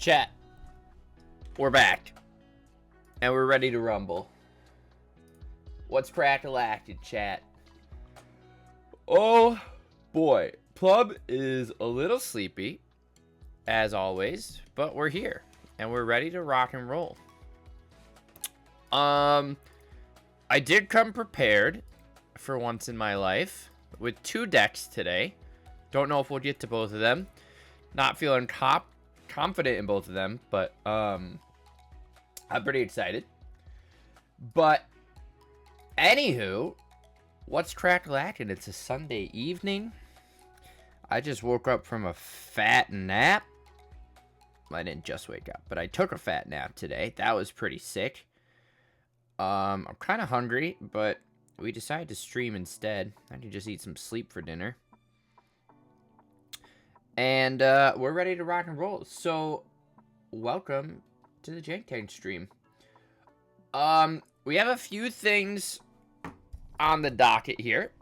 Chat, we're back, and we're ready to rumble. What's crack-a-lacted, chat? Oh, boy. Plum is a little sleepy, as always, but we're here, and we're ready to rock and roll. I did come prepared, for once in my life, with 2 decks today. Don't know if we'll get to both of them. Not feeling confident in both of them, but I'm pretty excited. But anywho, what's crack-a-lackin'? It's a Sunday evening. I just woke up from a fat nap. I didn't just wake up, but I took a fat nap today. That was pretty sick. I'm kind of hungry, but we decided to stream instead. I can just eat some sleep for dinner. And we're ready to rock and roll. So, welcome to the Jank Tank stream. We have a few things on the docket here.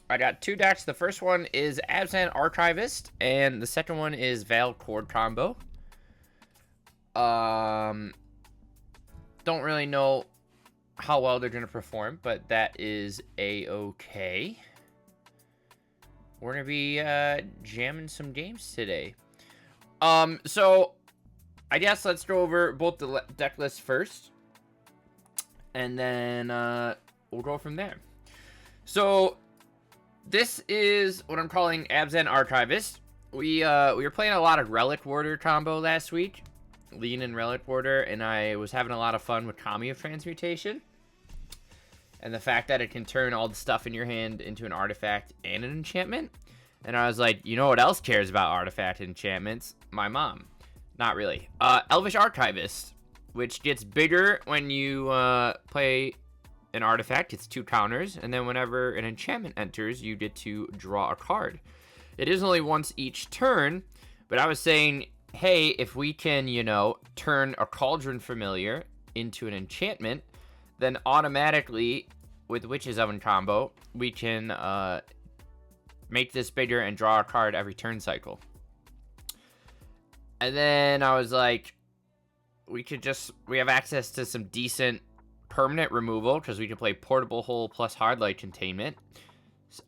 I got 2 decks. The first one is Abzan Archivist, and the second one is Veil Chord combo. Don't really know how well they're going to perform, but that is a-okay. We're going to be jamming some games today. So I guess let's go over both the deck lists first, and then we'll go from there. So this is what I'm calling Abzan Archivist. We were playing a lot of Relic Warder combo last week, Lean and Relic Warder, and I was having a lot of fun with Kami of Transmutation. And the fact that it can turn all the stuff in your hand into an artifact and an enchantment. And I was like, you know what else cares about artifact enchantments? My mom. Not really. Elvish Archivist, which gets bigger when you play an artifact. It's 2 counters. And then whenever an enchantment enters, you get to draw a card. It is only once each turn. But I was saying, hey, if we can, turn a Cauldron Familiar into an enchantment, then automatically, with Witch's Oven combo, we can make this bigger and draw a card every turn cycle. And then I was like, we have access to some decent permanent removal, because we can play Portable Hole plus Hardlight Containment.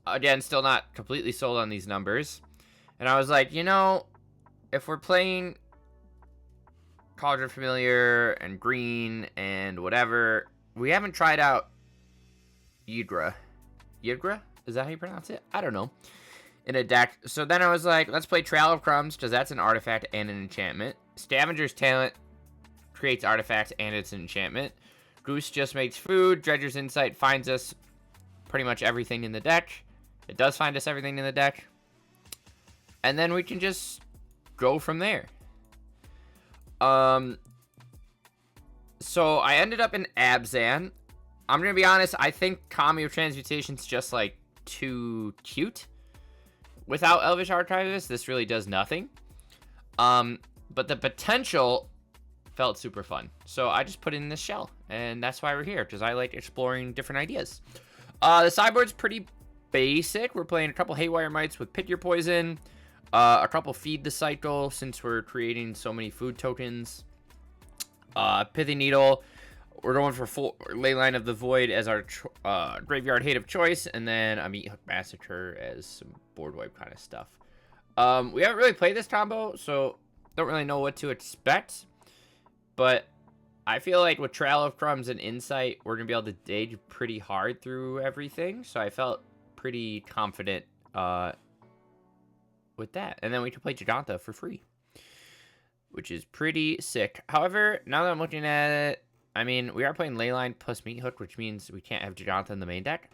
Again, still not completely sold on these numbers. And I was like, if we're playing Cauldron Familiar and green and whatever, we haven't tried out Yidra. Yidra? Is that how you pronounce it? I don't know. In a deck. So then I was like, let's play Trail of Crumbs, because that's an artifact and an enchantment. Scavenger's Talent creates artifacts and it's an enchantment. Goose just makes food. Dredger's Insight finds us pretty much everything in the deck. It does find us everything in the deck. And then we can just go from there. So I ended up in Abzan. I'm going to be honest, I think Kami of Transmutation's just, too cute. Without Elvish Archivist, this really does nothing. But the potential felt super fun. So I just put it in this shell, and that's why we're here, because I like exploring different ideas. The sideboard's pretty basic. We're playing a couple Haywire Mites with Pick Your Poison, a couple Feed the Cycle, since we're creating so many food tokens. Pithy Needle. We're going for full Leyline of the Void as our Graveyard Hate of choice, and then a Meat Hook Massacre as some board wipe kind of stuff. We haven't really played this combo, so don't really know what to expect. But I feel like with Trail of Crumbs and Insight, we're going to be able to dig pretty hard through everything. So I felt pretty confident with that. And then we can play Giganta for free, which is pretty sick. However, now that I'm looking at it, we are playing Leyline plus Meat Hook, which means we can't have Giganta in the main deck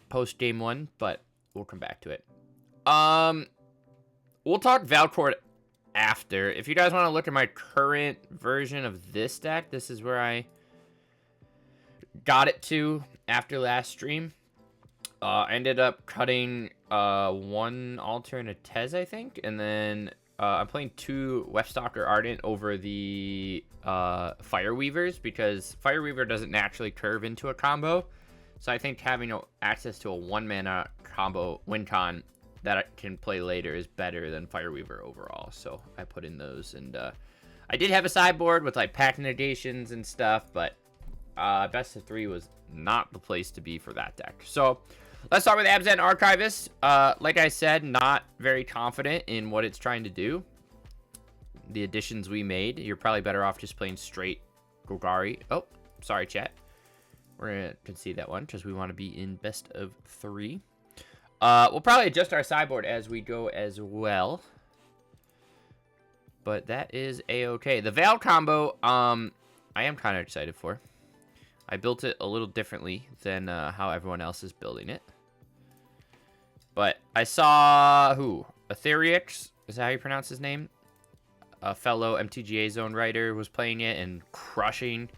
post game 1, but we'll come back to it. We'll talk Valchord after. If you guys want to look at my current version of this deck, this is where I got it to after last stream. I ended up cutting 1 Altar and a Tez, I think, and then I'm playing 2 Weftstalker Ardent over the Fireweavers, because Fireweaver doesn't naturally curve into a combo. So I think having access to a 1-mana combo win con that I can play later is better than Fireweaver overall. So I put in those, and I did have a sideboard with like pack negations and stuff, but best of 3 was not the place to be for that deck. So let's start with Abzan Archivist. Like I said, not very confident in what it's trying to do. The additions we made, you're probably better off just playing straight Golgari. Oh, sorry, chat. We're going to concede that one because we want to be in best of 3. We'll probably adjust our sideboard as we go as well. But that is A-okay. The Veil combo, I am kind of excited for. I built it a little differently than how everyone else is building it. But I saw, Etherex, is that how you pronounce his name? A fellow MTGA Zone writer was playing it and crushing.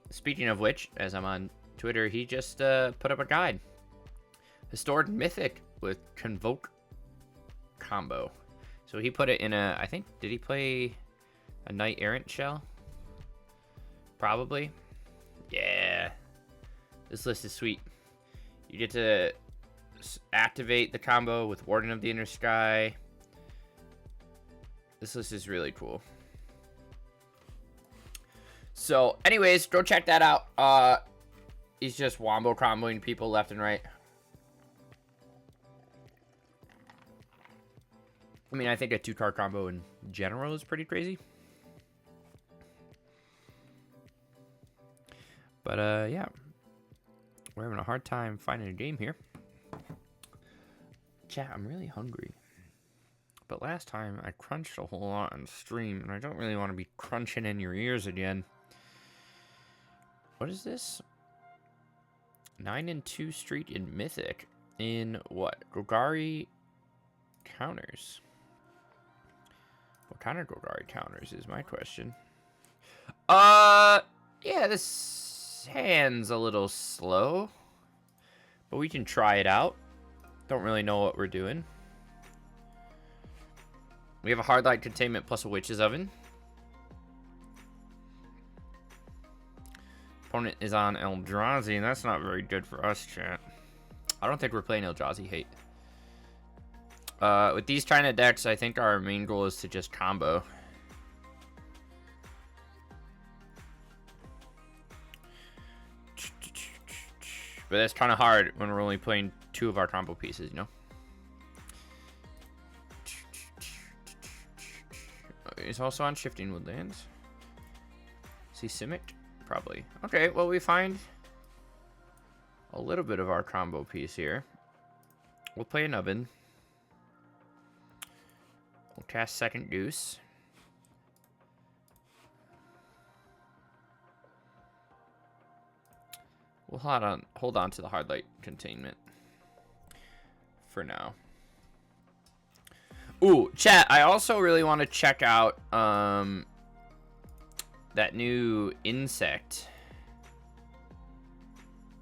Speaking of which, as I'm on Twitter, he just put up a guide. Historic Mythic with Convoke combo. So he put it in a, I think, did he play a Knight Errant shell? Probably. Yeah. This list is sweet. You get to activate the combo with Warden of the Inner Sky. This list is really cool. So, anyways, go check that out. He's just wombo comboing people left and right. I mean, I think a 2-card combo in general is pretty crazy. But, yeah. We're having a hard time finding a game here. Chat, I'm really hungry. But last time, I crunched a whole lot on stream, and I don't really want to be crunching in your ears again. What is this? 9-2 streak in Mythic. In what? Golgari counters. What kind of Golgari counters is my question. Yeah, this hand's a little slow. But we can try it out. Don't really know what we're doing. We have a Hard Light Containment plus a Witch's Oven. Opponent is on Eldrazi, and that's not very good for us, chat. I don't think we're playing Eldrazi hate. With these kind of decks, I think our main goal is to just combo. But that's kind of hard when we're only playing 2 of our combo pieces, you know? He's also on Shifting Woodlands. Is he Simic? Probably. Okay, well, we find a little bit of our combo piece here. We'll play an Oven. We'll cast Second Goose. We'll hold on to the Hard Light Containment for now. Ooh, chat, I also really want to check out that new insect.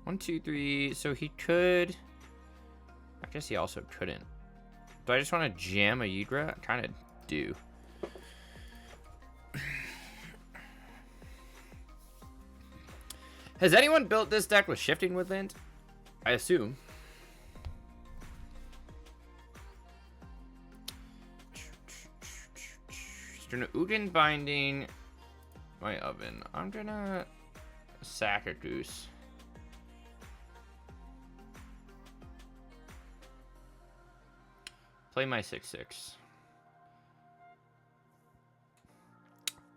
1, 2, 3. So he could. I guess he also couldn't. Do I just want to jam a Yidra? I kind of do. Has anyone built this deck with Shifting Woodland? I assume. Just gonna Ugin Binding my Oven. I'm gonna sack a Goose. Play my 6/6.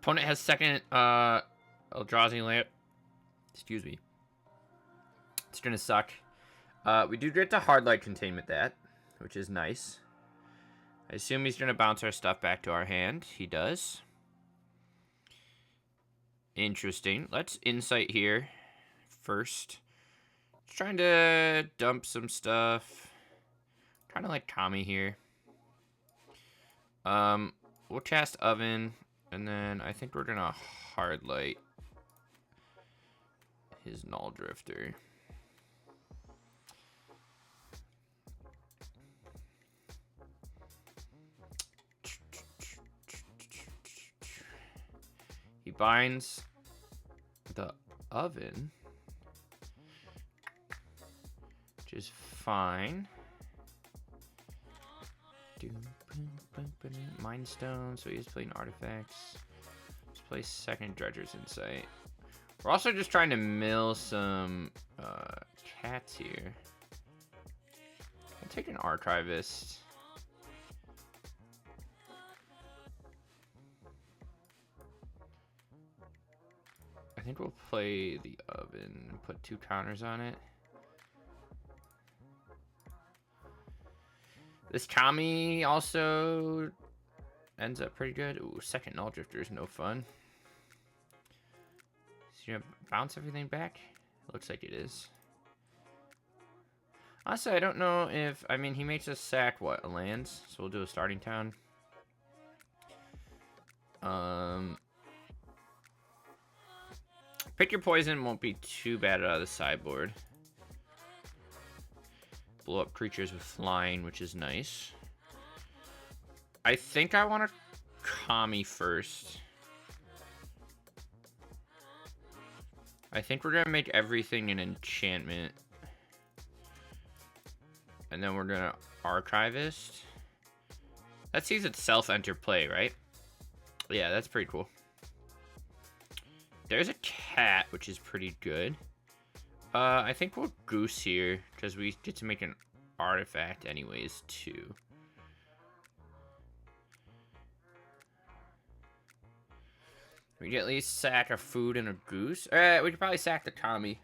Opponent has second Eldrazi Lamp. Excuse me. It's gonna suck. We do get to Hard Light Containment that, which is nice. I assume he's gonna bounce our stuff back to our hand. He does. Interesting. Let's Insight here first. Just trying to dump some stuff. Kind of like Kami here. We'll cast Oven, and then I think we're gonna Hard Light his Null Drifter. He binds the Oven, which is fine. open it. Mind Stone, so he's playing artifacts. Let's play second Dredger's Insight. We're also just trying to mill some cats here. I'll take an Archivist. I think we'll play the Oven and put 2 counters on it. This Kami also ends up pretty good. Ooh, second Null Drifter is no fun. So you bounce everything back? Looks like it is. Honestly, I don't know if... I mean, he makes us sack, what, a lands? So we'll do a starting town. Pick your poison won't be too bad out of the sideboard. Blow up creatures with flying, which is nice. I think I want to Kami first. I think we're going to make everything an enchantment. And then we're going to Archivist. That sees itself enter play, right? Yeah, that's pretty cool. There's a cat, which is pretty good. I think we'll Goose here, because we get to make an artifact anyways, too. We can at least sack a food and a Goose. We could probably sack the Kami.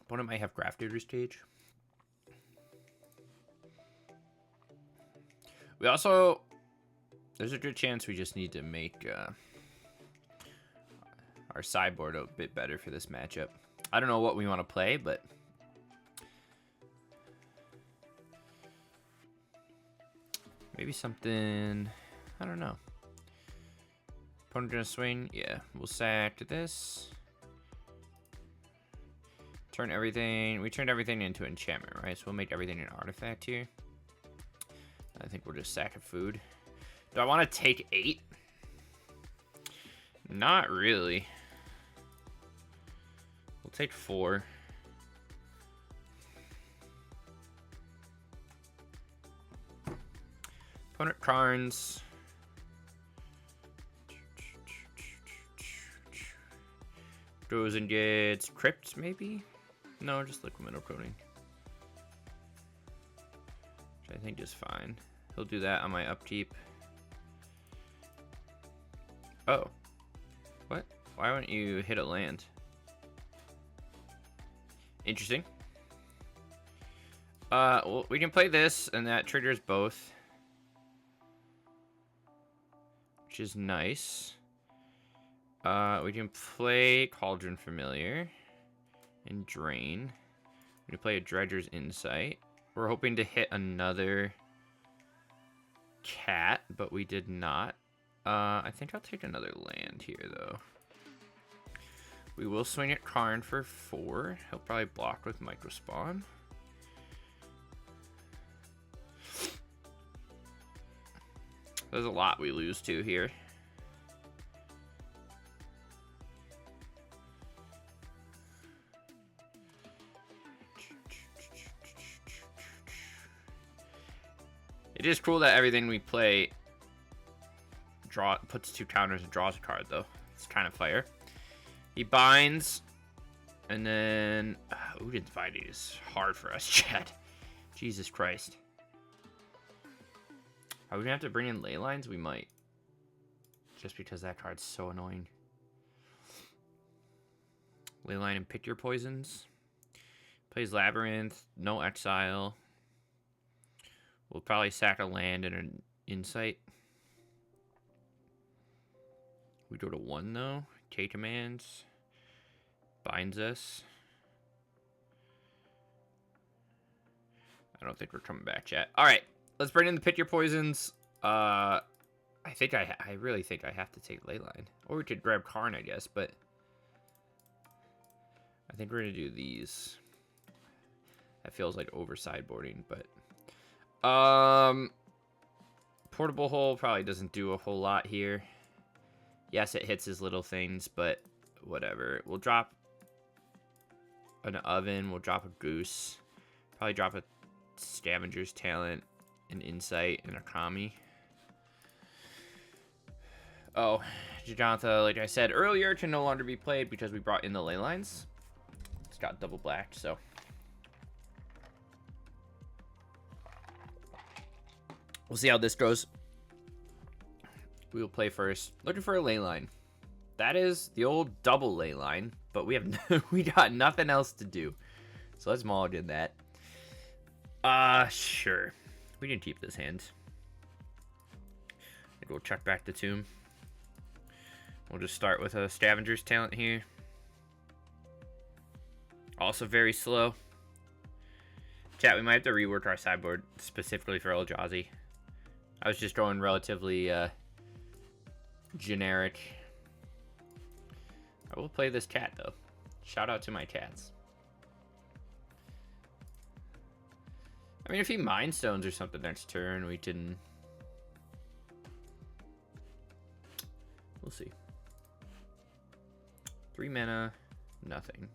Opponent might have Grafdigger's Cage. We also... There's a good chance we just need to make our sideboard a bit better for this matchup. I don't know what we want to play, but... Maybe something... I don't know. Opponent gonna swing? Yeah. We'll sack this. Turn everything... We turned everything into enchantment, right? So we'll make everything an artifact here. I think we'll just sack a food. Do I want to take 8? Not really. We'll take 4. Opponent Karns. Goes and gets Crypt, maybe? No, just Liquid Metal Coating. Which I think is fine. He'll do that on my upkeep. Oh. What? Why wouldn't you hit a land? Interesting. Well, we can play this, and that triggers both. Which is nice. We can play Cauldron Familiar and Drain. We can play a Dredger's Insight. We're hoping to hit another cat, but we did not. I think I'll take another land here, though. We will swing at Karn for 4. He'll probably block with Microspawn. There's a lot we lose to here. It is cool that everything we play puts 2 counters and draws a card, though. It's kind of fire. He binds, and then Udin's binding is hard for us, Chad. Jesus Christ. Are we gonna have to bring in ley lines? We might. Just because that card's so annoying. Ley line and pick your poisons. Plays Labyrinth, no exile. We'll probably sack a land and an insight. We go to 1 though. K commands. Binds us. I don't think we're coming back yet. Alright. Let's bring in the pick your poisons. I really think I have to take Leyline. Or we could grab Karn, I guess, but I think we're gonna do these. That feels like over sideboarding, but Portable Hole probably doesn't do a whole lot here. Yes, it hits his little things, but whatever. We'll drop an oven. We'll drop a goose. Probably drop a scavenger's talent, an insight, and a kami. Oh, Jajantha, like I said earlier, can no longer be played because we brought in the ley lines. It's got double blacked, so. We'll see how this goes. We will play first. Looking for a ley line. That is the old double ley line, but we have we got nothing else to do. So let's mulligan that. Sure. We can keep this hand. We'll check back the tomb. We'll just start with a scavenger's talent here. Also very slow. Chat, we might have to rework our sideboard specifically for Eldrazi. I was just going relatively generic. I will play this cat though. Shout out to my cats. I mean, if he Mind Stones or something next turn, we can... We'll see. 3 mana, nothing.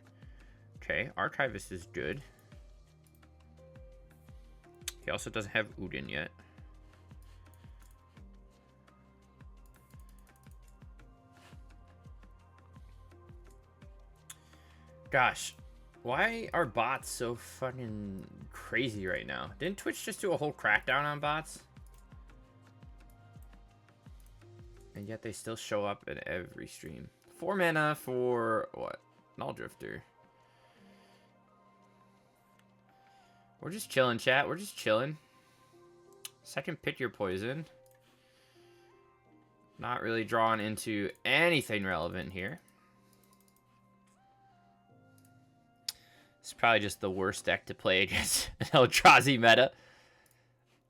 Okay, Archivist is good. He also doesn't have Udin yet. Gosh, why are bots so fucking crazy right now? Didn't Twitch just do a whole crackdown on bots? And yet they still show up in every stream. 4 mana for what? Null Drifter. We're just chilling, chat. We're just chilling. Second, pick your poison. Not really drawn into anything relevant here. It's probably just the worst deck to play against an Eldrazi meta.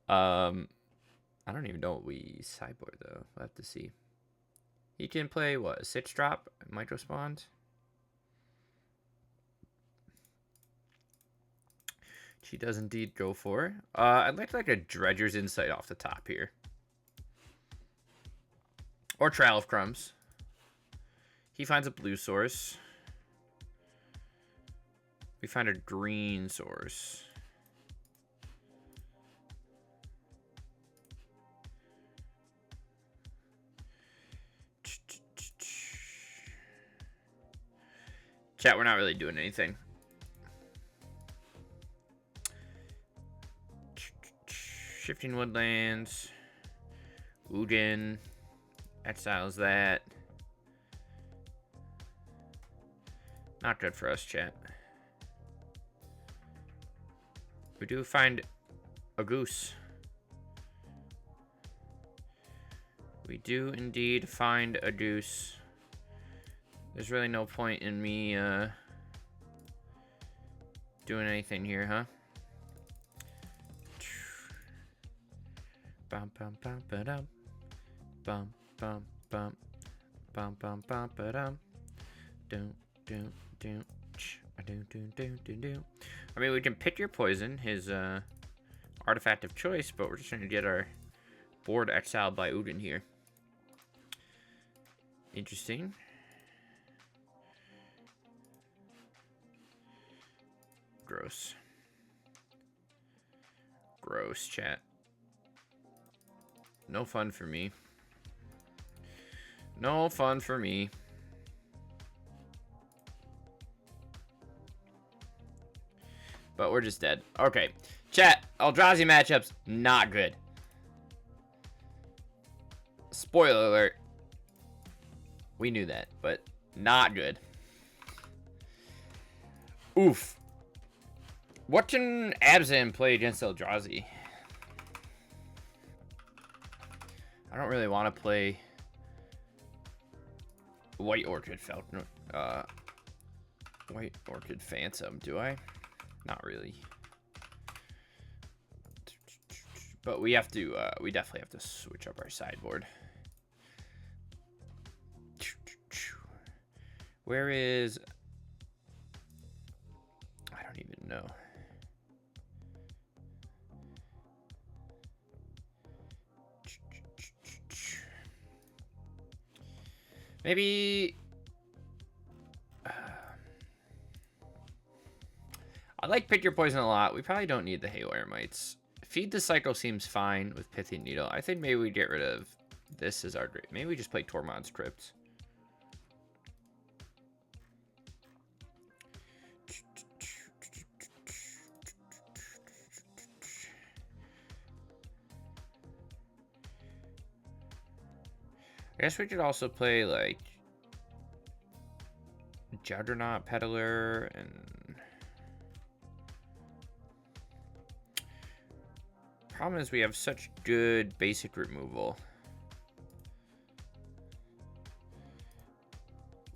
I don't even know what we sideboard though. We'll have to see. He can play what? 6-drop micro spawned. She does indeed go for. I'd like a Dredger's Insight off the top here. Or Trail of Crumbs. He finds a blue source. We find a green source. Chat, we're not really doing anything. Shifting Woodlands. Ugin. Exiles that. Not good for us, chat. We do find a goose. We do indeed find a goose. There's really no point in me doing anything here, huh? Bum bum bum ba-dum. Bum bum bum. Bum bum bum ba-dum. Doom doom doom. I mean, we can pick your poison, his artifact of choice, but we're just trying to get our board exiled by Ugin here. Interesting. Gross. Gross, chat. No fun for me. No fun for me. But we're just dead. Okay. Chat, Eldrazi matchups, not good. Spoiler alert. We knew that, but not good. Oof. What can Abzan play against Eldrazi? I don't really want to play White Orchid Falcon. White Orchid Phantom, do I? Not really. But we have to, we definitely have to switch up our sideboard. Where is... I don't even know. Maybe... like Pick Your Poison a lot. We probably don't need the Haywire Mites. Feed the Cycle seems fine with Pithy Needle. I think maybe we get rid of this as our great. Maybe we just play Tormod's Crypt. I guess we could also play like Juggernaut Peddler and problem is we have such good basic removal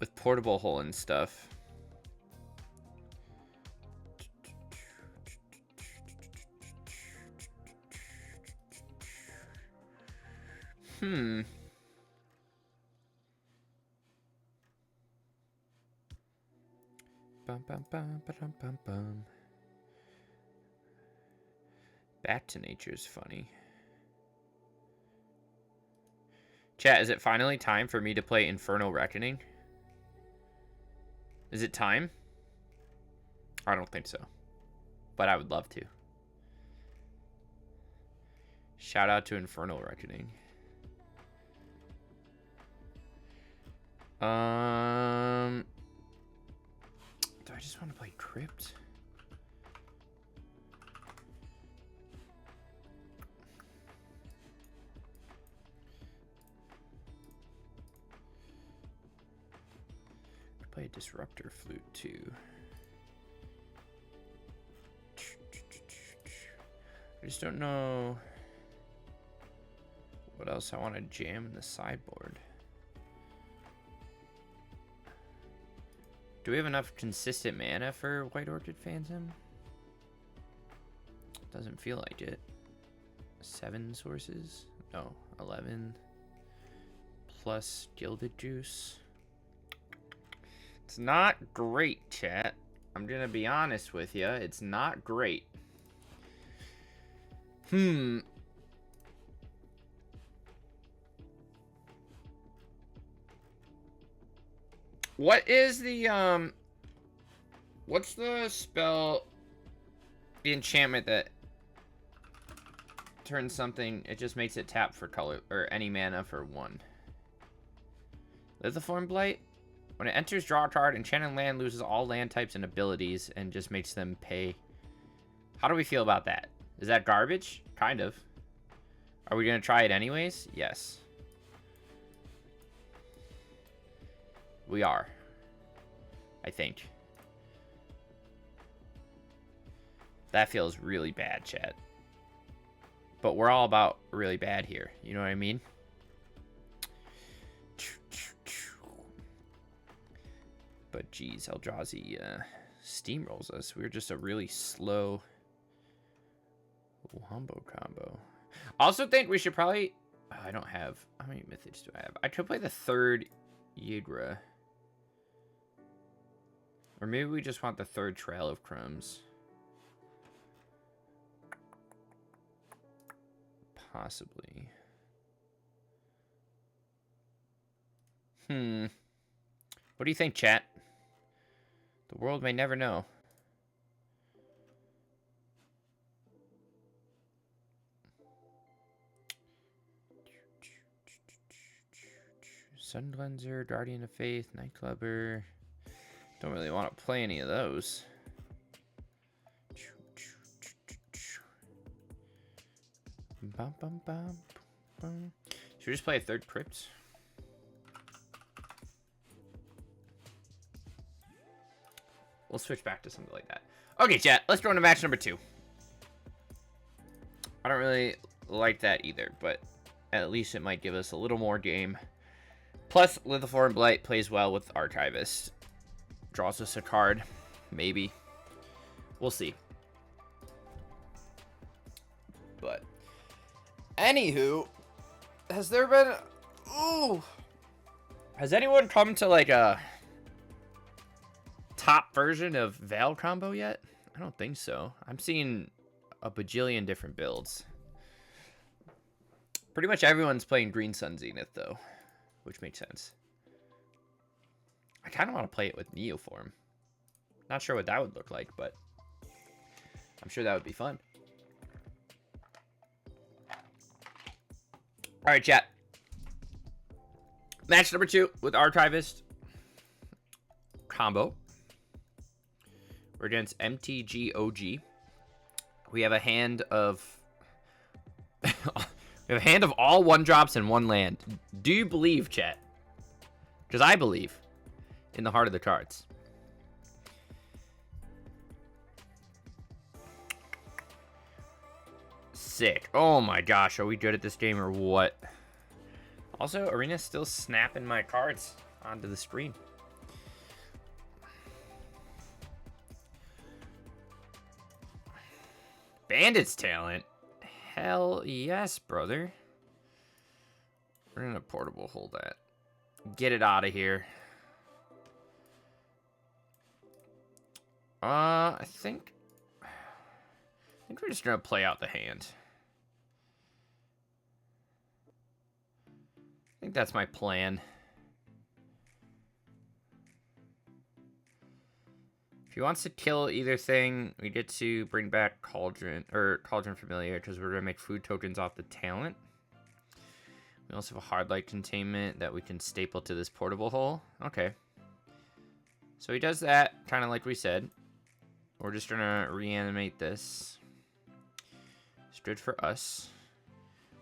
with Portable Hole and stuff. Bum, bum, bum, ba-dum, bum, bum. Back to Nature is funny. Chat, is it finally time for me to play Infernal Reckoning? Is it time? I don't think so. But I would love to. Shout out to Infernal Reckoning. Do I just want to play Crypt? Play Disruptor Flute too. I just don't know what else I want to jam in the sideboard. Do we have enough consistent mana for White Orchid Phantom? Doesn't feel like it. 7 sources? No, 11. Plus Gilded Juice. It's not great, chat. I'm gonna be honest with you. It's not great. What is the, what's the spell, the enchantment that turns something, it just makes it tap for color, or any mana for 1? Lithiform Blight? When it enters, draw a card, enchanted land loses all land types and abilities and just makes them pay. How do we feel about that? Is that garbage? Kind of. Are we going to try it anyways? Yes. We are. I think. That feels really bad, chat. But we're all about really bad here. You know what I mean? But geez, Eldrazi steamrolls us. We're just a really slow wombo combo. Also think we should probably... Oh, I don't have... How many mythics do I have? I could play the 3rd Yidra. Or maybe we just want the 3rd Trail of Crumbs. Possibly. What do you think, chat? The world may never know. Sun Cleanser, Guardian of Faith, Nightclubber. Don't really want to play any of those. Bum, bum, bum, bum. Should we just play a 3rd Crypt? We'll switch back to something like that. Okay, chat. Let's go into match number 2. I don't really like that either, but at least it might give us a little more game. Plus, Lithiform Blight plays well with Archivist. Draws us a card. Maybe. We'll see. But, anywho, has there been... Ooh! Has anyone come to, like, a... top version of Veil combo yet? I don't think so. I'm seeing a bajillion different builds. Pretty much everyone's playing Green Sun Zenith though, which makes sense. I kind of want to play it with Neoform. Not sure what that would look like, but I'm sure that would be fun. All right, chat. Match number 2 with Archivist combo. We're against MTGOG. We have a hand of we have a hand of all 1-drops and 1 land. Do you believe, chat? Because I believe in the heart of the cards. Sick. Oh my gosh, are we good at this game or what? Also, Arena's still snapping my cards onto the screen. Bandit's talent? Hell yes, brother. We're gonna portable hold that. Get it out of here. I think we're just gonna play out the hand. I think that's my plan. If he wants to kill either thing, we get to bring back Cauldron Familiar because we're gonna make food tokens off the talent. We also have a hard light containment that we can staple to this portable hole. Okay. So he does that, kind of like we said. We're just gonna reanimate this. It's good for us.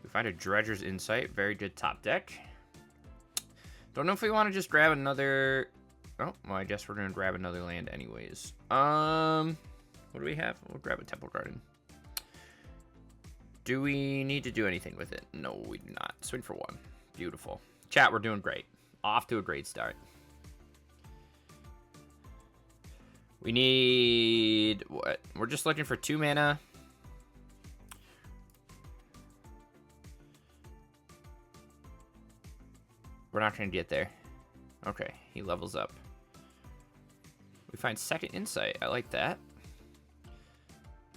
We find a Dredger's Insight. Very good top deck. Don't know if we want to just grab another... Oh, well, I guess we're going to grab another land anyways. What do we have? We'll grab a Temple Garden. Do we need to do anything with it? No, we do not. Swing for 1. Beautiful. Chat, we're doing great. Off to a great start. We need... what? We're just looking for 2 mana. We're not going to get there. Okay, he levels up. We find second insight. I like that.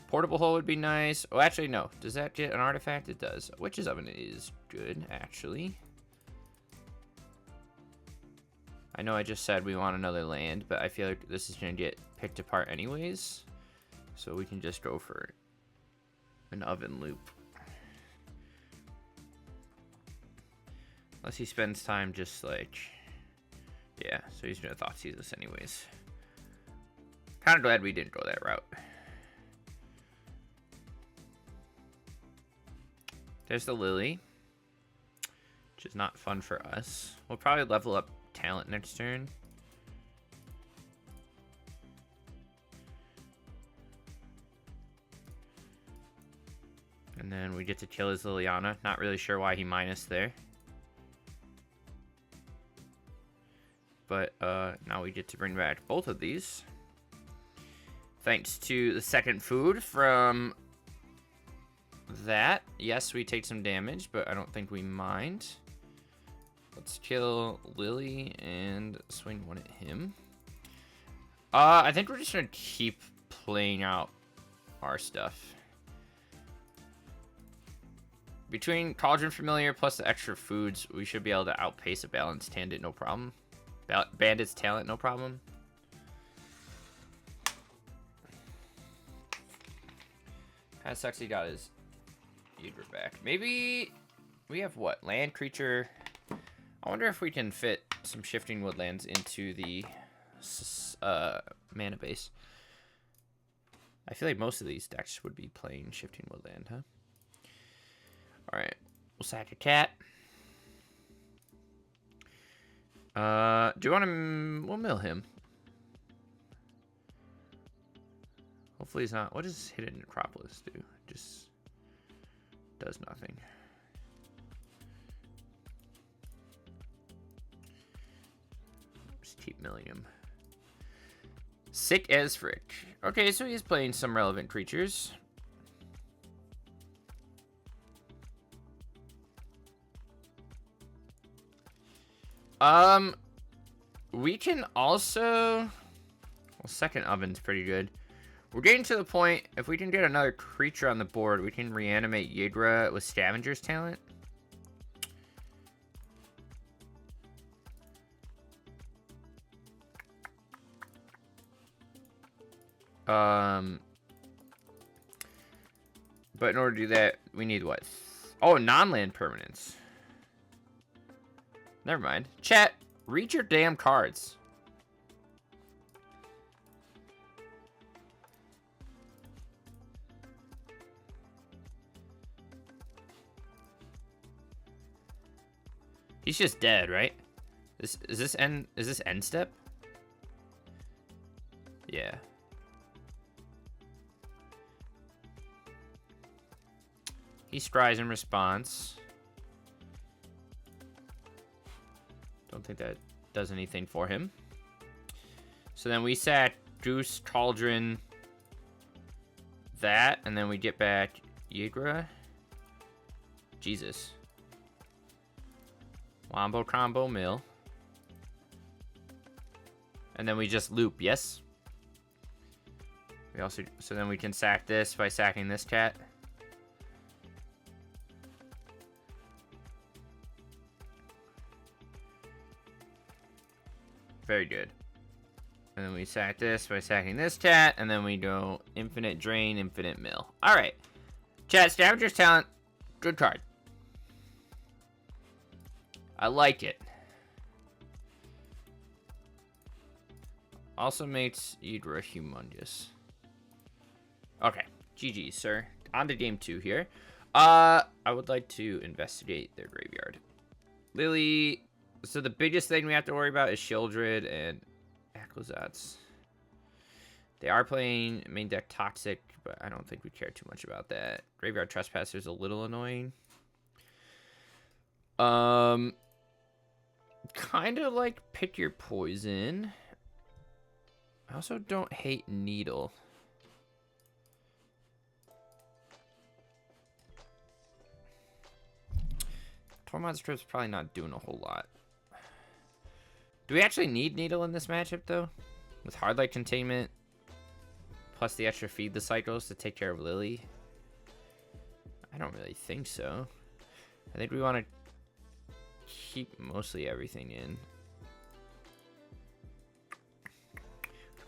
Portable hole would be nice. Oh, actually, no. Does that get an artifact? It does. Witch's Oven is good, actually. I know I just said we want another land, but I feel like this is going to get picked apart anyways. So we can just go for an oven loop. Unless he spends time just like... yeah, so he's gonna Thoughtseize us anyways. Kinda glad we didn't go that route. There's the Lily, which is not fun for us. We'll probably level up talent next turn. And then we get to kill his Liliana. Not really sure why he minus there. But now we get to bring back both of these. Thanks to the second food from that. Yes, we take some damage, but I don't think we mind. Let's kill Lily and swing 1 at him. I think we're just going to keep playing out our stuff. Between Cauldron Familiar plus the extra foods, we should be able to outpace a balanced hand at no problem. Bandit's talent, no problem. Has Sexy got his Ydra back. Maybe we have what? Land creature. I wonder if we can fit some shifting woodlands into the mana base. I feel like most of these decks would be playing shifting woodland, huh? Alright. We'll sack a cat. Do you want to... we'll mill him. Hopefully he's not... what does Hidden Necropolis do? It just does nothing. Just keep milling him. Sick as frick. Okay, so he's playing some relevant creatures. We can also... well, second oven's pretty good. We're getting to the point, if we can get another creature on the board, we can reanimate Ydra with Scavenger's talent. But in order to do that, we need what? Oh, non-land permanents. Never mind. Chat, read your damn cards. He's just dead, right? Is this end step? Yeah. He scries in response. Don't think that does anything for him. So then we sack Deuce, Cauldron, that, and then we get back Yigra. Jesus. Wombo combo mill. And then we just loop, yes? We also, so then we can sack this by sacking this cat. Very good. And then we sack this by sacking this cat, and then we go infinite drain, infinite mill. Alright. Chat, Scavenger's Talent, good card. I like it. Also makes Yidra humongous. Okay. GG, sir. On to game 2 here. I would like to investigate their graveyard. Lily. So the biggest thing we have to worry about is Shieldred and Aklazats. They are playing main deck Toxic, but I don't think we care too much about that. Graveyard Trespasser is a little annoying. Kind of like Pick Your Poison. I also don't hate Needle. Tormod Strip's probably not doing a whole lot. Do we actually need Needle in this matchup, though? With Hard Light Containment, plus the extra Feed the Cycles to take care of Lily? I don't really think so. I think we want to keep mostly everything in.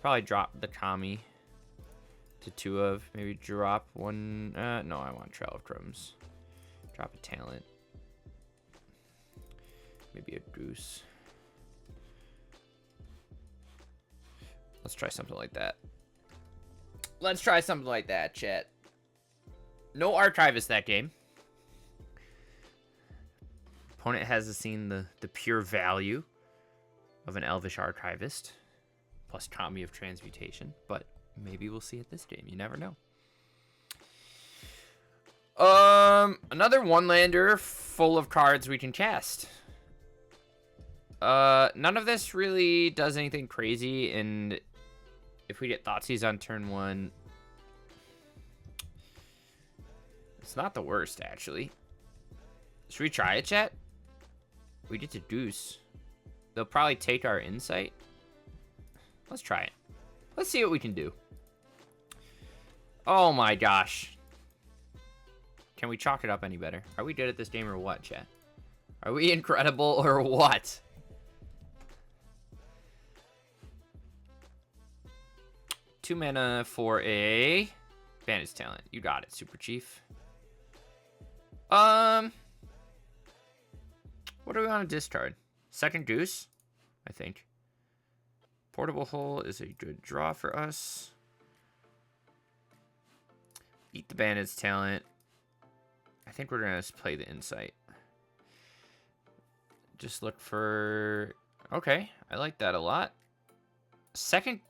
Probably drop the Kami to 2 of. Maybe drop one. No, I want Trail of Crumbs. Drop a Talent. Maybe a Goose. Let's try something like that. Let's try something like that, chat. No Archivist that game. Opponent hasn't seen the pure value of an Elvish Archivist. Plus Kami of Transmutation. But maybe we'll see it this game. You never know. Another one-lander full of cards we can cast. None of this really does anything crazy, and if we get Thoughtseize on turn 1, it's not the worst, actually. Should we try it, chat? We get to Deuce. They'll probably take our Insight. Let's try it. Let's see what we can do. Oh my gosh. Can we chalk it up any better? Are we good at this game or what, chat? Are we incredible or what? Two mana for a Bandit's Talent. You got it, Super Chief. What do we want to discard? Second Goose, I think. Portable Hole is a good draw for us. Eat the Bandit's Talent. I think we're going to play the Insight. Just look for... Okay, I like that a lot. Second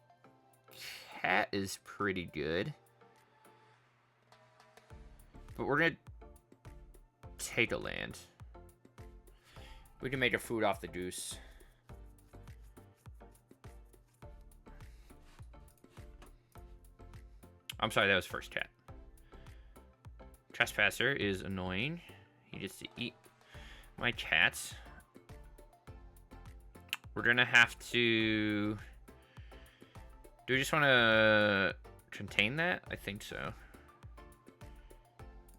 Cat is pretty good. But we're going to take a land. We can make a food off the Goose. I'm sorry, that was first cat. Trespasser is annoying. He gets to eat my cats. We're gonna have to... Do we just want to contain that? I think so.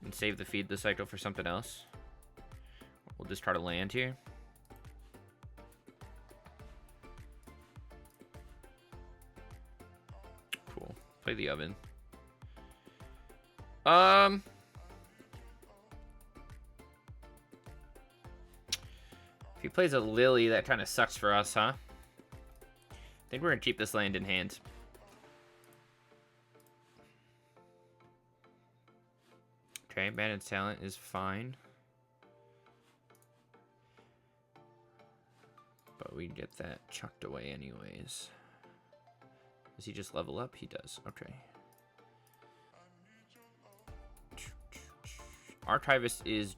And save the Feed the Cycle for something else. We'll discard a land here. Cool. Play the Oven. If he plays a Lily, that kind of sucks for us, huh? I think we're going to keep this land in hand. Okay, Bandit's Talent is fine. But we get that chucked away anyways. Does he just level up? He does. Okay. Archivist is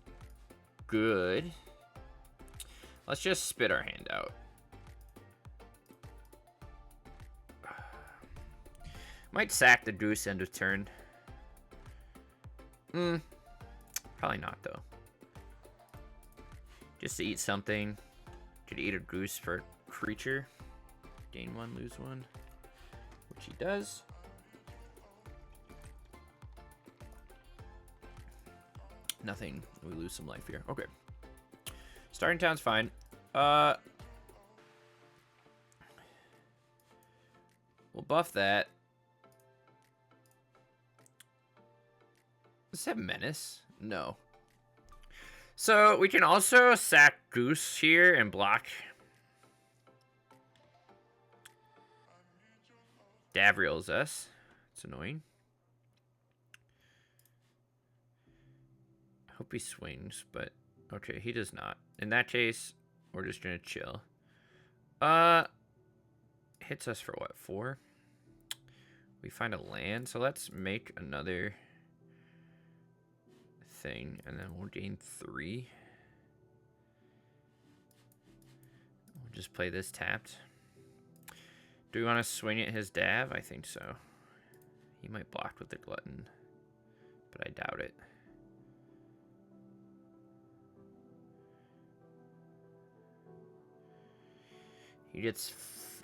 good. Let's just spit our hand out. Might sack the goose end of turn. Probably not, though. Just to eat something. Could eat a goose for creature. Gain 1, lose 1. Which he does. Nothing. We lose some life here. Okay. Starting town's fine. We'll buff that. Does it have Menace? No. So we can also sack Goose here and block. Davriel's us. It's annoying. I hope he swings, but okay, he does not. In that case, we're just gonna chill. Hits us for what, 4? We find a land, so let's make another thing, and then we'll gain 3. We'll just play this tapped. Do we want to swing at his Dav? I think so. He might block with the Glutton, but I doubt it. He gets...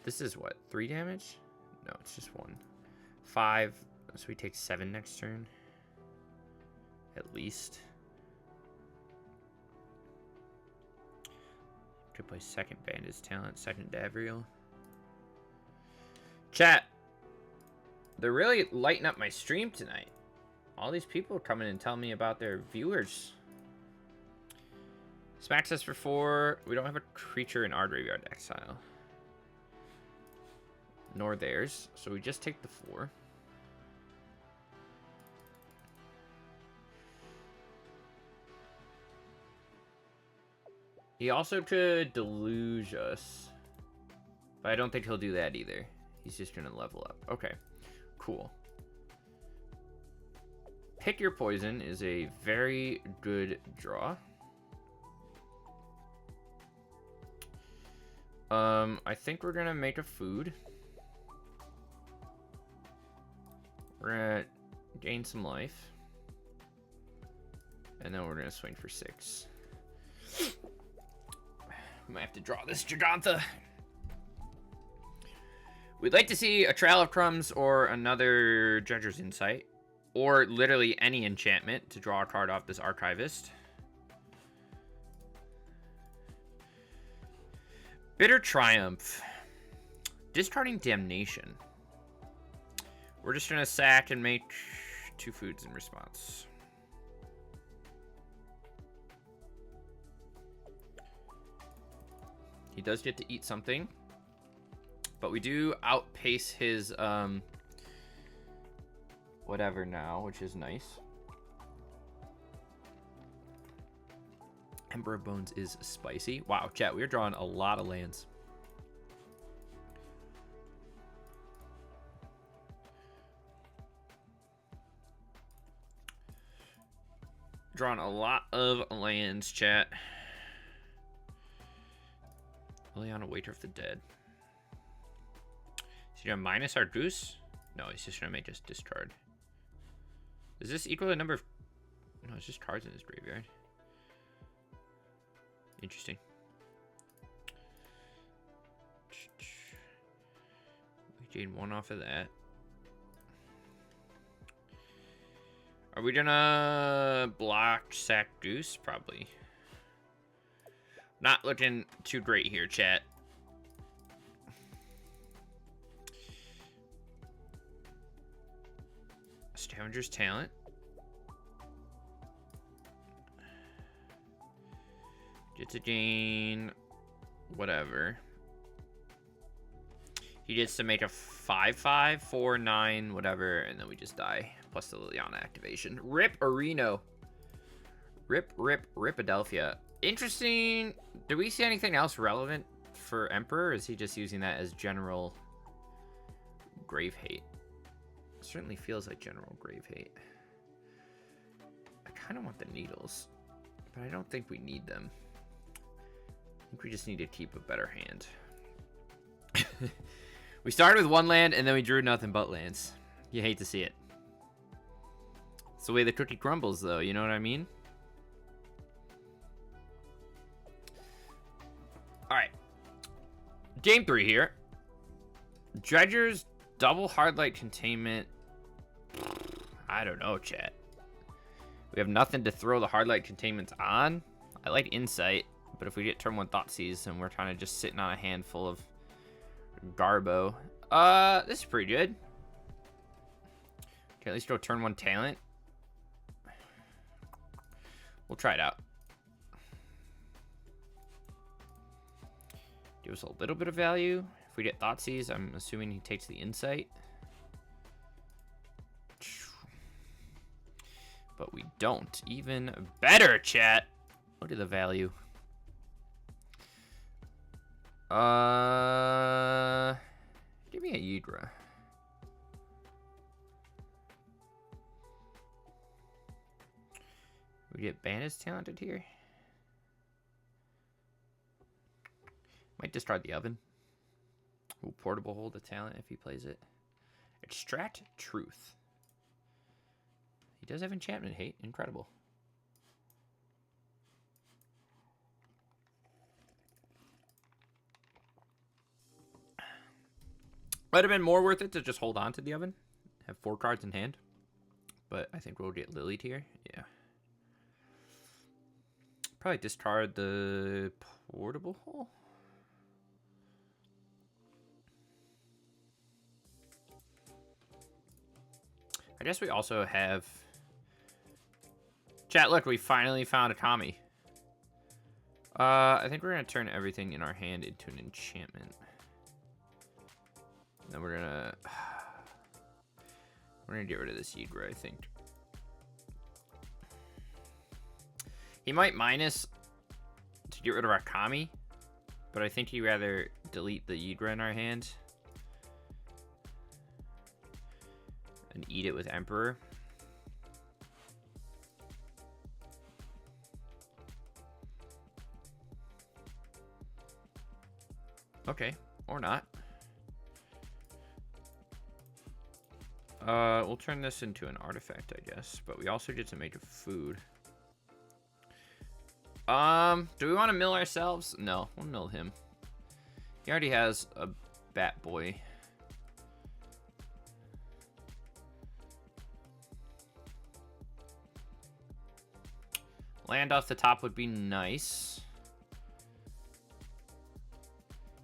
This is what? 3 damage? No, it's just 1. 5. So we take 7 next turn. At least. Could play second Bandit's Talent, second Davriel. Chat. They're really lighting up my stream tonight. All these people coming and telling me about their viewers. Smacks us for 4. We don't have a creature in our graveyard exile. Nor theirs. So we just take the 4. He also could deluge us. But I don't think he'll do that either. He's just going to level up. Okay, cool. Pick Your Poison is a very good draw. I think we're going to make a food. We're going to gain some life. And then we're going to swing for 6. Might have to draw this Gigantha. We'd like to see a Trail of Crumbs or another Judge's Insight. Or literally any enchantment to draw a card off this Archivist. Bitter Triumph. Discarding Damnation. We're just going to sack and make 2 foods in response. He does get to eat something. But we do outpace his whatever now, which is nice. Ember of Bones is spicy. Wow, chat, we're drawing a lot of lands. Drawing a lot of lands, chat. Liliana, Waiter of the Dead. Is he gonna minus our goose? No, he's just gonna make us discard. Does this equal the number of... No, it's just cards in his graveyard. Interesting. We gain 1 off of that. Are we gonna block sack goose? Probably. Not looking too great here, chat. Scavenger's Talent. Get to gain whatever. He gets to make a 5/5, 4/9, whatever, and then we just die. Plus the Liliana activation. Rip Areno. Rip Adelphia. Interesting. Do we see anything else relevant for Emperor? Or is he just using that as general grave hate? It certainly feels like general grave hate. I kind of want the needles, but I don't think we need them. I think we just need to keep a better hand. We started with one land, and then we drew nothing but lands. You hate to see it. It's the way the cookie crumbles, though. You know what I mean? Alright. Game 3 here. Dredgers, double hardlight containment. I don't know, chat. We have nothing to throw the hardlight containments on. I like Insight, but if we get turn 1 Thoughtseize, then we're kind of just sitting on a handful of Garbo. This is pretty good. Okay, at least go turn 1 Talent. We'll try it out. Give us a little bit of value. If we get Thoughtseize, I'm assuming he takes the Insight. But we don't. Even better, chat. Look at the value. Give me a Yidra. We get Bandit's talented here. Might discard the Oven. Ooh, Portable hold the talent if he plays it. Extract Truth. He does have enchantment hate. Incredible. Might have been more worth it to just hold on to the Oven. Have 4 cards in hand. But I think we'll get Lilied here. Yeah. Probably discard the Portable hole. I guess we also have... Chat, look, we finally found a Kami. I think we're going to turn everything in our hand into an enchantment. And then we're going to get rid of this Yidra, I think. He might minus to get rid of our Kami, but I think he'd rather delete the Yidra in our hand and eat it with Emperor. Okay, or not. We'll turn this into an artifact, I guess, but we also get to make a food. Do we want to mill ourselves? No, we'll mill him. He already has a Bat Boy. Land off the top would be nice.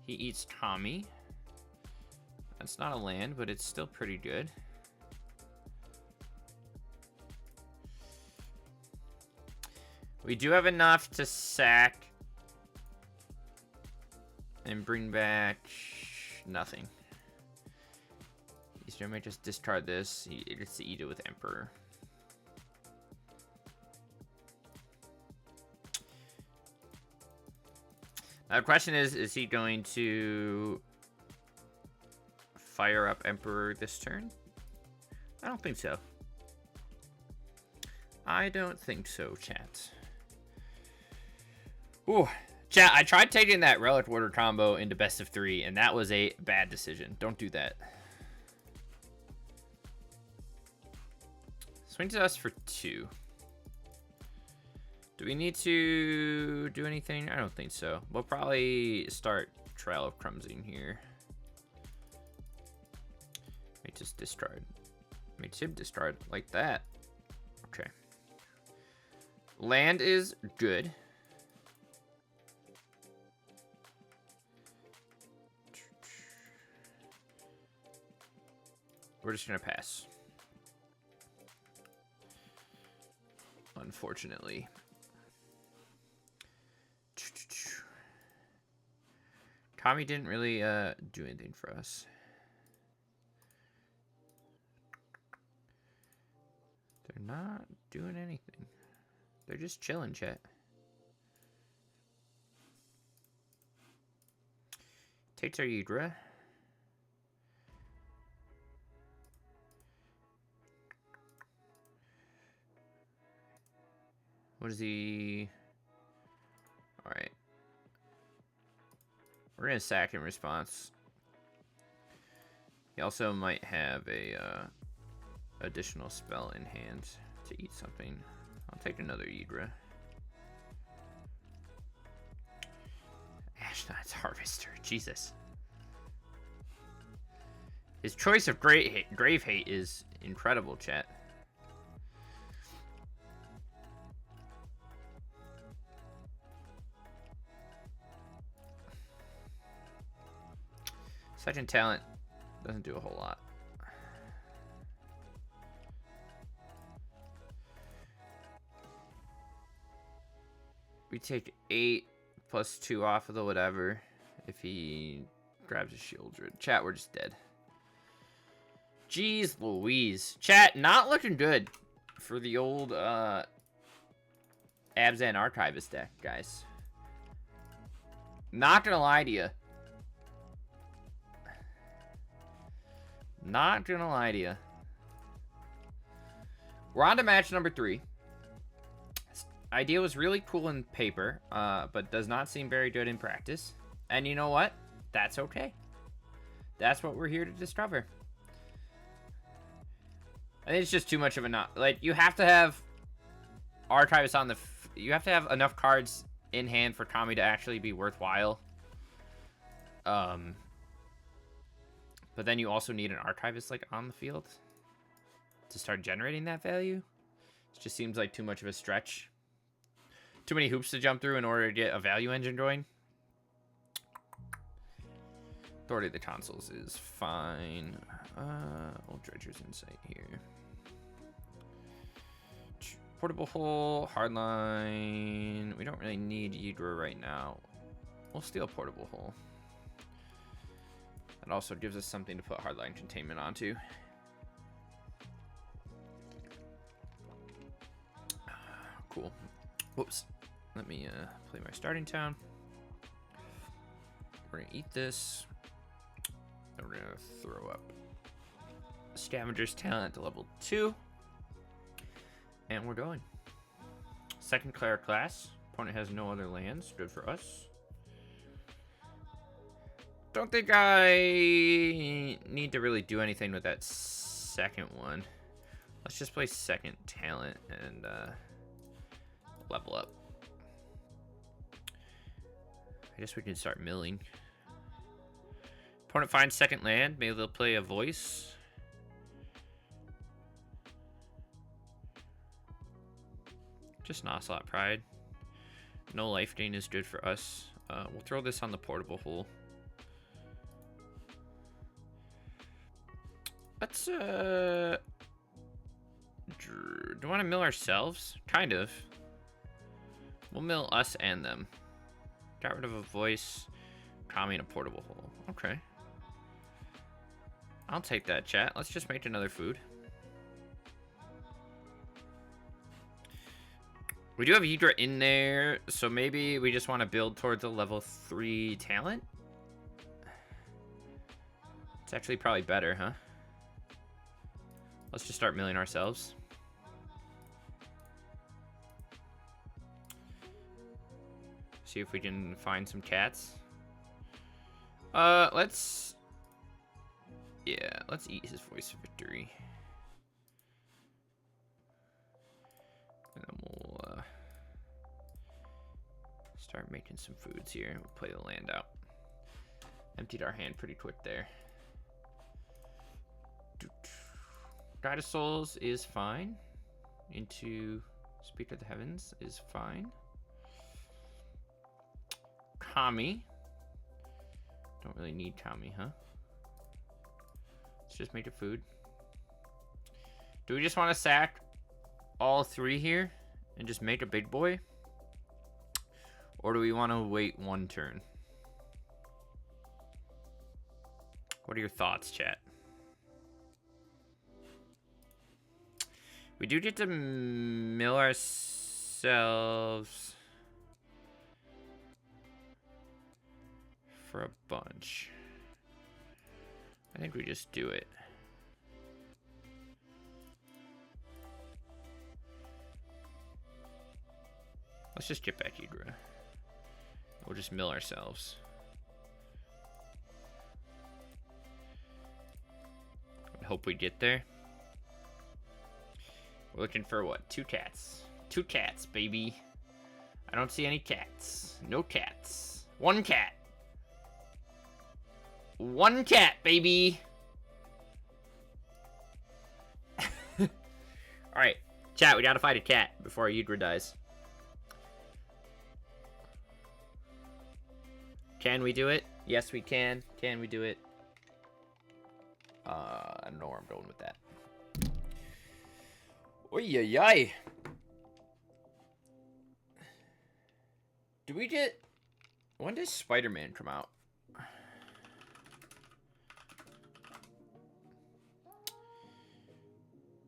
He eats Tommy. That's not a land, but it's still pretty good. We do have enough to sack and bring back nothing. Easter might just discard this. He gets to eat it with Emperor. Now the question is he going to fire up Emperor this turn? I don't think so. I don't think so, chat. Ooh, chat, I tried taking that Relic Warder combo into best of 3, and that was a bad decision. Don't do that. Swing to us for 2. Do we need to do anything? I don't think so. We'll probably start Trail of Crumbsing here. May just discard. May Tib discard like that. Okay. Land is good. We're just gonna pass. Unfortunately. Kami didn't really do anything for us. They're not doing anything. They're just chilling, chat. Takes our Ydra. What is he? Alright. We're gonna sack in response. He also might have a additional spell in hand to eat something. I'll take another Ydra. Ashnod's Harvester. Jesus. His choice of Grave Hate is incredible, chat. Second talent doesn't do a whole lot. We take 8 plus 2 off of the whatever if he grabs a shield. Chat, we're just dead. Jeez Louise. Chat, not looking good for the old Abzan Archivist deck, guys. Not gonna lie to you. Not gonna lie to you. We're on to match number 3. This idea was really cool in paper, but does not seem very good in practice. And you know what? That's okay. That's what we're here to discover. I think it's just too much of a not. Like, you have to have Archivist on the... you have to have enough cards in hand for Kami to actually be worthwhile. But then you also need an Archivist, like, on the field to start generating that value. It just seems like too much of a stretch. Too many hoops to jump through in order to get a value engine going. Authority of the Consoles is fine. Old Dredger's Insight here. Portable Hole, Hardline. We don't really need Ydra right now. We'll steal Portable Hole. That also gives us something to put Hardline Containment onto. Cool. Whoops. Let me play my starting town. We're going to eat this. And we're going to throw up Scavenger's Talent to level 2. And we're going. Second Cleric class. Opponent has no other lands. Good for us. Don't think I need to really do anything with that second one. Let's just play second talent and level up. I guess we can start milling. Opponent finds second land. Maybe they'll play a voice. Just an Ocelot Pride. No life gain is good for us. We'll throw this on the Portable Hole. Let's, do we want to mill ourselves? Kind of. We'll mill us and them. Got rid of a voice. Kami and a Portable Hole. Okay. I'll take that, chat. Let's just make another food. We do have Ydra in there, so maybe we just want to build towards a level 3 talent. It's actually probably better, huh? Let's just start milling ourselves. See if we can find some cats. Let's eat his Voice of Victory. And then we'll start making some foods here. We'll play the land out. Emptied our hand pretty quick there. God of Souls is fine. Into Speaker of the Heavens is fine. Kami. Don't really need Kami, huh? Let's just make a food. Do we just want to sack all 3 here and just make a big boy? Or do we want to wait 1 turn? What are your thoughts, chat? We do get to mill ourselves for a bunch. I think we just do it. Let's just get back Hydra. We'll just mill ourselves. I hope we get there. We're looking for what? 2 cats. 2 cats, baby. I don't see any cats. No cats. 1 cat. 1 cat, baby. Alright. Chat, we gotta fight a cat before Hydra dies. Can we do it? Yes, we can. Can we do it? I don't know where I'm going with that. Oy-yi-yi. Do we get... When does Spider-Man come out?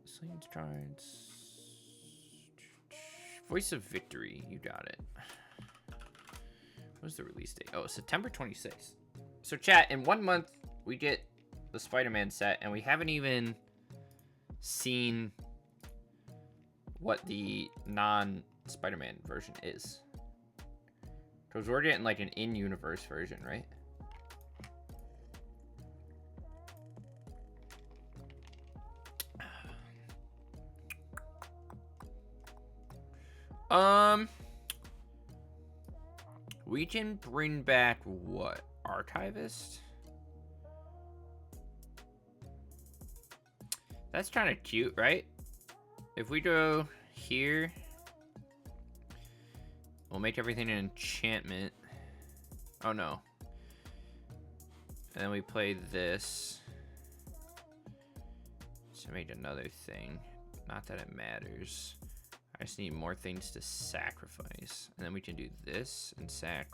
Slane's Cards. Voice of Victory. You got it. What's the release date? Oh, September 26th. So chat, in 1 month, we get the Spider-Man set, and we haven't even seen what the non-Spider-Man version is. Because we're getting like an in-universe version, right? We can bring back what? Archivist? That's kind of cute, right? If we go here, we'll make everything an enchantment. Oh no. And then we play this to make another thing. Not that it matters. I just need more things to sacrifice. And then we can do this and swing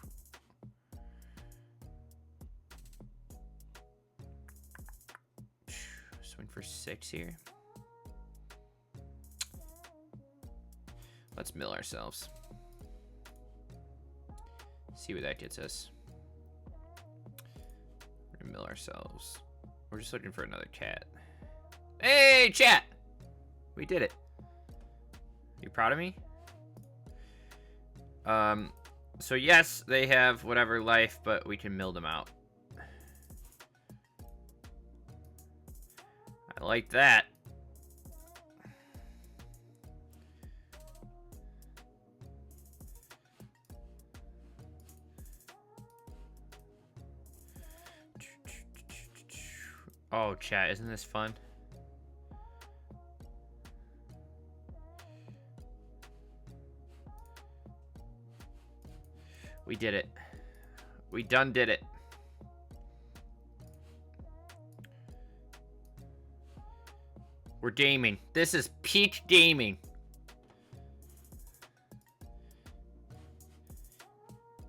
for 6 here. Let's mill ourselves. See where that gets us. We're gonna mill ourselves. We're just looking for another cat. Hey, chat! We did it. You proud of me? So yes, they have whatever life, but we can mill them out. I like that. Oh, chat, isn't this fun? We did it. We done did it. We're gaming. This is peak gaming.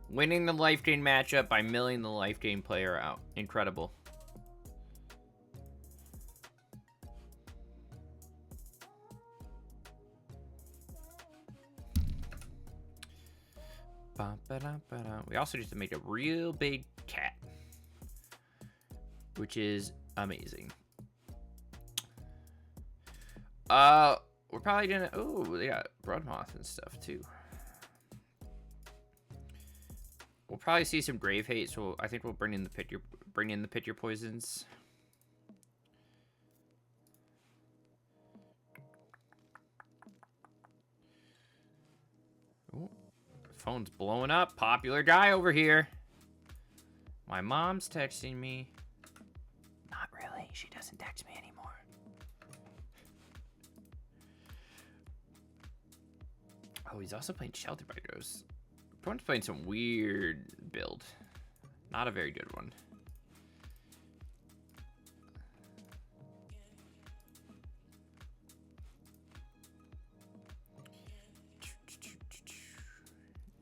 Winning the life gain matchup by milling the life gain player out. Incredible. We also need to make a real big cat, which is amazing. We're probably gonna. Oh, they got Broodmoth and stuff too. We'll probably see some grave hate, so I think we'll bring in the pit your poisons. Ooh. Phone's blowing up. Popular guy over here. My mom's texting me. Not really. She doesn't text me anymore. Oh, he's also playing Shelter by Ghosts. Opponent's playing some weird build. Not a very good one.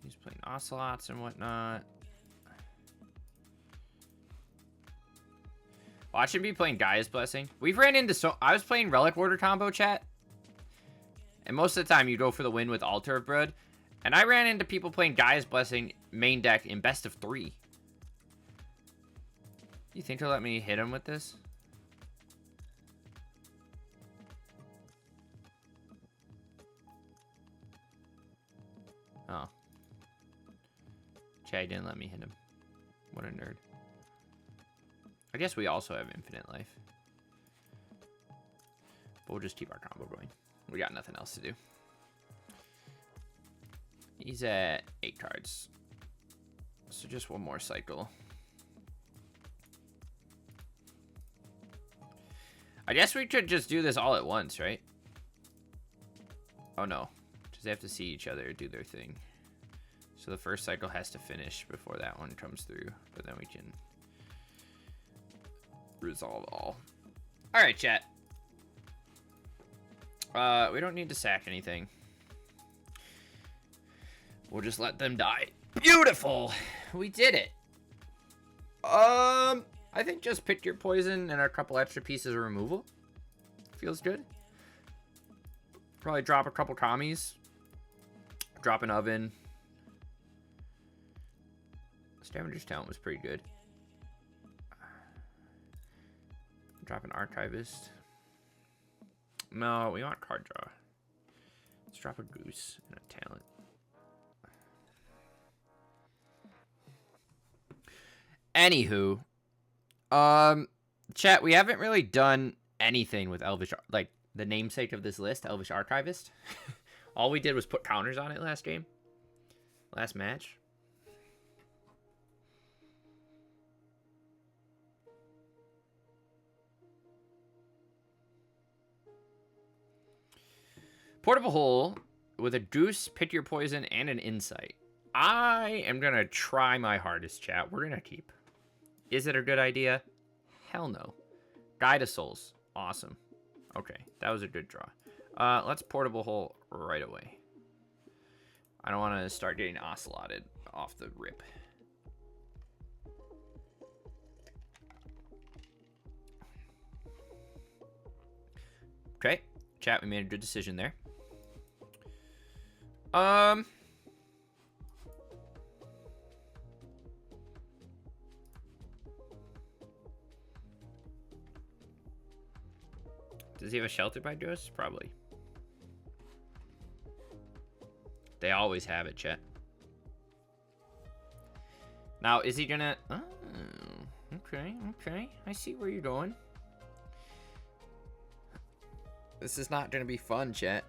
He's playing Ocelots and whatnot. Watch him be playing Gaia's Blessing. We've ran into so... I was playing Relic Order combo, chat. And most of the time, you go for the win with Altar of Blood. And I ran into people playing Gaia's Blessing main deck in best of 3. You think they'll let me hit him with this? Oh. Chad didn't let me hit him. What a nerd. I guess we also have infinite life. But we'll just keep our combo going. We got nothing else to do. He's at 8 cards. So just one more cycle. I guess we could just do this all at once, right? Oh no. Just have to see each other do their thing. So the first cycle has to finish before that one comes through. But then we can resolve all. Alright, chat. We don't need to sack anything. We'll just let them die. Beautiful! We did it. I think just pick your poison and a couple extra pieces of removal. Feels good. Probably drop a couple commies. Drop an oven. Scavenger's Talent was pretty good. Drop an Archivist. No, we want card draw. Let's drop a Goose and a Talent. Anywho, chat, we haven't really done anything with Elvish, like the namesake of this list, Elvish Archivist. All we did was put counters on it last game, last match. Portable Hole with a Goose, Pick Your Poison, and an Insight. I am going to try my hardest, chat. We're going to keep. Is it a good idea? Hell no. Guide of Souls. Awesome. Okay, that was a good draw. Let's Portable Hole right away. I don't want to start getting oceloted off the rip. Okay, chat, we made a good decision there. Does he have a Shelter by Ghost? Probably. They always have it, chat. Now, is he gonna... Oh, okay, okay. I see where you're going. This is not gonna be fun, chat.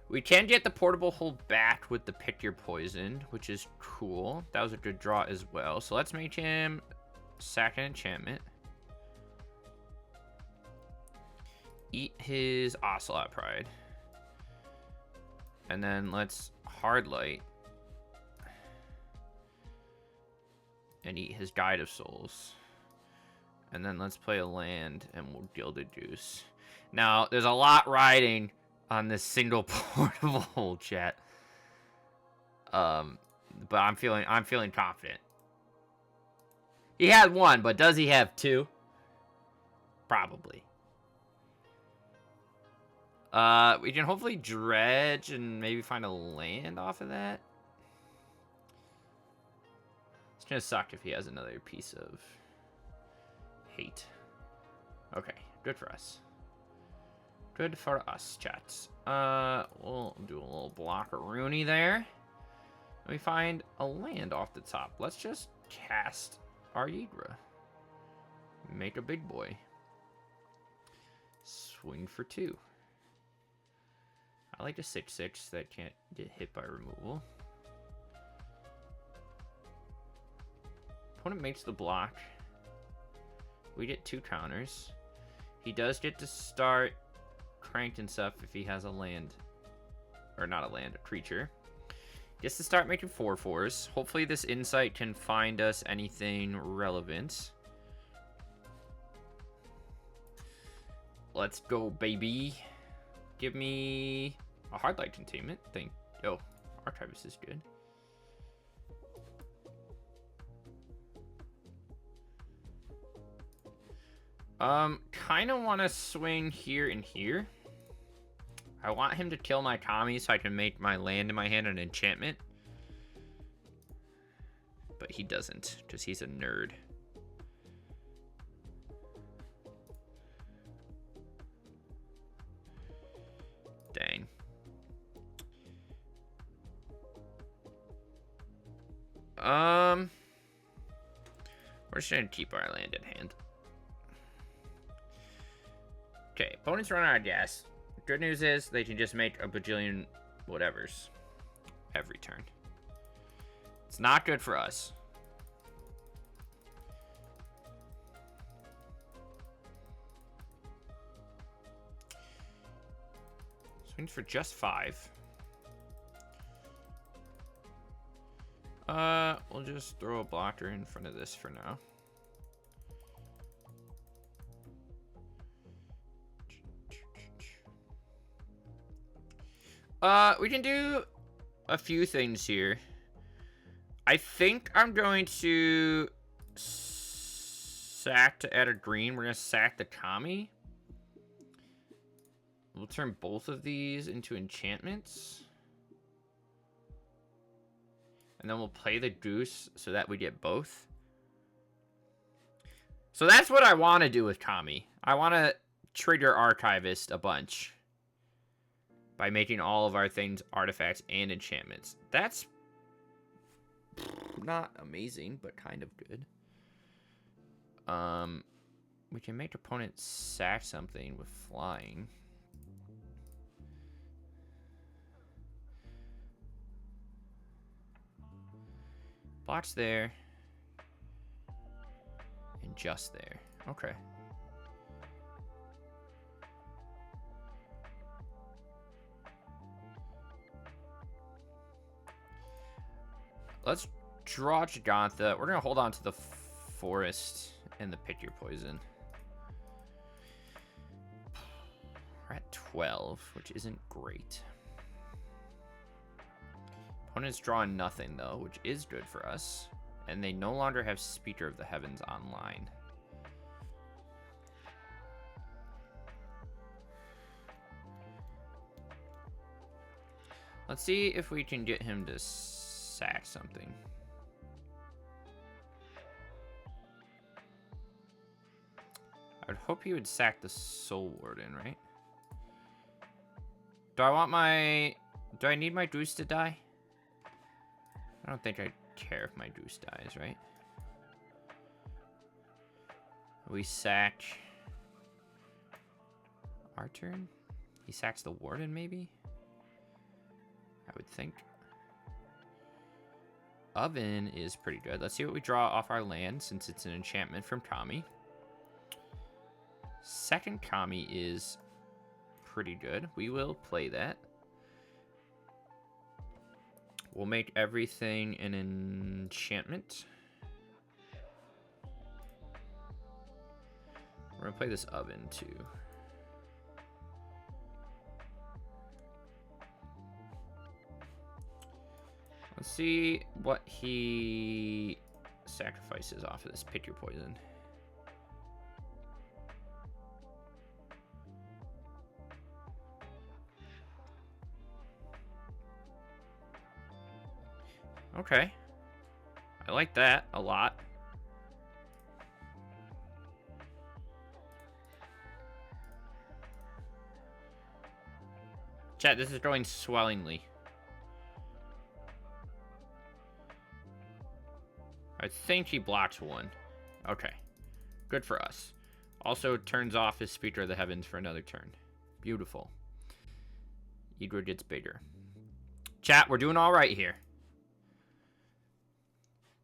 We can get the Portable Hole back with the Pick Your Poison, which is cool. That was a good draw as well. So let's make him sack an enchantment. Eat his Ocelot Pride. And then let's Hard Light. And eat his Guide of Souls. And then let's play a land and we'll Gilded Juice. Now, there's a lot riding on this single Portable Hole, chat. But I'm feeling confident. He had one, but does he have two? Probably. We can hopefully dredge and maybe find a land off of that. It's gonna suck if he has another piece of hate. Okay, good for us. Good for us, chats. We'll do a little block-a-rooney there. We find a land off the top. Let's just cast our Yidra. Make a big boy. Swing for 2. I like a 6/6 that can't get hit by removal. Opponent makes the block. We get 2 counters. He does get to start cranked and stuff if he has a land. Or not a land, a creature. Gets to start making 4/4s. Hopefully this insight can find us anything relevant. Let's go, baby. Give me a Hard Light Containment. Oh, Archivist is good. Kind of want to swing here and here. I want him to kill my Tommy so I can make my land in my hand an enchantment. But he doesn't, because he's a nerd. Dang. We're just gonna keep our land in hand. Okay, opponents run out of gas. Good news is they can just make a bajillion whatevers every turn. It's not good for us. Swings for just 5. We'll just throw a blocker in front of this for now. We can do a few things here. I think I'm going to sack to add a green. We're going to sack the Kami. We'll turn both of these into enchantments. And then we'll play the goose so that we get both. So that's what I want to do with Kami. I want to trigger Archivist a bunch by making all of our things artifacts and enchantments. That's not amazing, but kind of good. We can make opponent sack something with flying. Blocks there. And just there. Okay. Let's draw Gigantha. We're going to hold on to the forest and the pick your poison. We're at 12, which isn't great. Opponent's drawing nothing, though, which is good for us. And they no longer have Speaker of the Heavens online. Let's see if we can get him to sack something. I would hope he would sack the Soul Warden, right? Do I need my Goose to die? I don't think I care if my Goose dies, right? We sack our turn? He sacks the Warden, maybe? I would think. Oven is pretty good. Let's see what we draw off our land, since it's an enchantment from Kami. Second Kami is pretty good. We will play that. We'll make everything an enchantment. We're gonna play this Oven too. Let's see what he sacrifices off of this pick your poison. Okay. I like that a lot. Chat, this is going swellingly. I think he blocks one. Okay. Good for us. Also turns off his Speaker of the Heavens for another turn. Beautiful. Igor gets bigger. Chat, we're doing all right here.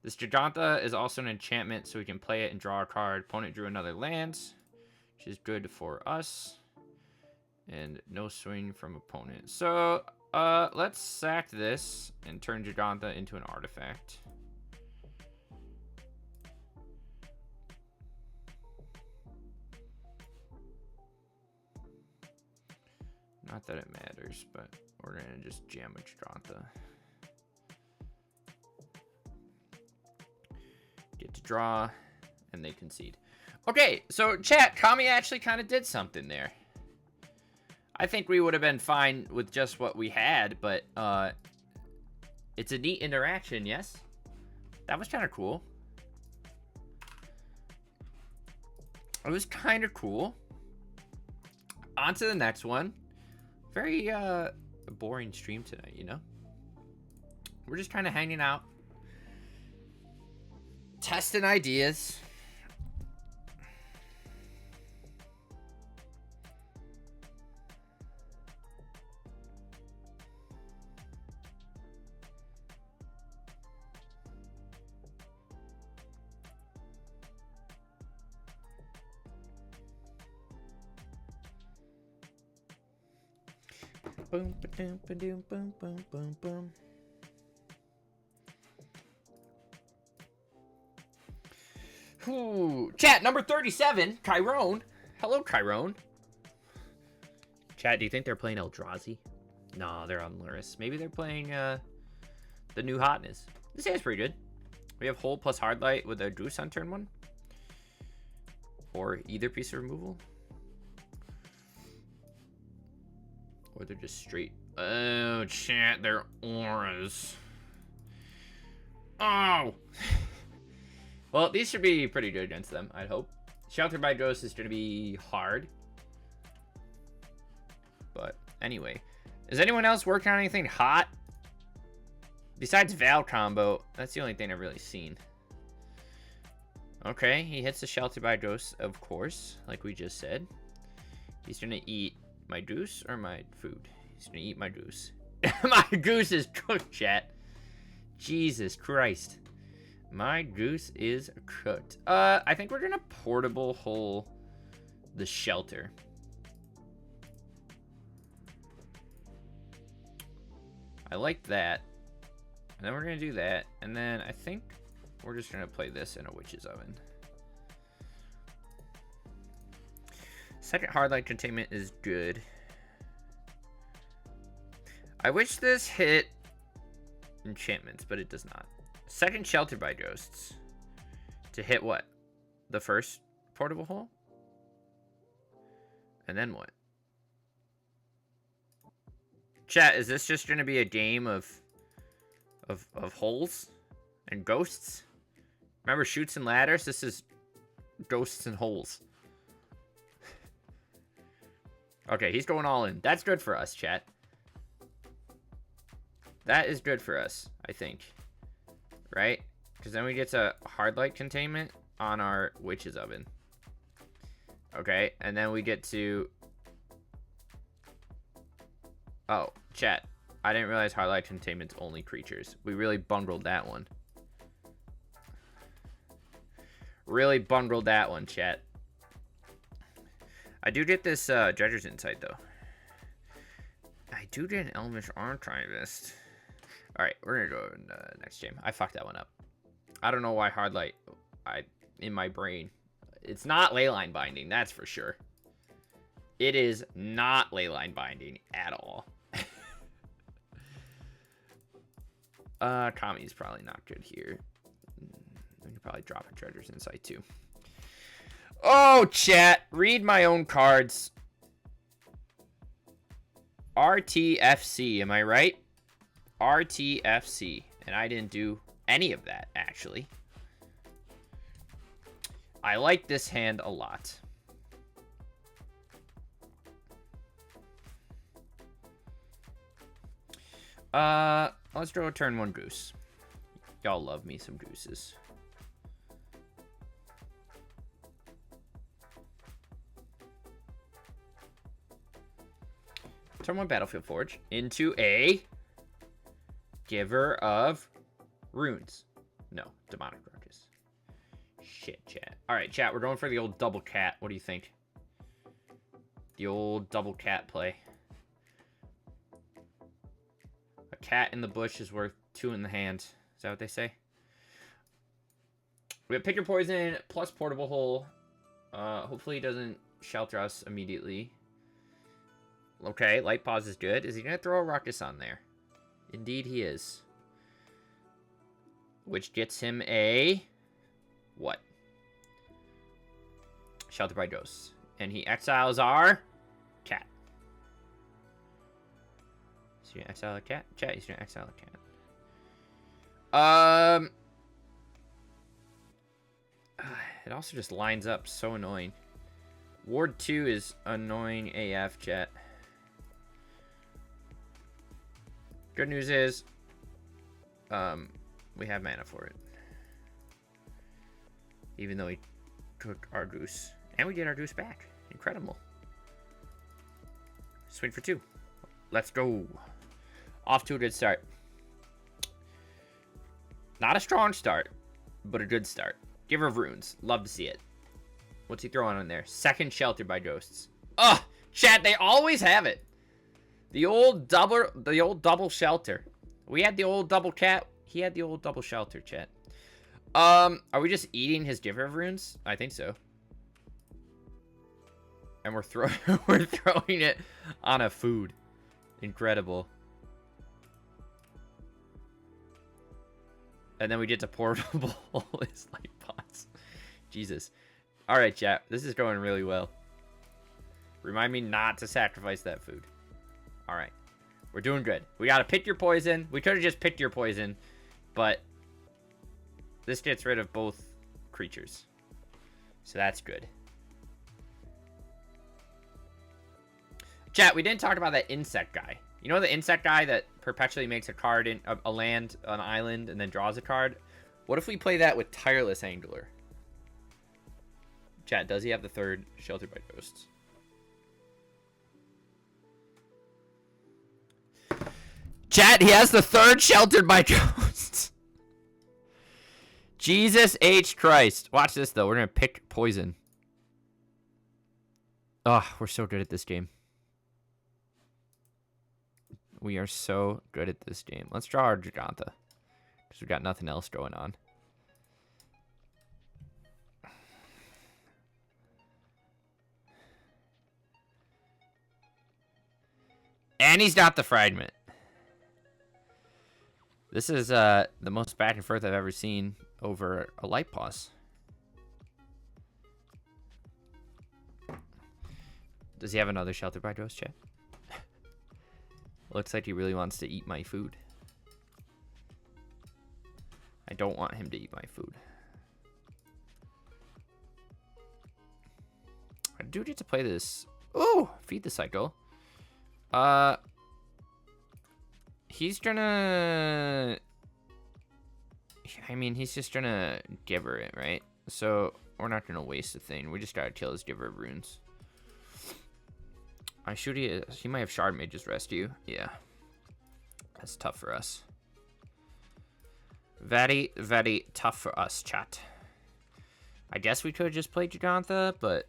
This Gigantha is also an enchantment, so we can play it and draw a card. Opponent drew another land, which is good for us. And no swing from opponent. So, let's sack this and turn Gigantha into an artifact. Not that it matters, but we're going to just jam a Gigantha. Get to draw, and they concede. Okay, so chat, Kami actually kind of did something there. I think we would have been fine with just what we had, but it's a neat interaction, yes? That was kind of cool. It was kind of cool. On to the next one. Very boring stream tonight, you know? We're just kind of hanging out. Testing ideas. Boom, ba-doom, ba-doom, boom, boom, boom, boom. Ooh. Chat, number 37, Chiron. Hello, Chiron. Chat, do you think they're playing Eldrazi? No, they're on Luris. Maybe they're playing the new hotness. This hand's pretty good. We have Hold plus Hardlight with a Goose on turn 1. Or either piece of removal. Or they're just straight. Oh, chat, they're auras. Oh! Well, these should be pretty good against them, I'd hope. Shelter by Ghost is going to be hard. But anyway. Is anyone else working on anything hot? Besides Val combo, that's the only thing I've really seen. Okay, he hits the Shelter by Ghost, of course, like we just said. He's going to eat my goose or my food? He's going to eat my goose. My goose is cooked, chat. Jesus Christ. My goose is cooked. I think we're going to portable hole the Shelter. I like that. And then we're going to do that. And then I think we're just going to play this in a Witch's Oven. Second Hardlight Containment is good. I wish this hit enchantments, but it does not. Second Shelter by Ghosts. To hit what? The first portable hole? And then what? Chat, is this just going to be a game of holes and ghosts? Remember Chutes and Ladders? This is ghosts and holes. Okay, he's going all in. That's good for us, chat. That is good for us, I think. Right? Because then we get to Hardlight Containment on our Witch's Oven. Okay, and then we get to... Oh, chat. I didn't realize Hardlight Containment's only creatures. We really bungled that one. Really bungled that one, chat. I do get this Judge's Insight, though. I do get an Elvish Archivist. Alright, we're gonna go in next game. I fucked that one up. I don't know why Hardlight... in my brain. It's not Leyline Binding, that's for sure. It is not Leyline Binding at all. Kami's probably not good here. We could probably drop a Treasure's Insight too. Oh, chat. Read my own cards. RTFC, am I right? RTFC. And I didn't do any of that, actually. I like this hand a lot. Let's draw a turn 1 goose. Y'all love me some gooses. Turn 1 Battlefield Forge into a Giver of Runes. No, Demonic Roaches. Shit, chat. Alright, chat, we're going for the old double cat. What do you think? The old double cat play. A cat in the bush is worth 2 in the hand. Is that what they say? We have Pick Your Poison plus Portable Hole. Hopefully he doesn't shelter us immediately. Okay, Light Pause is good. Is he going to throw a Ruckus on there? Indeed he is. Which gets him a... what? Sheltered by ghosts. And he exiles our cat. Is he gonna exile a cat? Chat, he's gonna exile a cat. It also just lines up. So annoying. Ward 2 is annoying AF, chat. Good news is, we have mana for it. Even though he took our goose. And we get our goose back. Incredible. Swing for 2. Let's go. Off to a good start. Not a strong start, but a good start. Giver of Runes. Love to see it. What's he throwing on there? Second Sheltered by Ghosts. Ugh! Chat, they always have it. The old double shelter. We had the old double cat. He had the old double shelter, chat. Are we just eating his Giver of Runes? I think so. And we're throwing it on a food. Incredible. And then we get to portable his light pots. Jesus. Alright, chat. This is going really well. Remind me not to sacrifice that food. Alright. We're doing good. We gotta pick your poison. We could have just picked your poison. But this gets rid of both creatures. So that's good. Chat, we didn't talk about that insect guy. You know the insect guy that perpetually makes a card in a land, an island, and then draws a card? What if we play that with Tireless Angler? Chat, does he have the third Sheltered by Ghosts? Chat, he has the third Sheltered by Ghosts. Jesus H. Christ. Watch this, though. We're going to pick poison. Oh, we're so good at this game. We are so good at this game. Let's draw our Giganta. Because we've got nothing else going on. And he's got the fragment. This is the most back and forth I've ever seen over a light pause. Does he have another Sheltered by Ghost, chat? Looks like he really wants to eat my food. I don't want him to eat my food. I do get to play this. Oh, feed the cycle. He's gonna... I mean, he's just gonna Giver it, right? So, we're not gonna waste a thing. We just gotta kill his Giver of Runes. I shoot he might have Shard Mage's Rescue. Yeah. That's tough for us. Very, very tough for us, chat. I guess we could have just played Giganta, but...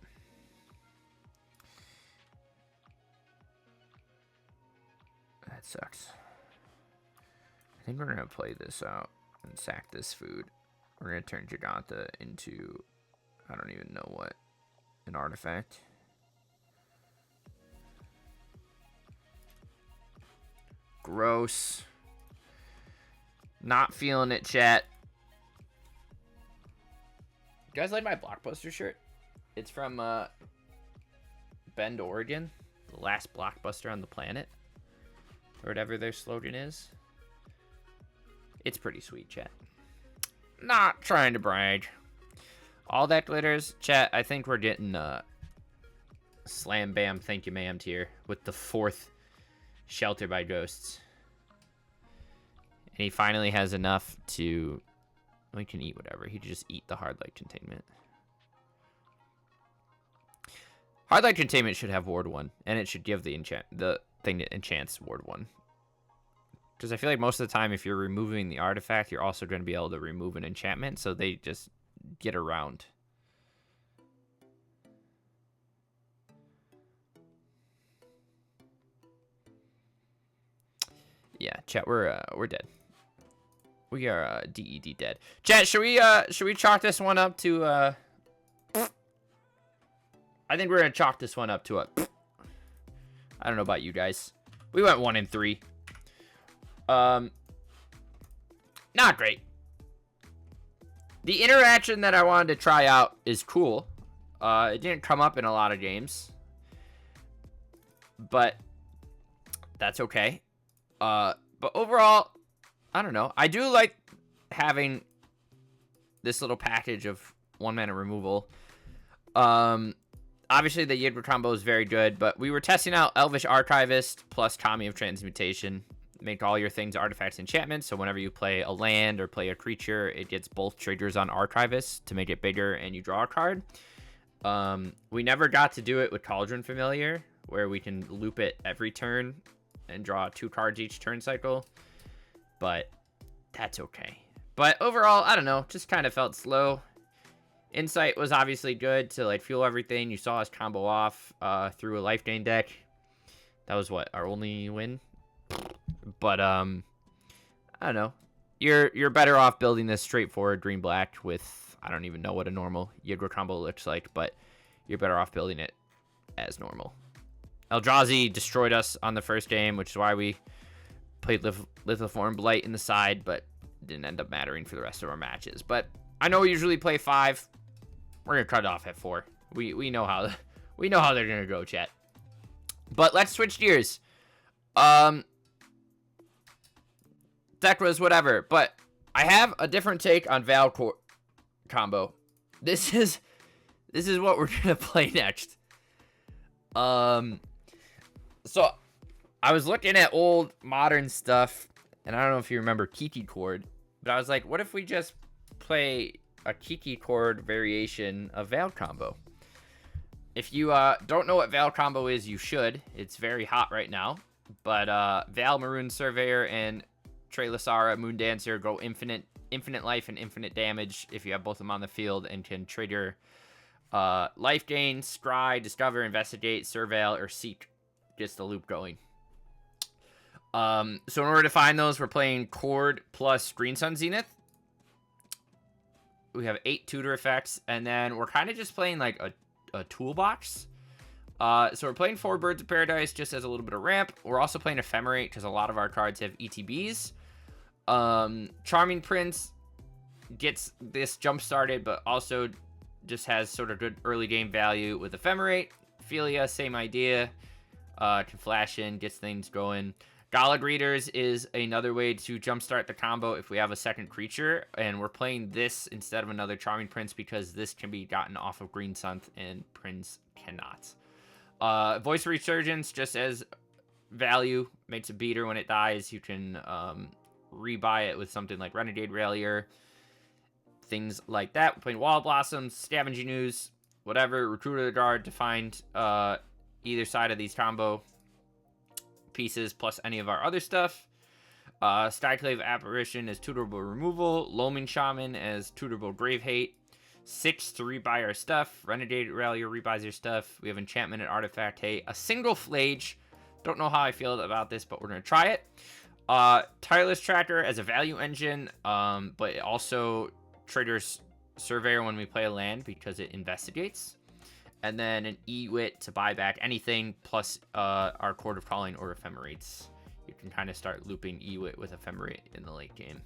that sucks. I think we're going to play this out and sack this food. We're going to turn Giganta into... I don't even know what. An artifact. Gross. Not feeling it, chat. You guys like my Blockbuster shirt? It's from Bend, Oregon. The last Blockbuster on the planet. Or whatever their slogan is. It's pretty sweet, chat. Not trying to brag. All that glitters, chat. I think we're getting slam bam thank you ma'am tier with the 4th Sheltered by Ghosts. And he finally has enough to... well, he can eat whatever. He can just eat the Hard Light Containment. Hard Light Containment should have Ward 1. And it should give the thing that enchants Ward 1. Because I feel like most of the time, if you're removing the artifact, you're also going to be able to remove an enchantment. So they just get around. Yeah, chat, we're dead. We are DED dead. Chat, should we chalk this one up to I think we're gonna chalk this one up to a I don't know about you guys. We went 1 and 3. Not great. The interaction that I wanted to try out is cool. It didn't come up in a lot of games, but that's okay. But overall, I don't know. I do like having this little package of 1-mana removal. Obviously the Yidra combo is very good, but we were testing out Elvish Archivist plus Kami of Transmutation. Make all your things artifacts enchantments, so whenever you play a land or play a creature, it gets both triggers on Archivist to make it bigger and you draw a card. We never got to do it with Cauldron Familiar, where we can loop it every turn and draw 2 cards each turn cycle, but that's okay. But overall, I don't know, just kind of felt slow. Insight was obviously good to like fuel everything. You saw us combo off through a life gain deck. That was what, our only win? But I don't know. You're better off building this straightforward green black with, I don't even know what a normal Yidra combo looks like, but you're better off building it as normal. Eldrazi destroyed us on the first game, which is why we played Lithiform Blight in the side, but didn't end up mattering for the rest of our matches. But I know we usually play 5. We're gonna cut it off at 4. We know how they're gonna go, chat. But let's switch gears. Deck was whatever, but I have a different take on Val combo. This is what we're gonna play next. So I was looking at old modern stuff, and I don't know if you remember Kiki Chord, but I was like, what if we just play a Kiki Chord variation of Val combo? If you don't know what Val combo is, you should. It's very hot right now. But Val, Maroon Surveyor, and Trelasara, Moon Dancer go infinite life and infinite damage if you have both of them on the field, and can trigger life gain, scry, discover, investigate, surveil, or seek. Gets the loop going. So in order to find those, we're playing Chord plus Green Sun Zenith. We have 8 tutor effects, and then we're kind of just playing like a toolbox. So we're playing 4 Birds of Paradise just as a little bit of ramp. We're also playing Ephemerate because a lot of our cards have ETBs. Charming Prince gets this jump started, but also just has sort of good early game value with Ephemerate. Philia, same idea. Can flash in, gets things going. Gala Readers is another way to jumpstart the combo if we have a second creature, and we're playing this instead of another Charming Prince because this can be gotten off of Green Sun and Prince cannot. Voice Resurgence, just as value, makes a beater when it dies. You can rebuy it with something like Renegade Railier, things like that. We're playing Wall Blossoms, Scavenging Ooze, whatever. Recruit of the Guard to find either side of these combo pieces plus any of our other stuff. Skyclave Apparition as tutorable removal. Loaming Shaman as tutorable Grave Hate. 6 to rebuy our stuff. Renegade Railier rebuys your stuff. We have Enchantment and Artifact Hate. A single Flage. Don't know how I feel about this, but we're going to try it. Tireless Tracker as a value engine, but it also triggers Surveyor when we play a land because it investigates. And then an E-Wit to buy back anything, plus our Chord of Calling or Ephemerates. You can kind of start looping E-Wit with Ephemerate in the late game.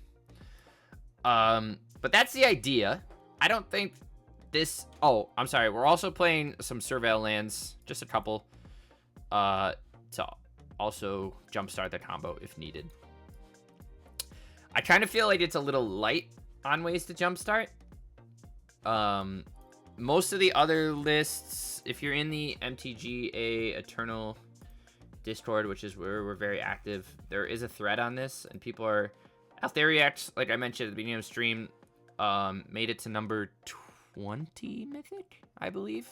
But that's the idea. I don't think this... Oh, I'm sorry. We're also playing some Surveil lands, just a couple, to also jumpstart the combo if needed. I kind of feel like it's a little light on ways to jumpstart. Most of the other lists, if you're in the MTGA Eternal Discord, which is where we're very active, there is a thread on this, and people are... Althariax, like I mentioned at the beginning of the stream, made it to number 20 Mythic, I believe,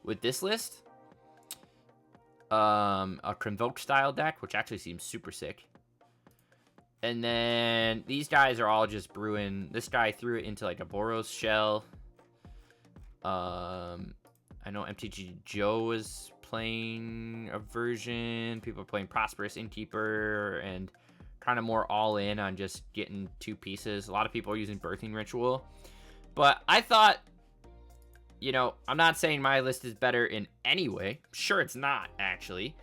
with this list. A Convoke style deck, which actually seems super sick. And then these guys are all just brewing. This guy threw it into like a Boros shell. I know MTG Joe was playing a version. People are playing Prosperous Innkeeper and kind of more all in on just getting 2 pieces. A lot of people are using Birthing Ritual. But I thought, you know, I'm not saying my list is better in any way. Sure, it's not, actually.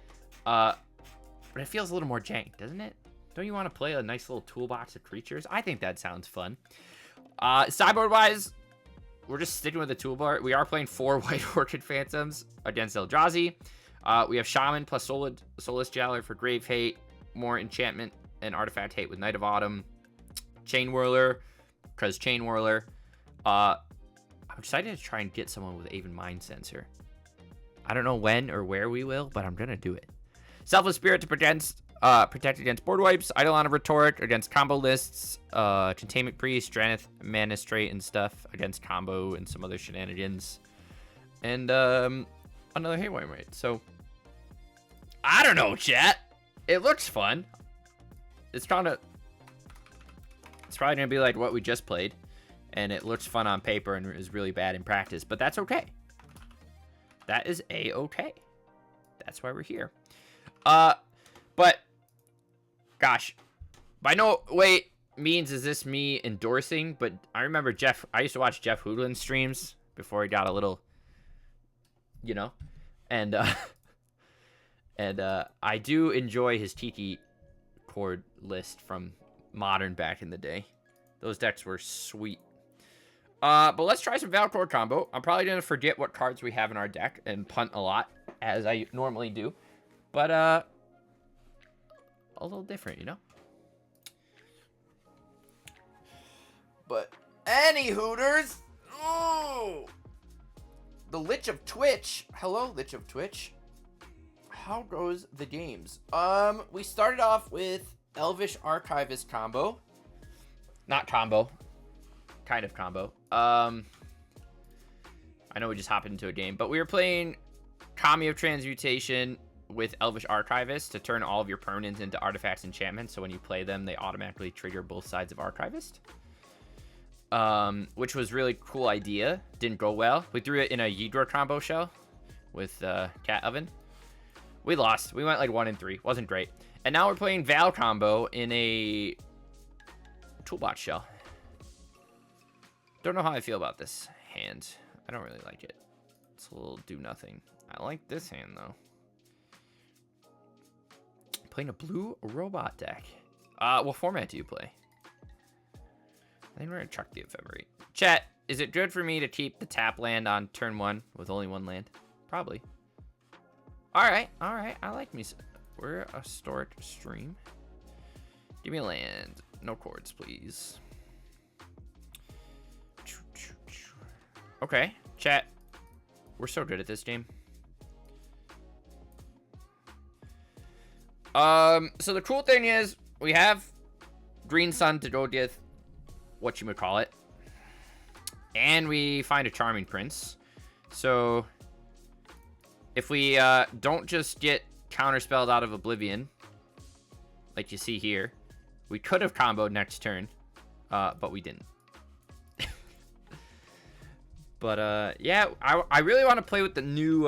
But it feels a little more jank, doesn't it? Don't you want to play a nice little toolbox of creatures? I think that sounds fun. Sideboard-wise, we're just sticking with the toolbar. We are playing 4 White Orchid Phantoms against Eldrazi. We have Shaman plus Soulless Jailer for Grave Hate, more enchantment and artifact hate with Night of Autumn. Chain Whirler, because Chain Whirler. I'm excited to try and get someone with Aven Mind Sensor. I don't know when or where we will, but I'm gonna do it. Selfless Spirit to protect against board wipes. Eidolon of Rhetoric against combo lists. Containment Priest, Drannith, Manistrate, and stuff against combo and some other shenanigans. And another Haywire Mate. So I don't know, chat. It looks fun. It's probably gonna be like what we just played, and it looks fun on paper and is really bad in practice, but that's okay. That is a-okay. That's why we're here. But gosh, by no way means is this me endorsing, but I remember I used to watch Jeff Hoodlin's streams before he got a little, you know, and I do enjoy his Tiki Chord list from Modern back in the day. Those decks were sweet. But let's try some Valchord combo. I'm probably going to forget what cards we have in our deck and punt a lot, as I normally do. But, a little different, you know? But, any Hooters! Ooh! The Lich of Twitch. Hello, Lich of Twitch. How goes the games? We started off with Elvish Archivist combo. Not combo. Kind of combo. I know we just hopped into a game, but we were playing Kami of Transmutation with Elvish Archivist to turn all of your permanents into artifacts enchantments, so when you play them, they automatically trigger both sides of Archivist. Which was really cool idea. Didn't go well. We threw it in a Ydra combo shell with Cat Oven. We lost. We went like 1-3. Wasn't great. And now we're playing Val combo in a Toolbox shell. Don't know how I feel about this hand. I don't really like it. It's a little do nothing. I like this hand though. Playing a blue robot deck. What format do you play? I think we're gonna chuck the Ephemerate. Chat, is it good for me to keep the tap land on turn 1 with only 1 land? Probably. Alright, alright. I like me. We're a historic stream. Give me a land. No chords, please. Okay, chat. We're so good at this game. So the cool thing is we have Green Sun to go with whatchamacallit. And we find a Charming Prince. So if we don't just get counterspelled out of Oblivion, like you see here, we could have comboed next turn, but we didn't. But yeah, I really want to play with the new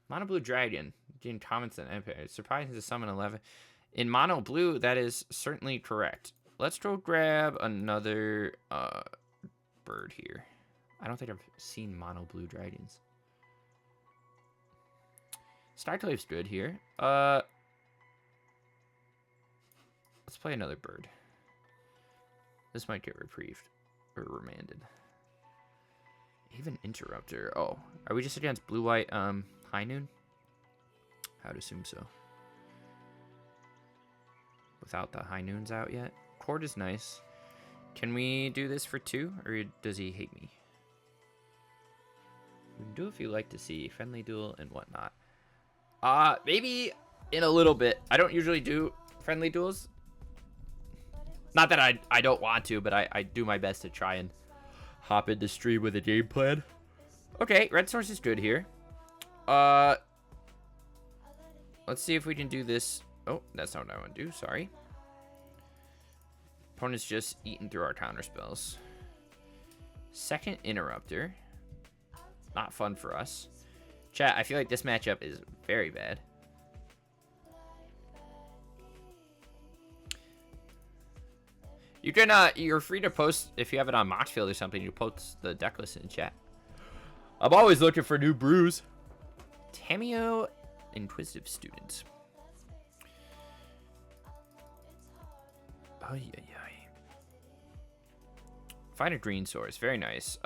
Mono Blue Dragon. Getting comments on Empire. It's surprising to summon 11. In Mono Blue, that is certainly correct. Let's go grab another bird here. I don't think I've seen Mono Blue Dragons. Starclave's good here. Let's play another bird. This might get reprieved. Or remanded. Even Interrupter. Oh, are we just against blue-white High Noon? I would assume so. Without the High Noons out yet. Chord is nice. Can we do this for 2? Or does he hate me? We can do if you like to see. Friendly duel and whatnot. Maybe in a little bit. I don't usually do friendly duels. Not that I don't want to, but I do my best to try and hop into stream with a game plan. Okay, red source is good here. Let's see if we can do this. Oh, that's not what I want to do. Sorry. Opponent's just eating through our counter spells. Second Interrupter. Not fun for us. Chat, I feel like this matchup is very bad. You can, you're free to post, if you have it on Moxfield or something, you post the deck list in chat. I'm always looking for new brews. Tameo, Inquisitive Student. Oh, yeah, yeah. Find a green source. Very nice.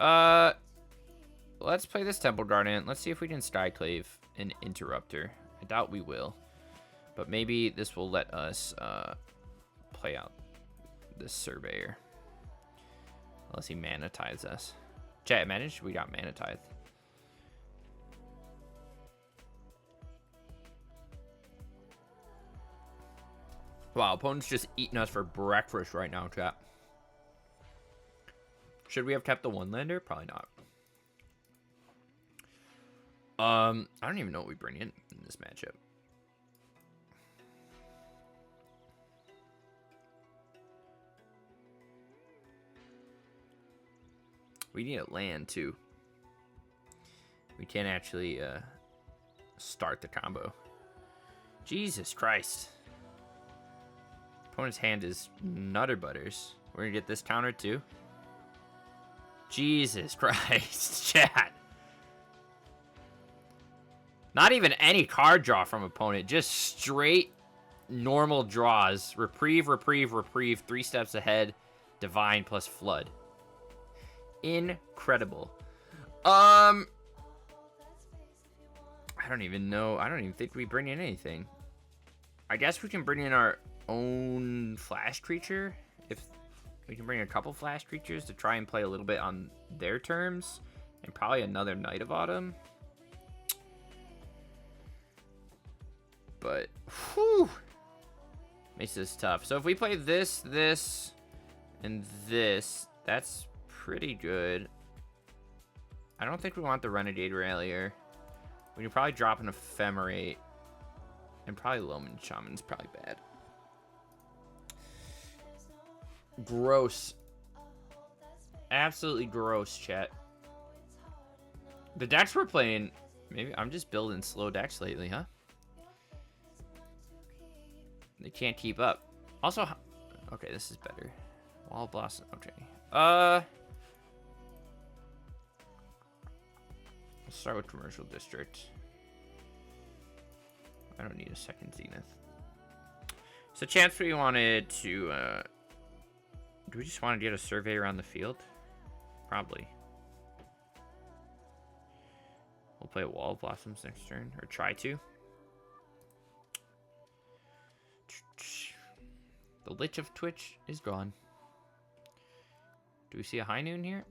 Let's play this Temple Guardian. Let's see if we can Skyclave an Interrupter. I doubt we will. But maybe this will let us play out this Surveyor. Unless he Mana Tithes us. Chat, managed? We got Mana Tithe. Wow, opponent's just eating us for breakfast right now, chat. Should we have kept the one-lander? Probably not. I don't even know what we bring in this matchup. We need a land, too. We can't actually start the combo. Jesus Christ. Opponent's hand is Nutter Butters. We're going to get this counter, too. Jesus Christ, chat. Not even any card draw from opponent. Just straight normal draws. Reprieve, reprieve, reprieve. 3 steps ahead. Divine plus Flood. Incredible. I don't even know. I don't even think we bring in anything. I guess we can bring in our own flash creature. If we can bring a couple flash creatures to try and play a little bit on their terms. And probably another Night of Autumn. But, whew, makes this tough. So if we play this, this, and this, that's pretty good. I don't think we want the Renegade Rallier. We can probably drop an Ephemerate. And probably Loman Shaman's probably bad. Gross. Absolutely gross, chat. The decks we're playing, maybe I'm just building slow decks lately, huh? They can't keep up. Also, okay, this is better. Wall Blossom, okay. Let's start with Commercial District. I don't need a second Zenith. So, chance we wanted to, do we just want to get a survey around the field? Probably. We'll play Wall of Blossoms next turn, or try to. The Lich of Twitch is gone. Do we see a High Noon here?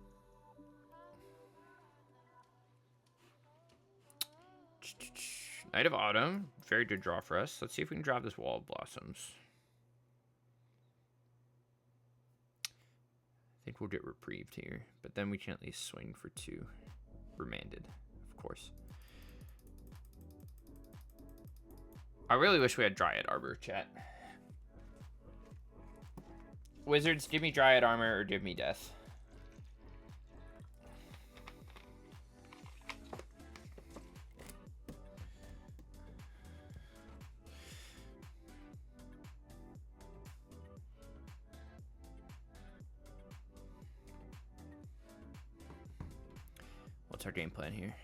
Night of Autumn. Very good draw for us. Let's see if we can drop this Wall of Blossoms. I think we'll get reprieved here. But then we can at least swing for 2. Remanded, of course. I really wish we had Dryad Arbor, chat. Wizards, give me Dryad Armor or give me death. What's our game plan here?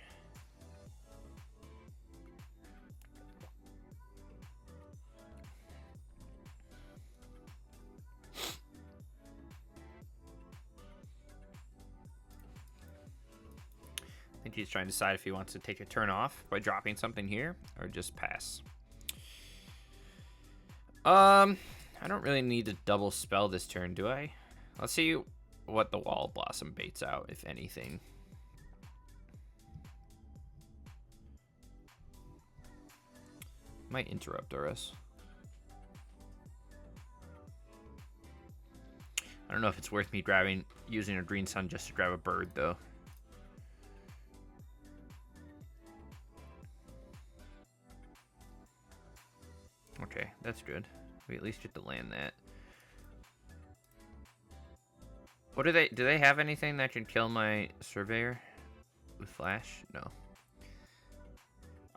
I think he's trying to decide if he wants to take a turn off by dropping something here or just pass. I don't really need to double spell this turn, do I? Let's see what the Wall of Blossom baits out, if anything. Might interrupt us. I don't know if it's worth me using a Green Sun just to grab a bird, though. Okay, that's good. We at least get to land that. What do they have anything that can kill my Surveyor with flash? No.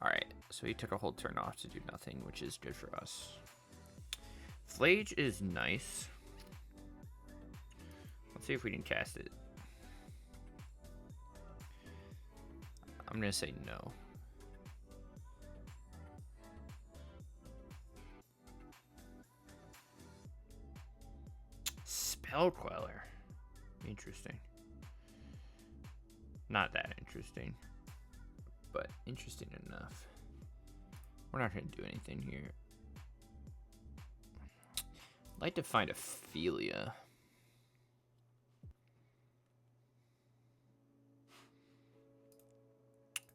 Alright, so he took a whole turn off to do nothing, which is good for us. Flage is nice. Let's see if we can cast it. I'm gonna say no. Spell Queller. Interesting. Not that interesting, but interesting enough. We're not going to do anything here. I'd like to find Ophelia.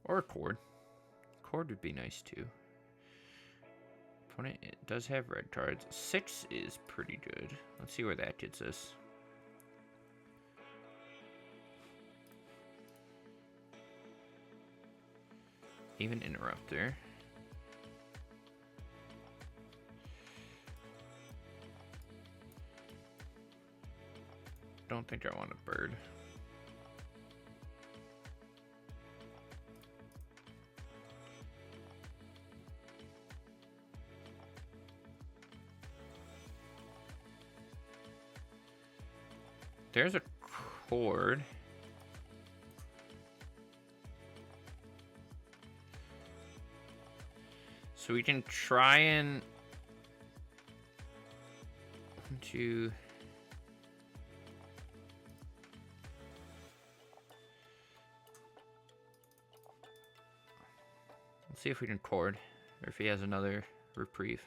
Or a Chord. Chord would be nice too. Opponent, it does have red cards. 6 is pretty good. Let's see where that gets us. Even Interrupter. Don't think I want a bird. There's a Chord. So we can try and let's see if we can Chord, or if he has another reprieve.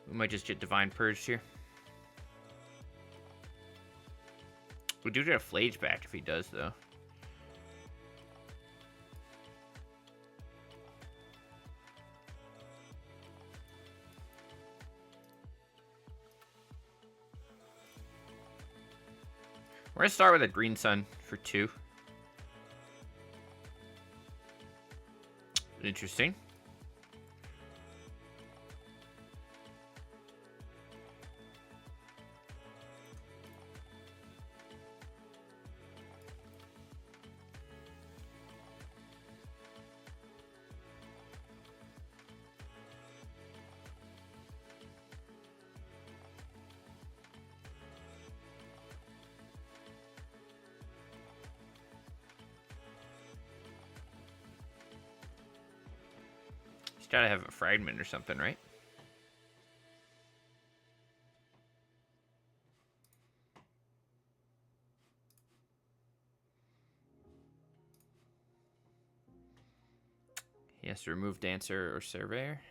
We might just get Divine Purged here. We do get a Flage back if he does, though. We're gonna start with a Green Sun for 2. Interesting. Gotta have a fragment or something, right? He has to remove Dancer or Surveyor.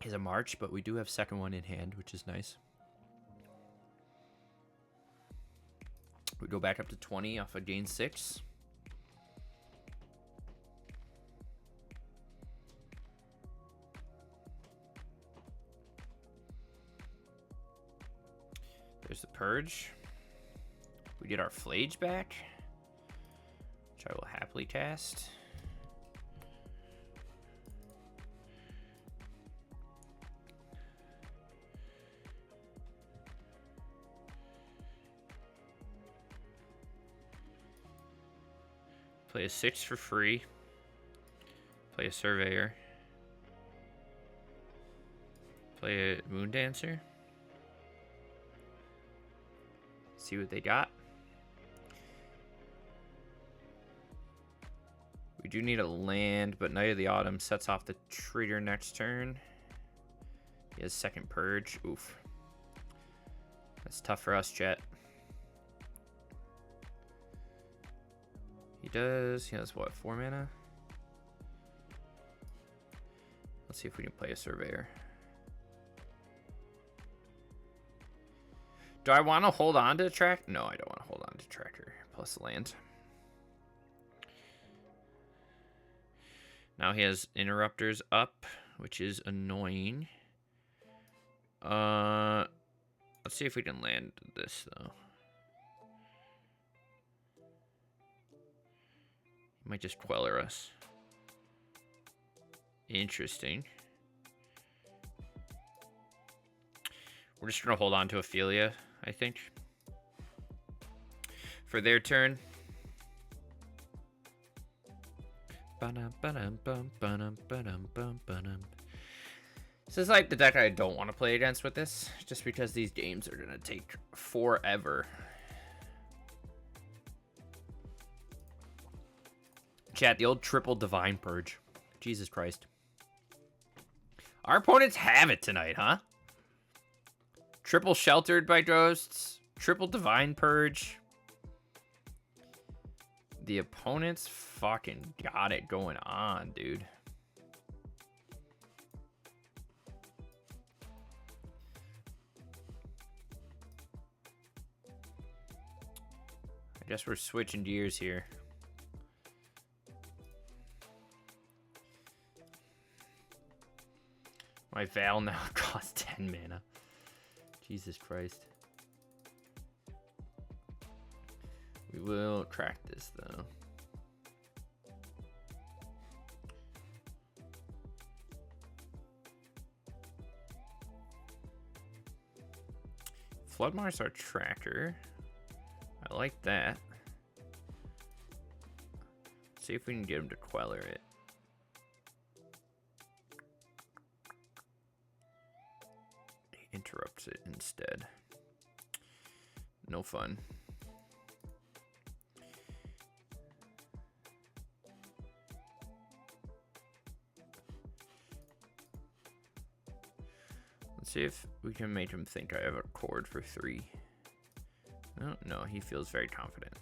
He's a March, but we do have second one in hand, which is nice. We go back up to 20 off of gain 6. There's the Purge. We get our Flage back, which I will happily cast. Play a 6 for free. Play a Surveyor. Play a Moon Dancer. See what they got. We do need a land, but Night of the Autumn sets off the trigger next turn. He has second Purge. Oof. That's tough for us, chat. He does. He has what, 4 mana? Let's see if we can play a Surveyor. Do I want to hold on to track? No, I don't want to hold on to tracker plus land. Now he has interrupters up, which is annoying. Let's see if we can land this though. He might just queller us. Interesting. We're just gonna hold on to Ophelia, I think, for their turn. This is like the deck I don't want to play against with this, just because these games are going to take forever. Chat, the old triple Divine Purge. Jesus Christ. Our opponents have it tonight, huh? Triple Sheltered by Ghosts. Triple Divine Purge. The opponents fucking got it going on, dude. I guess we're switching gears here. My Val now costs 10 mana. Jesus Christ. We will crack this, though. Floodmar's our tracker. I like that. Let's see if we can get him to Queller it. He interrupts it instead. No fun. Let's see if we can make him think I have a chord for 3. Oh, no, he feels very confident.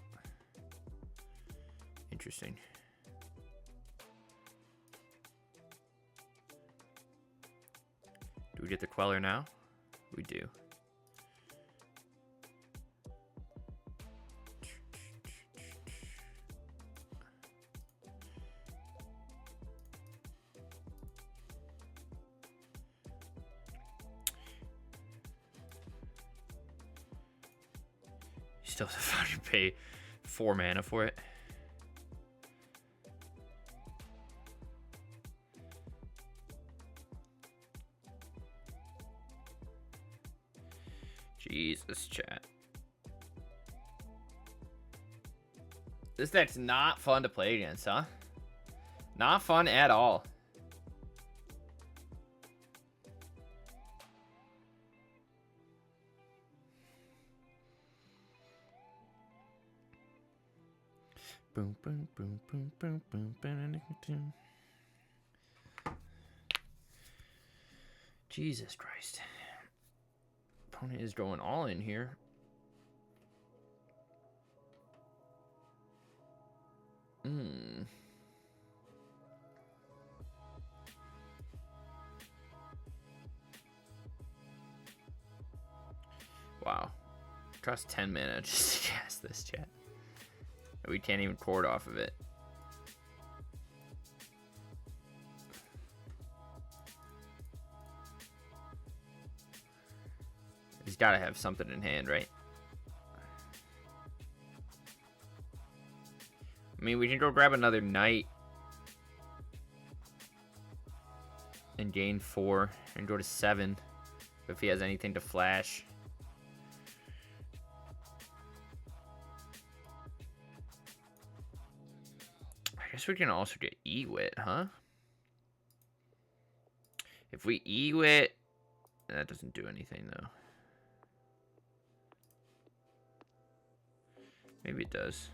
Interesting. Do we get the Queller now? We do. Still have to fucking pay 4 mana for it. Jesus, chat. This deck's not fun to play against, huh? Not fun at all. Boom, boom, boom, boom, boom, boom, boom. Jesus Christ. Opponent is going all in here. Wow. Cost 10 mana just to cast this, chat. We can't even chord off of it. He's got to have something in hand, right? I mean, we can go grab another knight and gain 4 and go to 7 if he has anything to flash. I guess we can also get E-Wit, huh? If we E-Wit, that doesn't do anything, though. Maybe it does.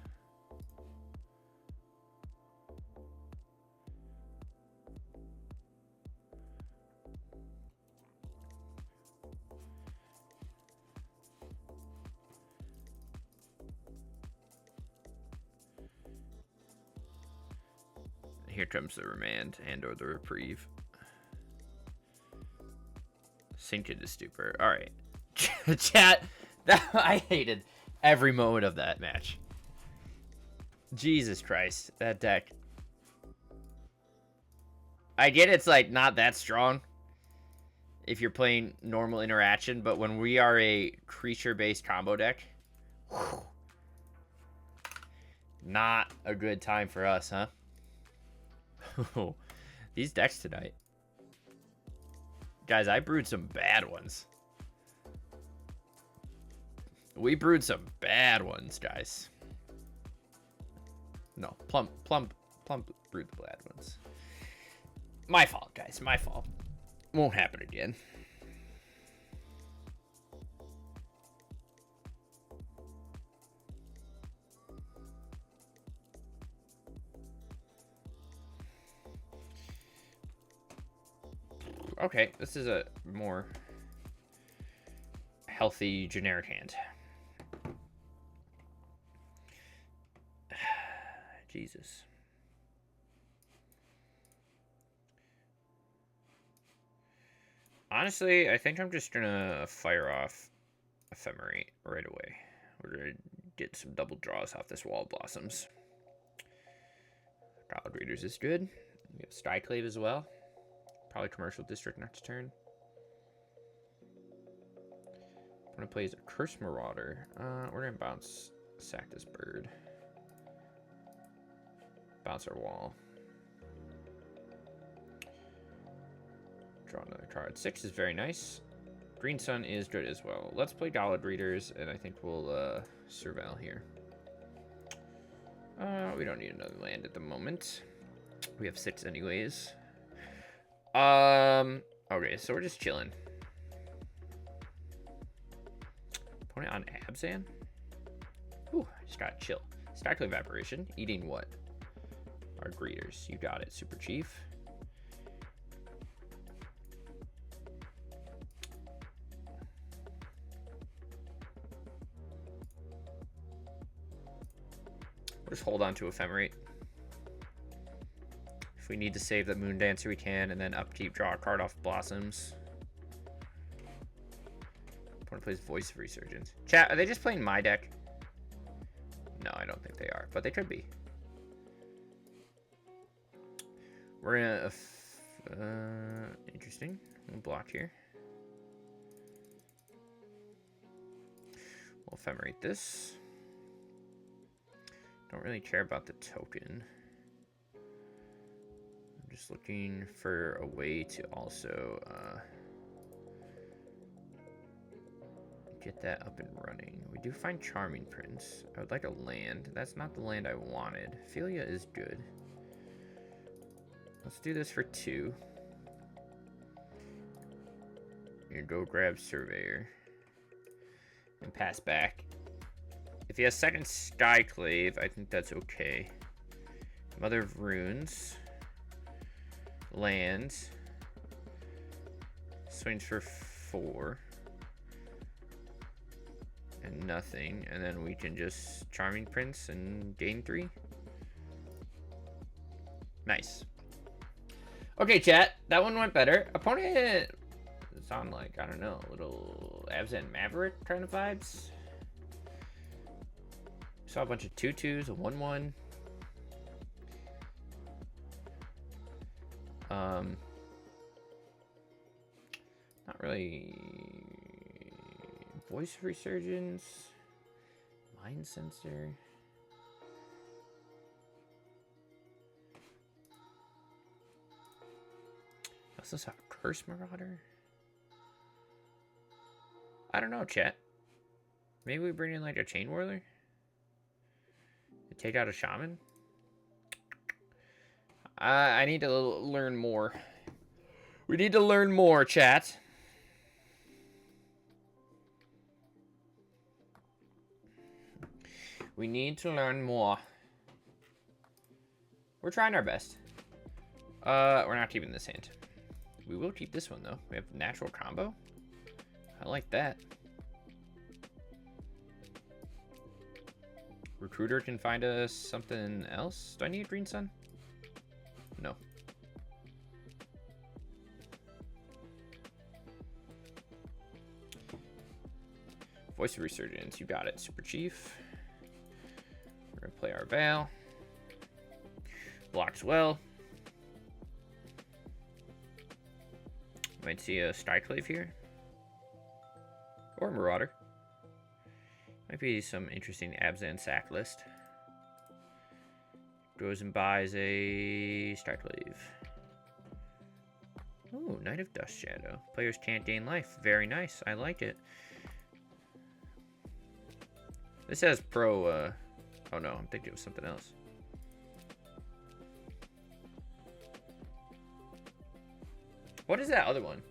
Here comes the remand and or the reprieve. Sink into stupor. All right. Chat, I hated every moment of that match. Jesus Christ, that deck. I get it's like not that strong if you're playing normal interaction, but when we are a creature-based combo deck, whew, not a good time for us, huh? These decks tonight. Guys, I brewed some bad ones. We brewed some bad ones, guys. No, Plum brewed the bad ones. My fault, guys. My fault. Won't happen again. Okay, this is a more healthy generic hand. Jesus. Honestly, I think I'm just gonna fire off Ephemerate right away. We're gonna get some double draws off this Wall of Blossoms. Cloud Readers is good. We have Skyclave as well. Probably Commercial District next turn. I'm gonna play as a Curse Marauder. We're gonna bounce, sack this bird. Bounce our wall. Draw another card. 6 is very nice. Green Sun is good as well. Let's play Gallad Readers, and I think we'll surveil here. We don't need another land at the moment. We have 6 anyways. Okay, so we're just chilling. Opponent on Abzan? Ooh, I just got chill. Stackly Evaporation. Eating what? Our greeters. You got it, Super Chief. We'll just hold on to Ephemerate. If we need to save the Moon Dancer, we can, and then upkeep, draw a card off Blossoms. Opponent plays Voice of Resurgence. Chat, are they just playing my deck? No, I don't think they are, but they could be. We're gonna, interesting. We'll block here. We'll Ephemerate this. Don't really care about the token. I'm just looking for a way to also get that up and running. We do find Charming Prince. I would like a land. That's not the land I wanted. Philia is good. Let's do this for 2. And go grab Surveyor. And pass back. If he has second Skyclave, I think that's okay. Mother of Runes. Lands. Swings for 4. And nothing. And then we can just Charming Prince and gain 3. Nice. Okay, chat. That one went better. Opponent sound like, I don't know, a little Abzan Maverick kind of vibes. Saw a bunch of 2/2s, a 1/1. Not really. Voice of Resurgence. Mind Sensor. I also saw Curse Marauder. I don't know, chat. Maybe we bring in like a Chain Whirler? Take out a Shaman? I need to learn more. We need to learn more, chat. We need to learn more. We're trying our best. We're not keeping this hand. We will keep this one, though. We have natural combo. I like that. Recruiter can find us something else. Do I need a Green Sun? No. Voice of Resurgence. You got it, Super Chief. We're going to play our Veil. Blocks well. Might see a Skyclave here. Or Marauder. Might be some interesting Abzan sack list. Goes and buys a Skyclave. Ooh, Knight of Dust Shadow. Players can't gain life. Very nice. I like it. This has pro, oh no, I'm thinking it was something else. What is that other one?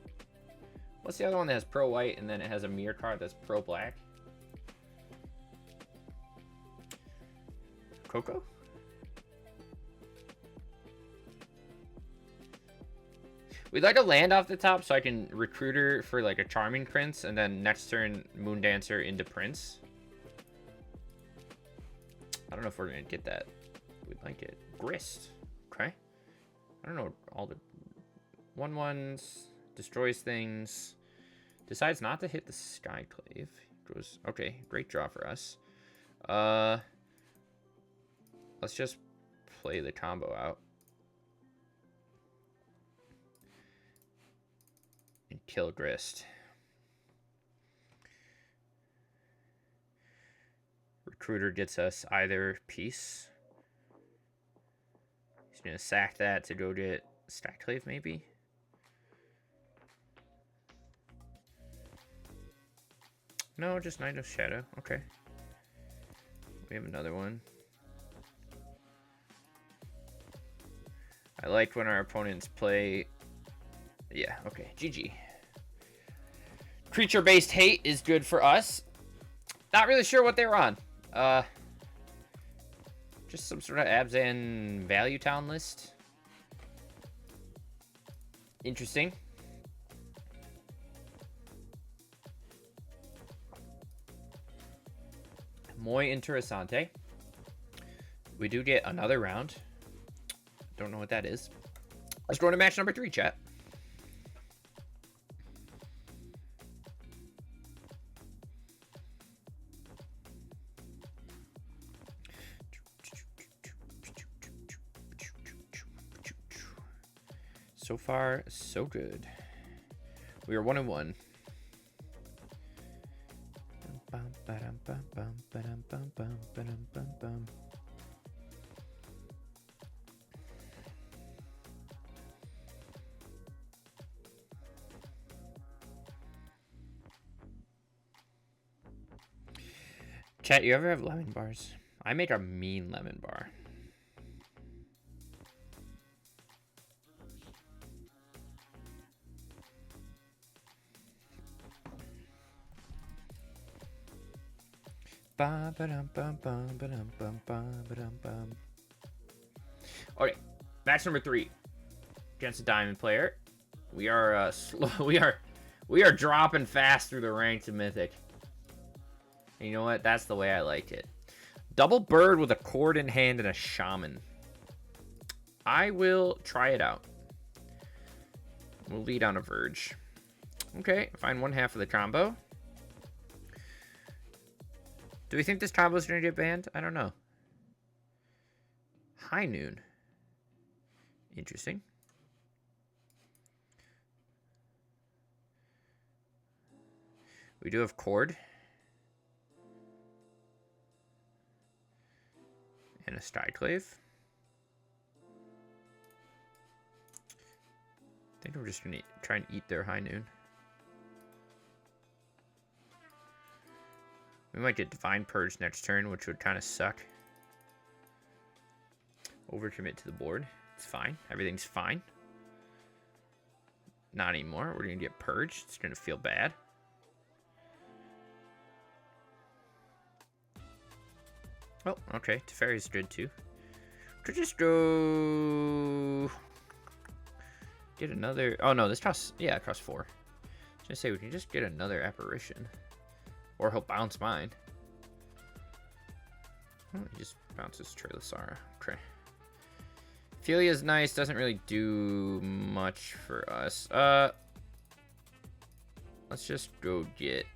What's the other one that has pro white and then it has a mirror card that's pro black? Coco? We'd like a land off the top so I can Recruiter for like a Charming Prince and then next turn Moon Dancer into Prince. I don't know if we're going to get that. We'd like it. Grist. Okay. I don't know. All the 1/1s. Destroys things. Decides not to hit the Skyclave. Goes, okay, great draw for us. Let's just play the combo out. And kill Grist. Recruiter gets us either piece. He's going to sack that to go get Skyclave, maybe? No, just Knight of Shadow. Okay. We have another one. I like when our opponents play... Yeah, okay. GG. Creature-based hate is good for us. Not really sure what they were on. Just some sort of Abzan Value Town list. Interesting. Muy interesante. We do get another round. Don't know what that is. Let's go to match number 3, chat. So far, so good. We are 1-1. Chat, you ever have lemon bars? I make a mean lemon bar. Okay, match number 3 against a diamond player. We are we are dropping fast through the ranks of Mythic. And you know what? That's the way I like it. Double bird with a Chord in hand and a shaman. I will try it out. We'll lead on a Verge. Okay, find one half of the combo. Do we think this combo is going to get banned? I don't know. High Noon. Interesting. We do have Chord. And a Skyclave. I think we're just going to try and eat their High Noon. We might get Divine Purge next turn, which would kind of suck. Overcommit to the board. It's fine. Everything's fine. Not anymore. We're going to get Purged. It's going to feel bad. Oh, okay. Teferi's good too. Could just go... Get another... Oh, no. This costs... Yeah, it costs 4. I was going to say, we can just get another Apparition. Or he'll bounce mine. Oh, he just bounces Trelasara. Okay. Philia's nice. Doesn't really do much for us. Let's just go get...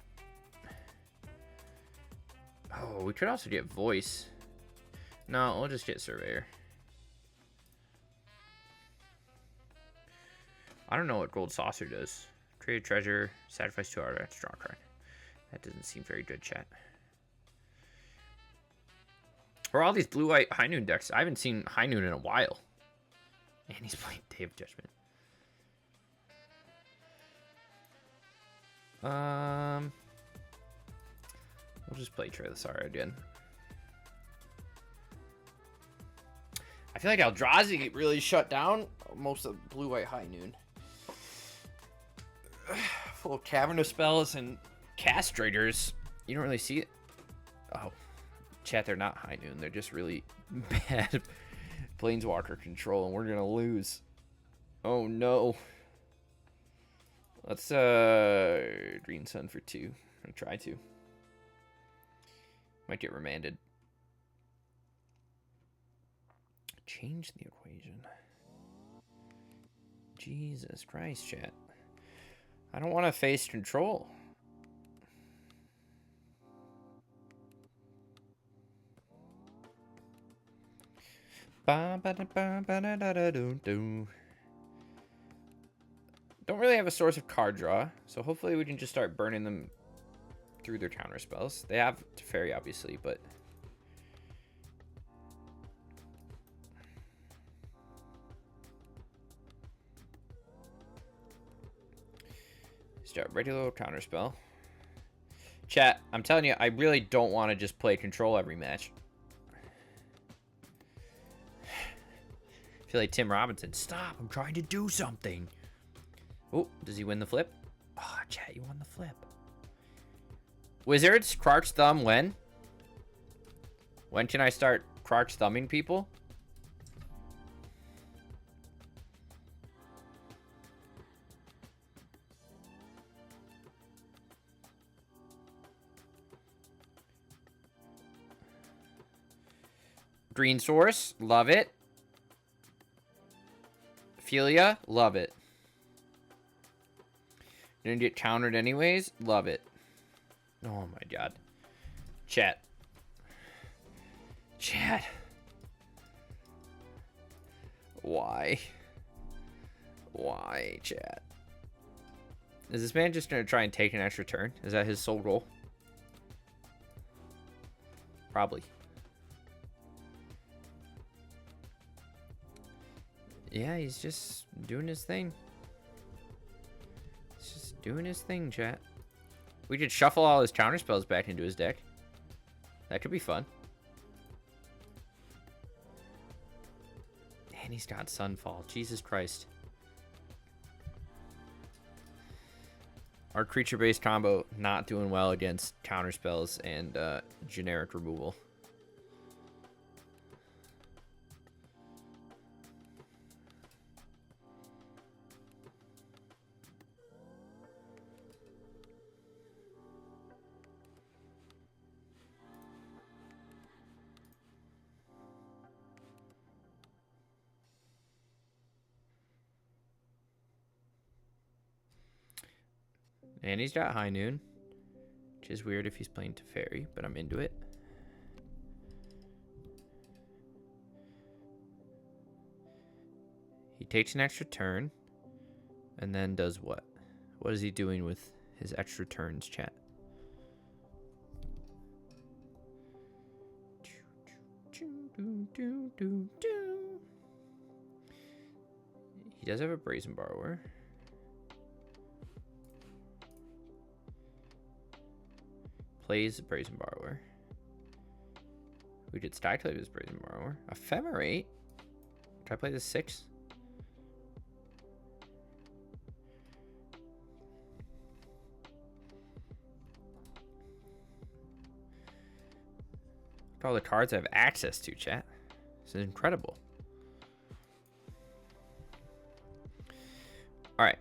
Oh, we could also get Voice. No, we'll just get Surveyor. I don't know what Gold Saucer does. Create a treasure, sacrifice 2 artifacts, draw a card. That doesn't seem very good, chat. For all these blue-white High Noon decks, I haven't seen High Noon in a while. And he's playing Day of Judgment. We'll just play Trelasara again. I feel like Eldrazi really shut down most of blue-white High Noon. Full of cavernous spells and castrators. You don't really see it. Oh, chat, they're not high noon. They're just really bad planeswalker control, and we're gonna lose. Oh no. Let's Green Sun for 2. I'm gonna try to. Might get remanded. Change the equation. Jesus Christ, chat. I don't want to face control. Don't really have a source of card draw, so hopefully we can just start burning them through their counter spells. They have Teferi, obviously, but start regular counter spell. Chat, I'm telling you, I really don't want to just play control every match. I feel like Tim Robinson. Stop, I'm trying to do something. Oh, does he win the flip? Oh, chat, you won the flip. Wizards, crouch thumb when? When can I start crouch thumbing people? Green source, love it. Ophelia, love it. Gonna get countered anyways, love it. Oh my god. Chat. Chat. Why? Why, chat? Is this man just gonna try and take an extra turn? Is that his sole goal? Probably. Yeah, he's just doing his thing. He's just doing his thing, chat. We could shuffle all his counter spells back into his deck. That could be fun. And he's got Sunfall. Jesus Christ. Our creature-based combo not doing well against counter spells and generic removal. And he's got High Noon, which is weird if he's playing Teferi, but I'm into it. He takes an extra turn, and then does what? What is he doing with his extra turns, chat? He does have a Brazen Borrower. Plays Brazen Borrower. We did stack play this Brazen Borrower. Ephemerate. Try to play the 6. Look at all the cards I have access to, chat. This is incredible. Alright.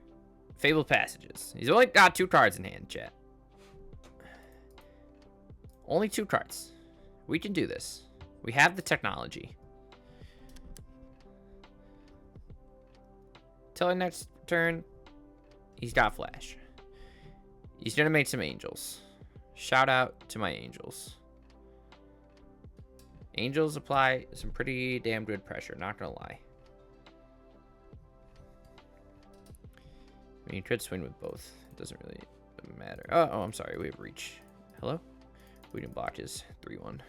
Fabled Passages. He's only got 2 cards in hand, chat. Only 2 cards. We can do this. We have the technology. Till the next turn, he's got Flash. He's gonna make some angels. Shout out to my angels. Angels apply some pretty damn good pressure, not gonna lie. I mean, you could swing with both. It doesn't really matter. Oh, I'm sorry. We have reach. Hello? We can block his 3-1.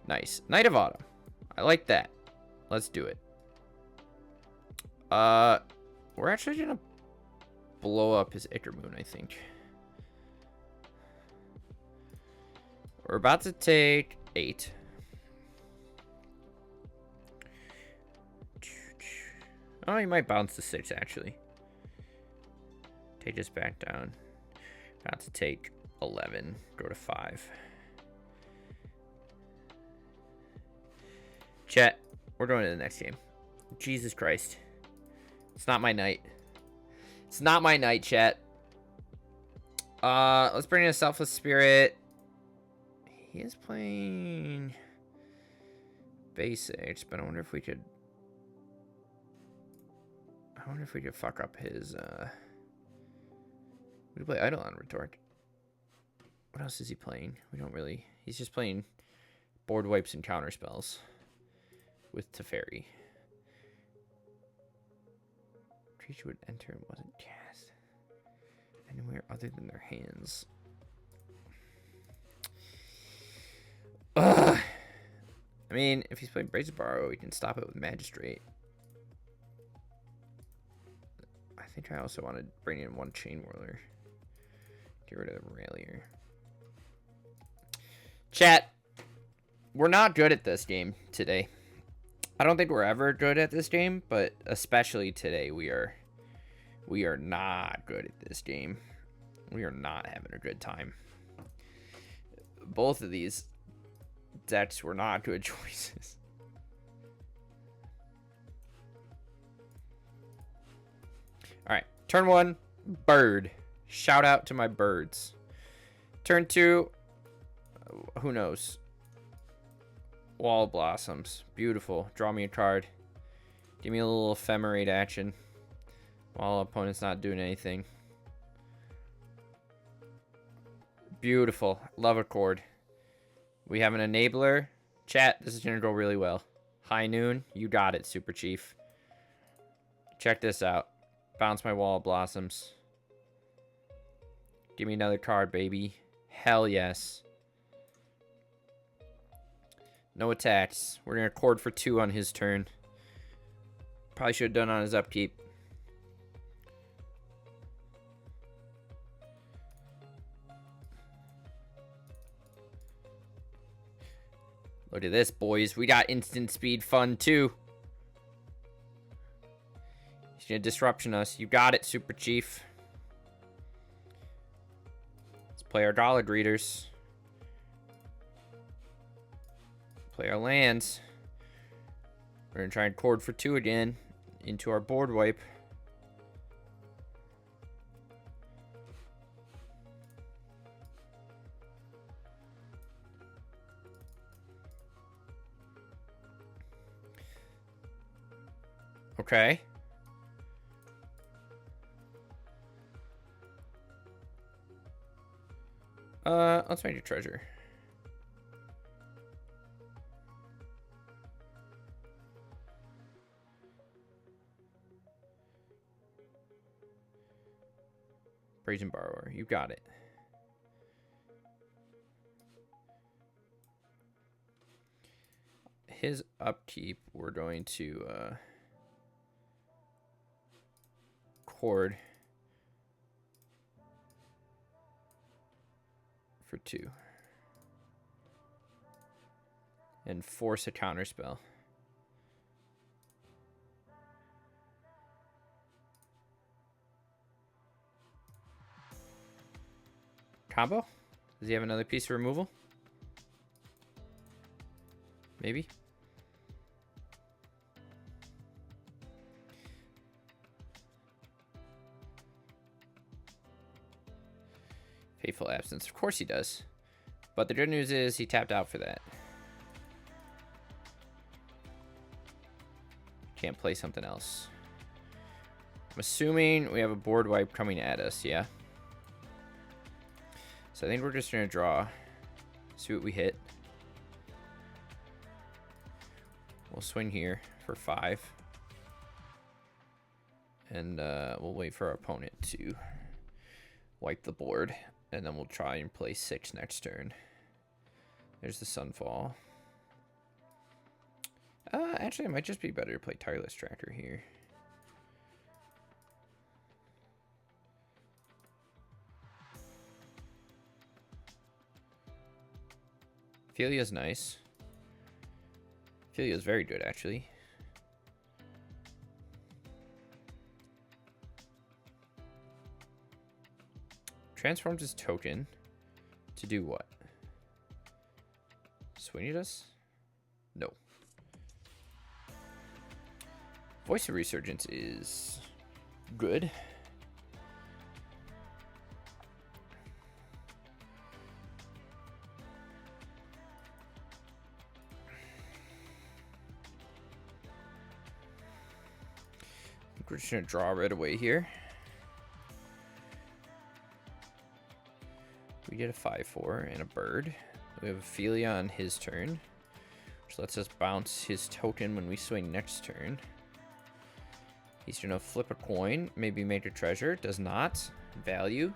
Nice. Knight of Autumn. I like that. Let's do it. We're actually gonna blow up his Ichor Moon, I think. We're about to take 8. Oh, he might bounce to 6, actually. Take this back down. About to take 11. Go to 5. Chat, we're going to the next game. Jesus Christ. It's not my night. It's not my night, chat. Let's bring in a Selfless Spirit. He is playing basics, but I wonder if we could fuck up his we play Eidolon Retort. What else is he playing? We don't really. He's just playing board wipes and counter spells with Teferi. Creature would enter and wasn't cast anywhere other than their hands. Ugh. I mean, if he's playing Brazen Borrow, we can stop it with Magistrate. I think I also want to bring in one Chain Whirler. Get rid of the Railier. Chat, we're not good at this game today. I don't think we're ever good at this game, but especially today we are not good at this game. We are not having a good time. Both of these decks were not good choices. All right, turn 1, bird. Shout out to my birds. Turn 2, who knows? Wall Blossoms. Beautiful. Draw me a card. Give me a little ephemerate action while opponent's not doing anything. Beautiful. Love a Chord. We have an enabler. Chat, this is going to go really well. High Noon, you got it, Super Chief. Check this out. Bounce my Wall of Blossoms. Give me another card, baby. Hell yes. No attacks. We're going to Chord for 2 on his turn. Probably should have done on his upkeep. Look at this, boys. We got instant speed fun, too. He's going to disruption us. You got it, Super Chief. Let's play our dollar greeters. Play our lands. We're going to try and Chord for 2 again into our board wipe. Okay. Let's make a treasure. Brazen Borrower, you got it. His upkeep, we're going to Chord for 2 and force a counter spell. Combo? Does he have another piece of removal? Maybe. Fateful Absence. Of course he does. But the good news is he tapped out for that. Can't play something else. I'm assuming we have a board wipe coming at us, yeah? So I think we're just going to draw. See what we hit. We'll swing here for 5. And we'll wait for our opponent to wipe the board. And then we'll try and play 6 next turn. There's the Sunfall. Actually, it might just be better to play Tireless Tracker here. Ophelia's nice. Ophelia's very good, actually. transforms his token to do what? Swing at us? No. Voice of Resurgence is good. We're just going to draw right away here. We get a 5/4 and a bird. We have Ophelia on his turn, which lets us bounce his token when we swing next turn. He's going to flip a coin, maybe make a treasure. Does not. Value.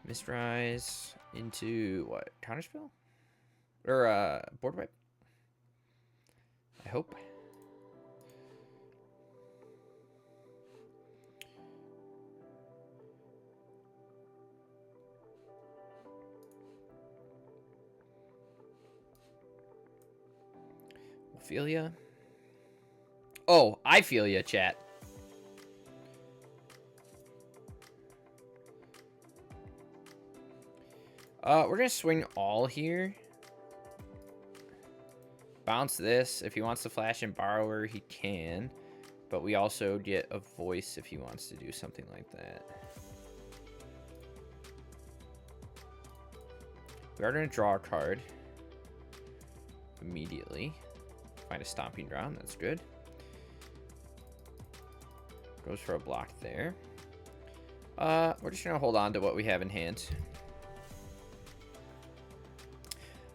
Mistrise into what? Counterspell? Or board wipe? I hope. Feel ya? Oh, I feel ya, chat. We're gonna swing all here. Bounce this. If he wants to flash and borrower, he can. But we also get a voice if he wants to do something like that. We are gonna draw a card immediately. Find a stomping ground, that's good. Goes for a block there. We're just gonna hold on to what we have in hand.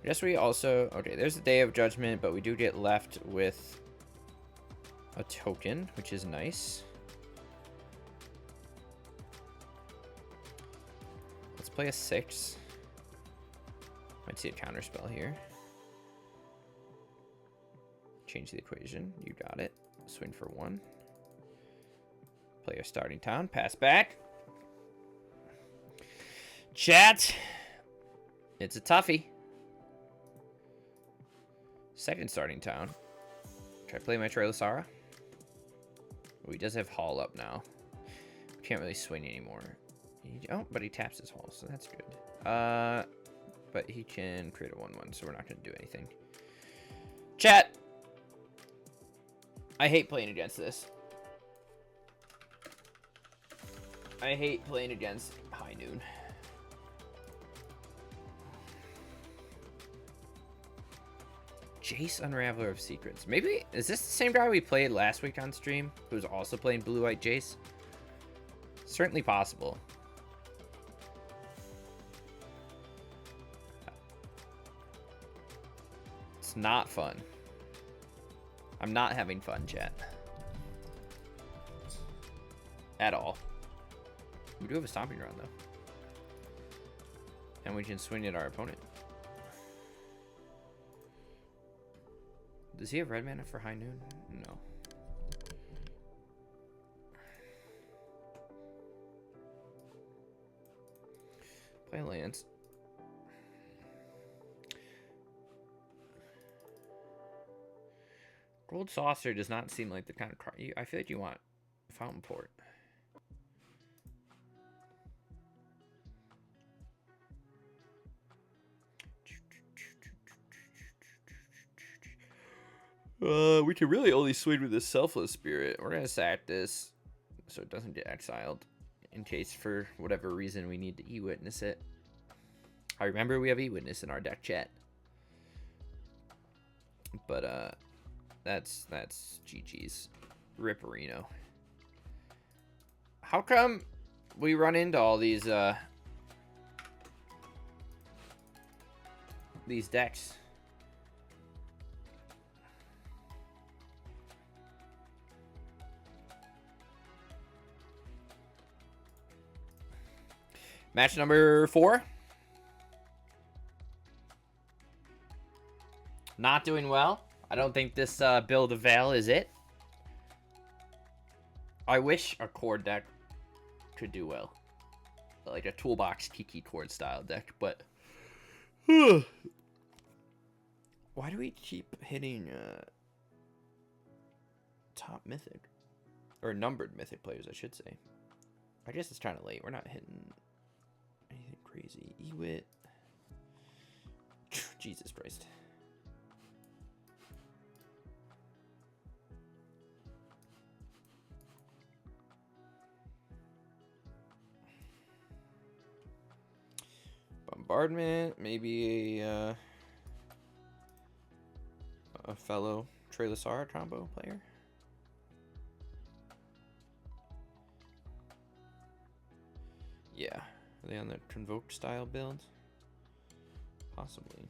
I guess we also, okay, there's the Day of Judgment, but we do get left with a token, which is nice. Let's play a 6. Might see a counterspell here. Change the equation. You got it. Swing for 1. Play a starting town. Pass back. Chat. It's a toughie. Second starting town. Try to play my Trailisara. Oh, he does have Haul up now. Can't really swing anymore. Oh, but he taps his Haul, so that's good. But he can create a 1/1, so we're not going to do anything. Chat. I hate playing against this. I hate playing against High Noon. Jace, Unraveler of Secrets. Maybe, is this the same guy we played last week on stream? Who was also playing Blue-White Jace? Certainly possible. It's not fun. I'm not having fun, chat. At all. We do have a stomping ground, though. And we can swing at our opponent. Does he have red mana for High Noon? No. Play lands. Gold Saucer does not seem like the kind of card. I feel like you want Fountain Port. We can really only swing with this Selfless Spirit. We're gonna sack this so it doesn't get exiled in case for whatever reason we need to E-Witness it. I remember we have E-Witness in our deck, chat. But that's GG's. Ripperino. How come we run into all these decks? Match number 4. Not doing well. I don't think this build of Veil is it. I wish a Chord deck could do well. Like a toolbox Kiki Chord style deck, but... Why do we keep hitting top mythic? Or numbered mythic players, I should say. I guess it's kind of late. We're not hitting anything crazy. Ewit. Jesus Christ. Bombardment, maybe a fellow Trelasar combo player. Yeah, are they on the Convoke style build? Possibly.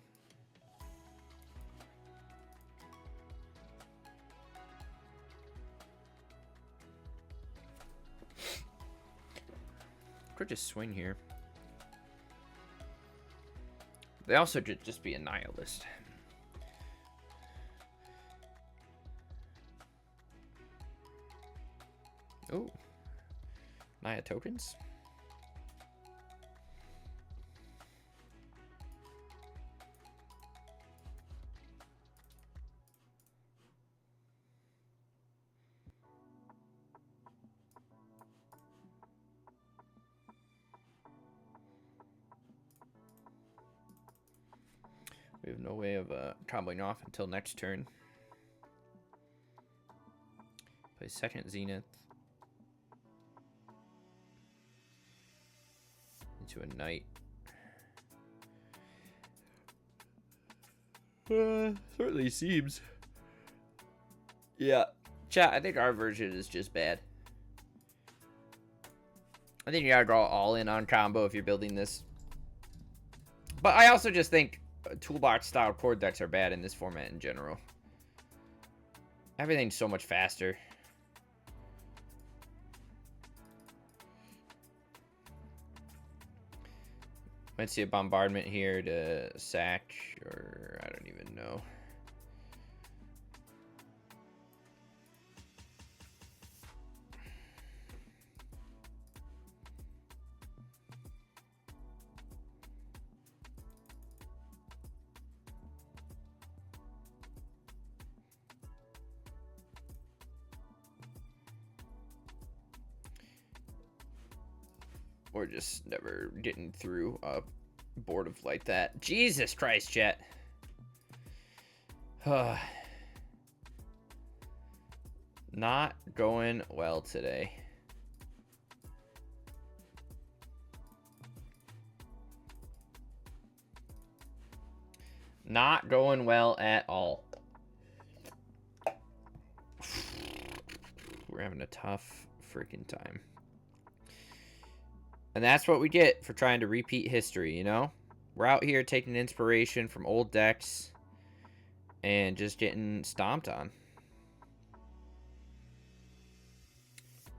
Could just swing here. They also could just be a nihilist. Oh, Naya tokens. We have no way of comboing off until next turn. Play second Zenith. Into a Knight. Certainly seems. Yeah. Chat, I think our version is just bad. I think you gotta go all in on combo if you're building this. But I also just think toolbox style Chord decks are bad in this format in general. Everything's so much faster. Might see a bombardment here to sack, or I don't even know. Or just never getting through a board of like that. Jesus Christ, chat. Not going well today. Not going well at all. We're having a tough freaking time. And that's what we get for trying to repeat history, you know? We're out here taking inspiration from old decks and just getting stomped on.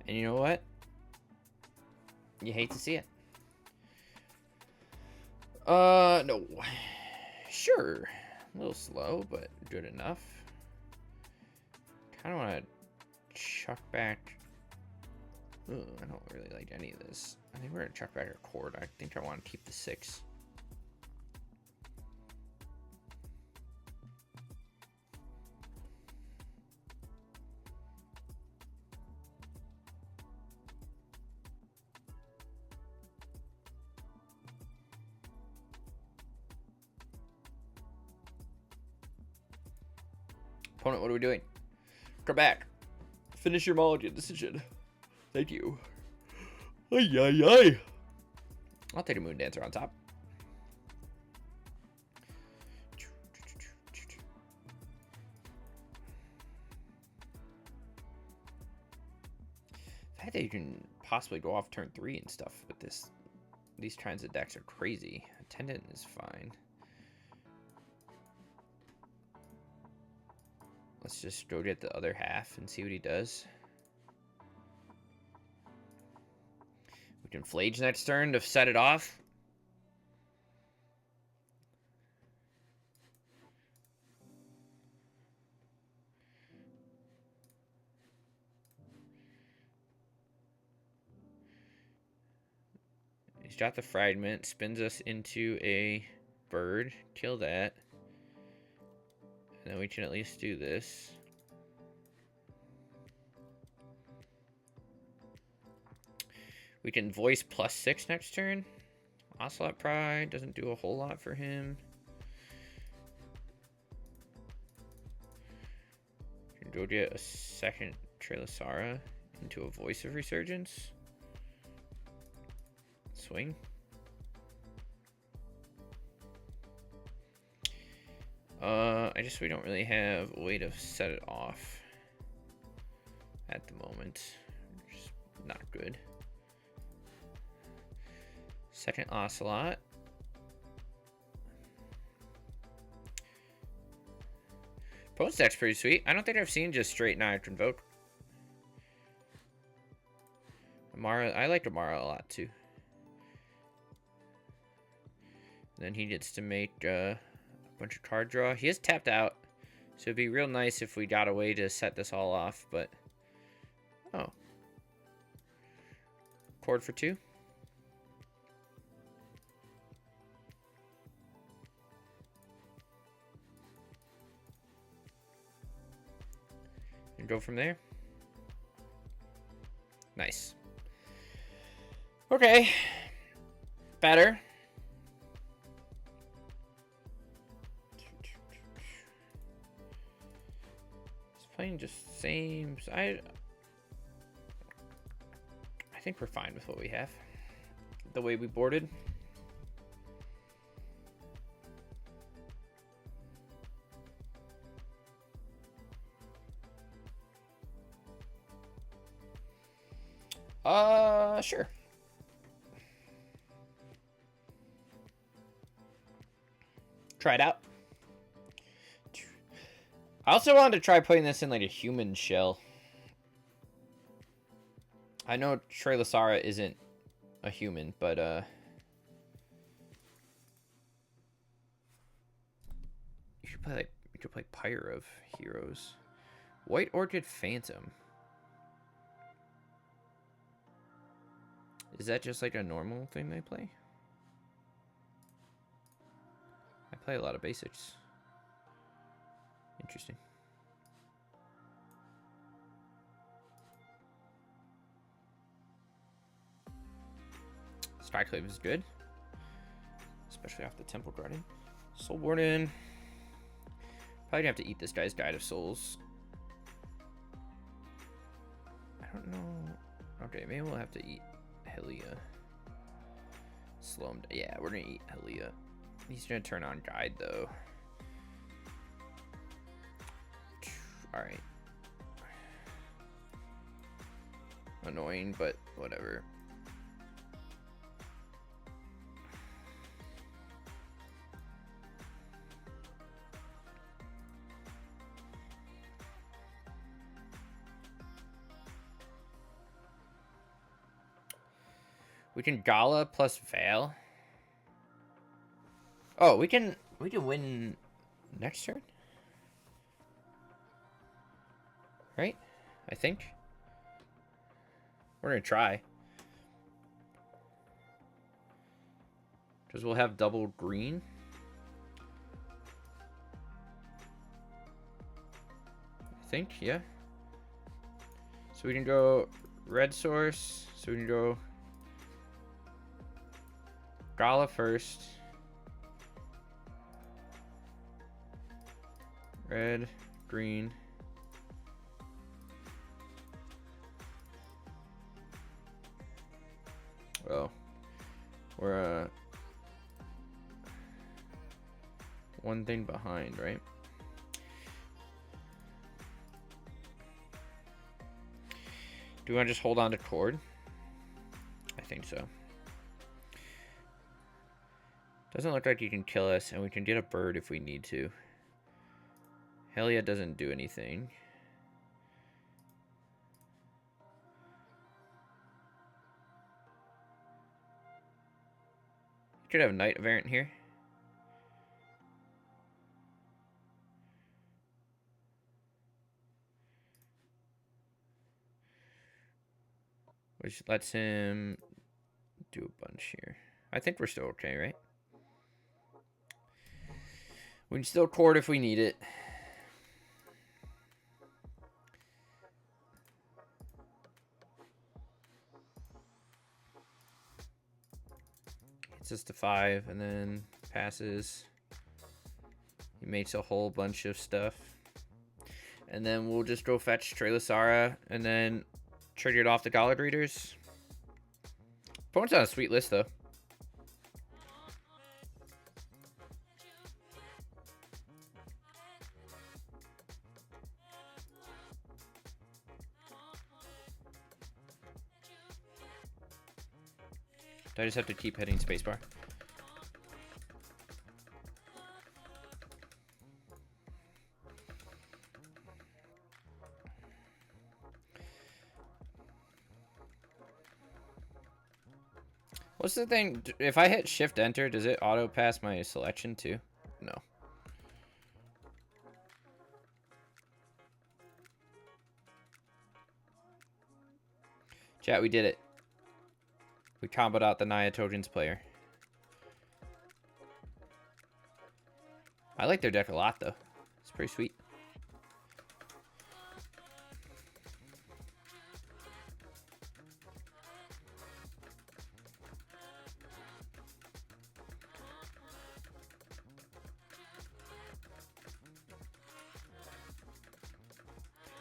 And you know what? You hate to see it. No. Sure. A little slow, but good enough. Kind of want to chuck back. Ugh, I don't really like any of this. I think we're going to chuck back a Chord. I think I want to keep the 6. Opponent, what are we doing? Come back. Finish your mulligan decision. Thank you. Ay, ay, ay. I'll take a Moon Dancer on top. The fact that you can possibly go off turn 3 and stuff with this, these kinds of decks are crazy. Attendant is fine. Let's just go get the other half and see what he does. We can Flage next turn to set it off. He's got the fragment, spins us into a bird. Kill that. And then we can at least do this. We can voice +6 next turn. Ocelot Pride doesn't do a whole lot for him. Can go get a second Trelasara into a Voice of Resurgence. Swing. We don't really have a way to set it off at the moment. Just not good. Second Ocelot. Opponent's deck's pretty sweet. I don't think I've seen just straight Night Invoke. Amara, I like Amara a lot too. And then he gets to make a bunch of card draw. He is tapped out, so it'd be real nice if we got a way to set this all off, but... Oh. Chord for 2. And go from there. Nice. Okay. Better. Playing just same. I think we're fine with what we have. The way we boarded. Sure. Try it out. I also wanted to try putting this in like a human shell. I know Trelasara isn't a human, but you could play Pyre of Heroes. White Orchid Phantom. Is that just like a normal thing they play? I play a lot of basics. Interesting. Skyclave is good, especially off the Temple Guardian. Soul Warden. Probably gonna have to eat this guy's Guide of Souls. I don't know. Okay, maybe we'll have to eat Helia. Slow him down. Yeah, we're gonna eat Helia. He's gonna turn on Guide though. Alright. Annoying, but whatever. We can Gala plus Veil. Oh, we can win next turn? Right? I think. We're gonna try. Because we'll have double green. I think, yeah. So we can go red source. So we can go Gala first. Red, green. Well, we're one thing behind, right? Do we want to just hold on to Chord? I think so. Doesn't look like you can kill us, and we can get a bird if we need to. Helia doesn't do anything. Could have a Knight variant here. Which lets him do a bunch here. I think we're still okay, right? We can still Chord if we need it. Gets us to 5, and then passes. He makes a whole bunch of stuff. And then we'll just go fetch Trelasara, and then trigger it off the Gollard Readers. Opponent's on a sweet list, though. I just have to keep hitting spacebar. What's the thing? If I hit Shift Enter, does it auto pass my selection too? No. Chat, we did it. We comboed out the Nyatogens player. I like their deck a lot, though. It's pretty sweet.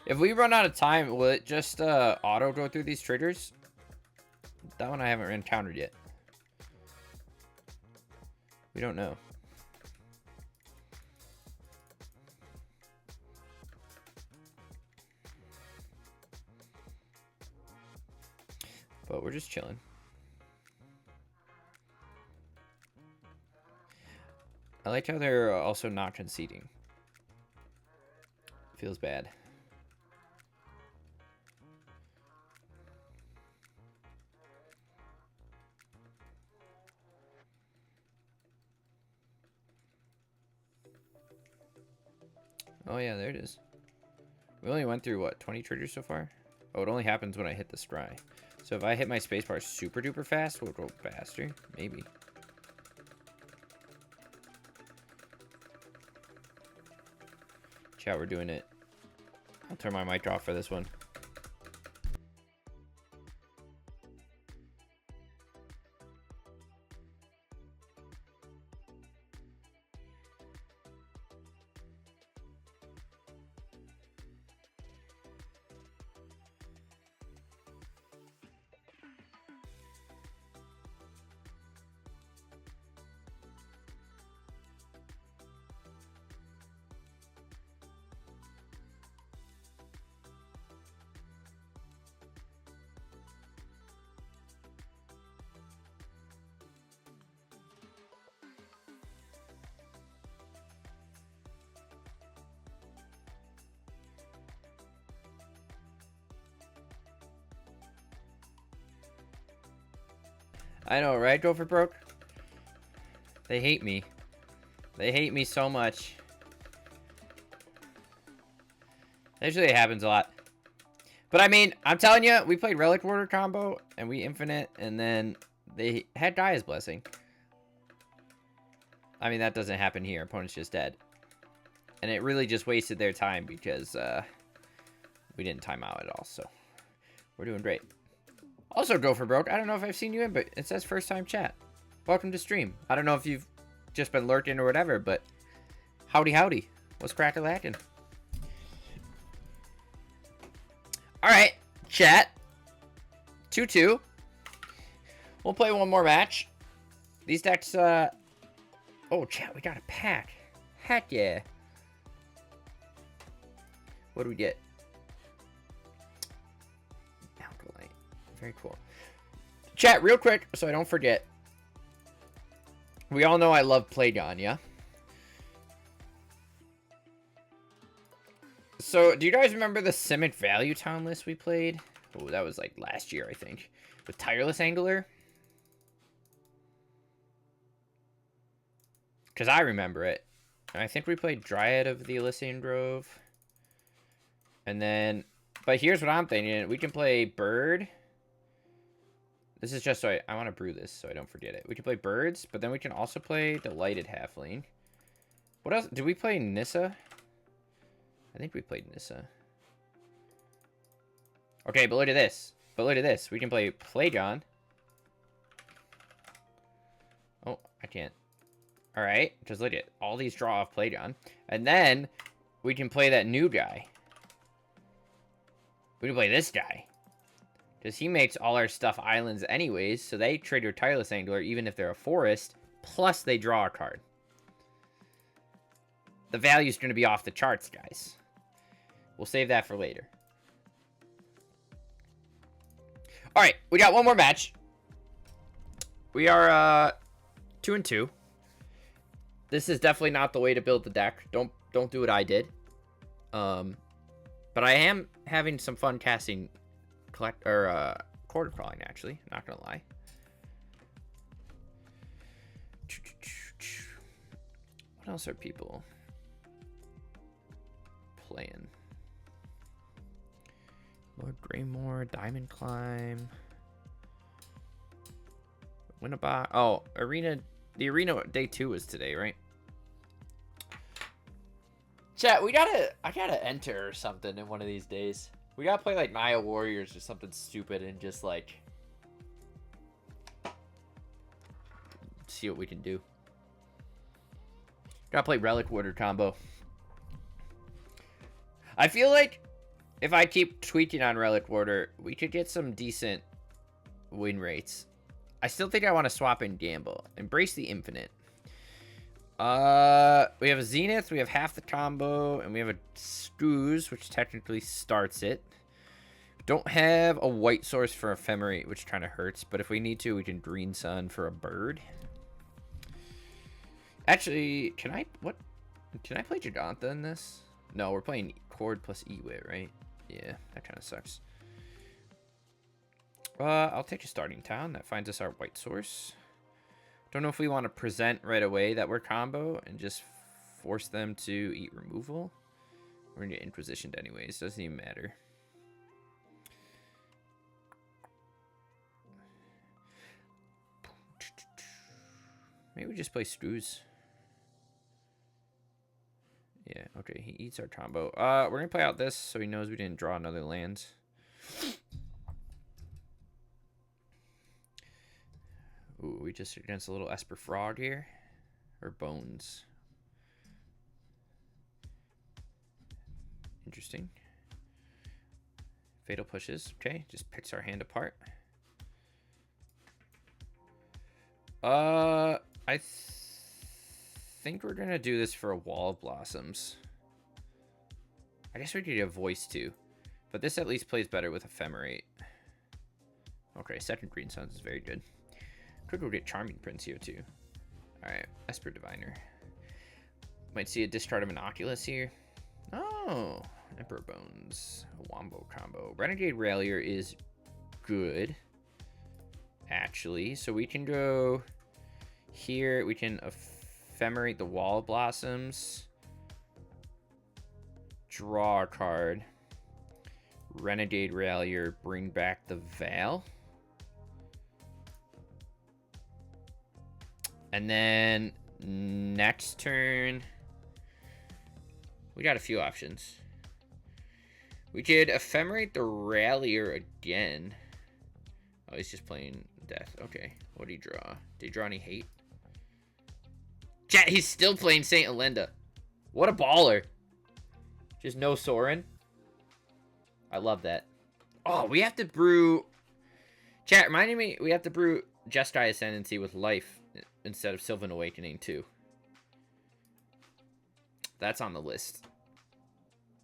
If we run out of time, will it just auto go through these triggers? That one I haven't encountered yet. We don't know. But we're just chilling. I like how they're also not conceding. Feels bad. Oh yeah, there it is. We only went through, what, 20 triggers so far? Oh, it only happens when I hit the scry. So if I hit my spacebar super duper fast, will it go faster? Maybe. Chat, we're doing it. I'll turn my mic off for this one. I know, right, Gopher Broke? They hate me. They hate me so much. Usually it happens a lot. But I mean, I'm telling you, we played Relic Warder combo, and we Infinite, and then they had Gaia's Blessing. I mean, that doesn't happen here. Opponent's just dead. And it really just wasted their time because we didn't time out at all, so we're doing great. Also, Gopher Broke, I don't know if I've seen you in, but it says first time chat. Welcome to stream. I don't know if you've just been lurking or whatever, but howdy howdy. What's crack-a-lackin'? Alright, chat. 2-2. We'll play one more match. These decks, oh, chat, we got a pack. Heck yeah. What do we get? Alkalite. Very cool. Chat, real quick, so I don't forget. We all know I love Plagon, yeah? So, do you guys remember the Simic Value Town list we played? Oh, that was like last year, I think. With Tireless Angler? Because I remember it. And I think we played Dryad of the Elysian Grove. And then... But here's what I'm thinking. We can play Bird. This is just so I want to brew this so I don't forget it. We can play Birds, but then we can also play Delighted Halfling. What else? Did we play Nissa? I think we played Nissa. Okay, but look at this. But look at this. We can play Plagon. I can't. All right, just look at all these draw off play on. And then we can play that new guy. We can play this guy. Because he makes all our stuff islands anyways, so they trigger Tireless Angler even if they're a forest, plus they draw a card. The value's going to be off the charts, guys. We'll save that for later. Alright, we got one more match. We are 2-2. This is definitely not the way to build the deck. Don't do what I did. But I am having some fun casting Chord crawling, actually. Not gonna lie. What else are people playing? Lord Greymore, Diamond Climb, Winnabow. Oh, Arena. The Arena day 2 was today, right? Chat, I gotta enter or something in one of these days. We gotta play like Maya Warriors or something stupid and just like see what we can do. Gotta play Relic Water combo. I feel like if I keep tweaking on Relic Water, we could get some decent win rates. I still think I want to swap in Gamble. Embrace the Infinite. We have a Zenith, we have half the combo, and we have a Screws, which technically starts it. Don't have a white source for Ephemerate, which kind of hurts, but if we need to, we can Green Sun for a bird. Actually, can I play Giganta in this? No, we're playing Chord plus Ewit, right? Yeah, that kind of sucks. I'll take a starting town. That finds us our white source. Don't know if we want to present right away that we're combo and just force them to eat removal. We're going to get Inquisitioned anyways. Doesn't even matter. Maybe we just play Screws. Yeah, okay. He eats our combo. We're going to play out this so he knows we didn't draw another land. Ooh, we just against a little Esper Frog here. Or Bones. Interesting. Fatal Pushes. Okay, just picks our hand apart. I think we're going to do this for a Wall of Blossoms. I guess we could get a Voice too. But this at least plays better with Ephemerate. Okay, second Green Suns is very good. Could go get Charming Prince here too. Alright, Esper Diviner. Might see a discard of an Oculus here. Oh, Emperor Bones. A Wombo combo. Renegade Railier is good, actually. So we can go here. We can Ephemerate the Wall of Blossoms. Draw a card. Renegade Railier. Bring back the Veil. And then next turn, we got a few options. We could Ephemerate the Railier again. Oh, he's just playing Death. Okay, what did he draw? Did he draw any hate? Chat, he's still playing St. Elinda. What a baller. Just no Sorin. I love that. Oh, we have to brew... Chat, reminding me, we have to brew Jeskai Ascendancy with life instead of Sylvan Awakening too. That's on the list.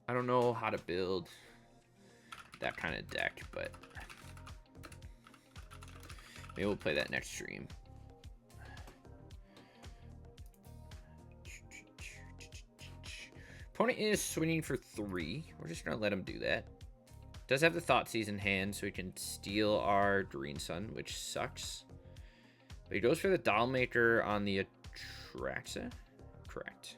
I don't know how to build that kind of deck, but maybe we'll play that next stream. Opponent is swinging for 3. We're just gonna let him do that. Does have the Thoughtseize in hand, so we can steal our Green Sun, which sucks. But he goes for the Dollmaker on the Atraxa. Correct.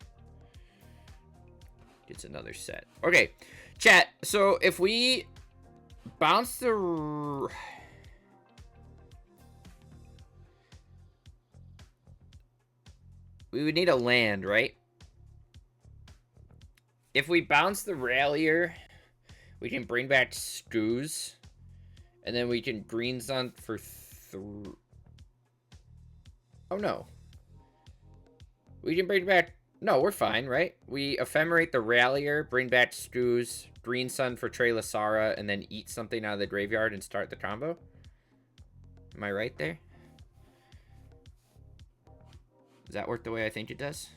Gets another set. Okay, chat. So if we bounce the... We would need a land, right? If we bounce the Railier, we can bring back Screws. And then we can Green Sun for 3... Oh, no. We can bring back... No, we're fine, right? We ephemerate the Rallier, bring back Screws, Green Sun for Treylasara, and then eat something out of the graveyard and start the combo. Am I right there? Does that work the way I think it does?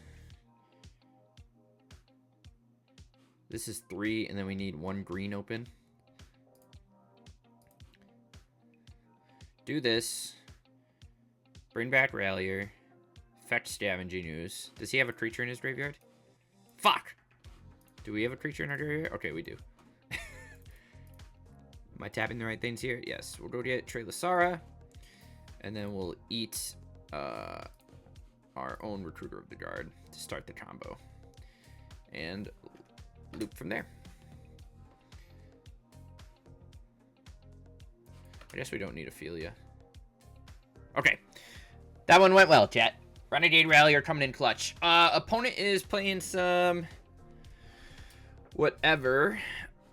This is 3, and then we need 1 green open. Do this. Bring back Rallier. Fetch Scavenging Ooze. Does he have a creature in his graveyard? Fuck! Do we have a creature in our graveyard? Okay, we do. Am I tapping the right things here? Yes. We'll go get Treylasara. And then we'll eat our own Recruiter of the Guard to start the combo. And loop from there. I guess we don't need Ophelia. Okay. That one went well, chat. Renegade Rallier coming in clutch. Opponent is playing some... whatever.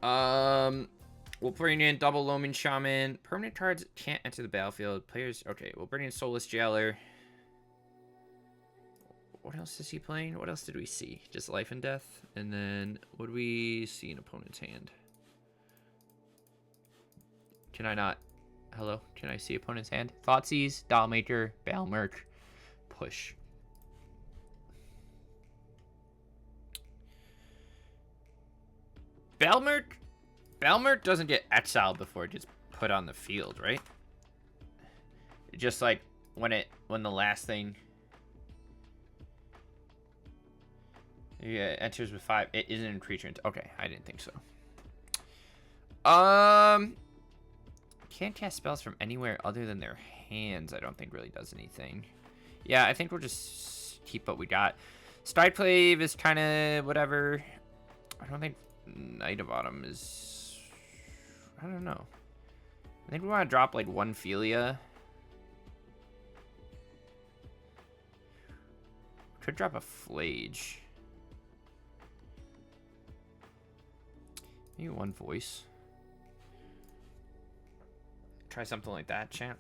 We'll bring in double Loaming Shaman. Permanent cards can't enter the battlefield. Players... Okay, we'll bring in Soulless Jailer. What else is he playing? What else did we see? Just Life and Death. And then, what do we see in opponent's hand? Can I not... Hello? Can I see opponent's hand? Thoughtseize, Dollmaker, Balmerk, Push. Balmerk doesn't get exiled before it gets put on the field, right? Just like when the last thing enters with 5, it isn't a creature. Okay, I didn't think so. Can't cast spells from anywhere other than their hands. I don't think really does anything. Yeah, I think we'll just keep what we got. Strideplave is kind of whatever. I don't think Knight of Autumn is... I don't know. I think we want to drop like 1 Philia. Could drop a Flage. Maybe 1 Voice. Try something like that, champ.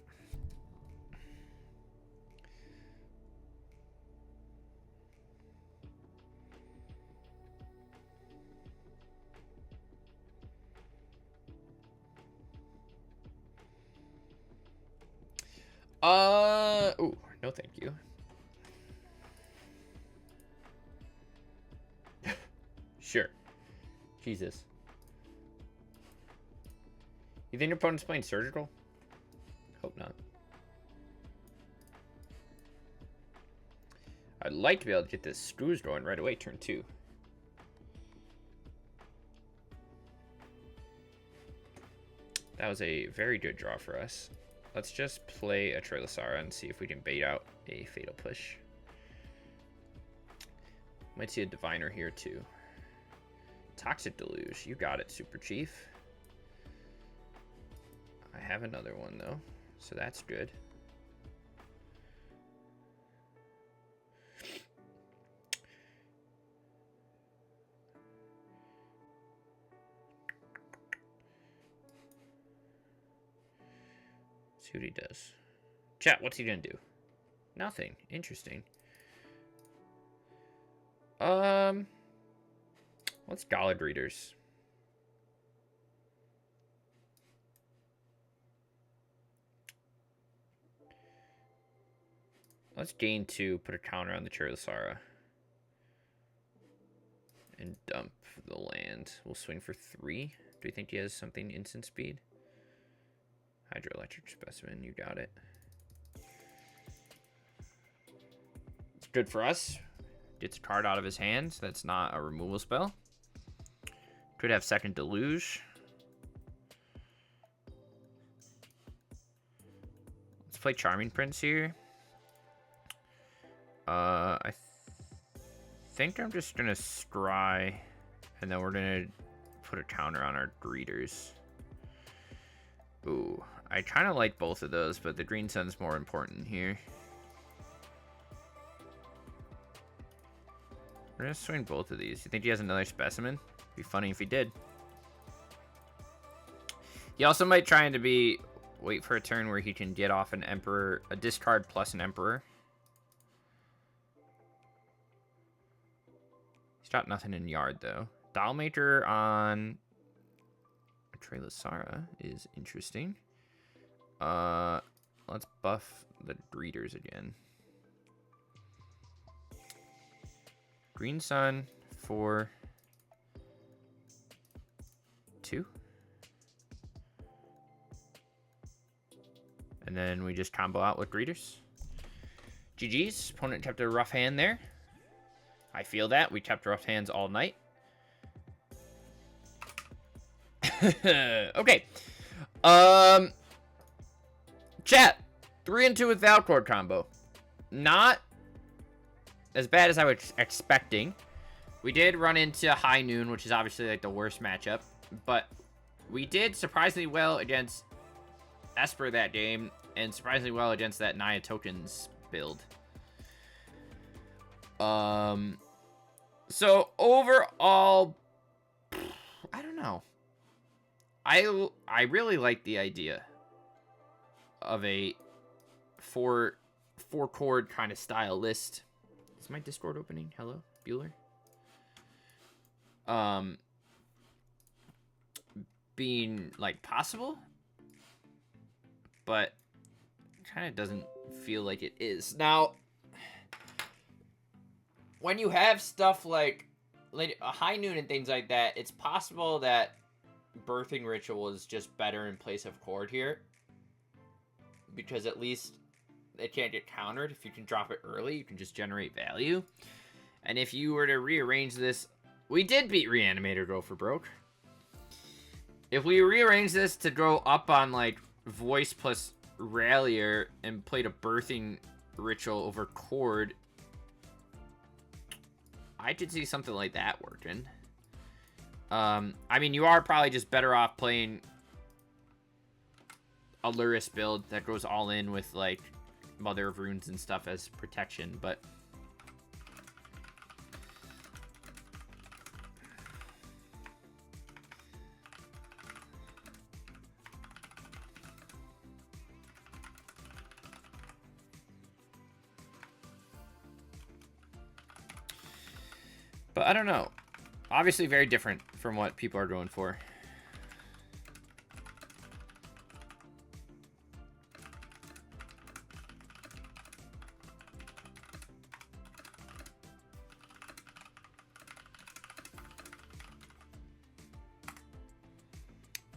Ooh, no thank you. Sure. Jesus. You think your opponent's playing Surgical? Hope not. I'd like to be able to get this Screws going right away, turn 2. That was a very good draw for us. Let's just play a Treylasara and see if we can bait out a Fatal Push. Might see a Diviner here too. Toxic Deluge, you got it, Super Chief. I have another one though, so that's good. See what he does. Chat, what's he gonna do? Nothing. Interesting. Let's Gallad Readers. Let's gain 2, put a counter on the Treylasara. And dump the land. We'll swing for 3. Do you think he has something instant speed? Hydroelectric Specimen, you got it. It's good for us. Gets a card out of his hand. That's not a removal spell. Could have second Deluge. Let's play Charming Prince here. I think I'm just gonna scry, and then we're gonna put a counter on our greeters. Ooh, I kind of like both of those, but the Green Sun's more important here. We're gonna swing both of these. You think he has another Specimen? Be funny if he did. He also might try to be wait for a turn where he can get off an Emperor, a discard plus an Emperor. He's got nothing in yard, though. Dollmaker on Trelasara is interesting. Let's buff the breeders again. Green Sun for 2. And then we just combo out with breeders. GG's. Opponent kept a rough hand there. I feel that. We kept rough hands all night. Okay. Chat. 3 and 2 without Chord combo. Not as bad as I was expecting. We did run into High Noon, which is obviously like the worst matchup. But we did surprisingly well against Esper that game. And surprisingly well against that Naya Tokens build. So overall, I don't know. I really like the idea of a four chord kind of style list. Is my Discord opening? Hello, Bueller. Being like possible, but kind of doesn't feel like it is. Now, when you have stuff like a High Noon and things like that, it's possible that Birthing Ritual is just better in place of Chord here, because at least it can't get countered. If you can drop it early, you can just generate value. And if you were to rearrange this, we did beat Reanimator Go for broke. If we rearrange this to go up on like Voice plus Rallier and played a Birthing Ritual over Chord, I could see something like that working. I mean, you are probably just better off playing a Luris build that goes all in with like Mother of Runes and stuff as protection, but I don't know. Obviously very different from what people are going for.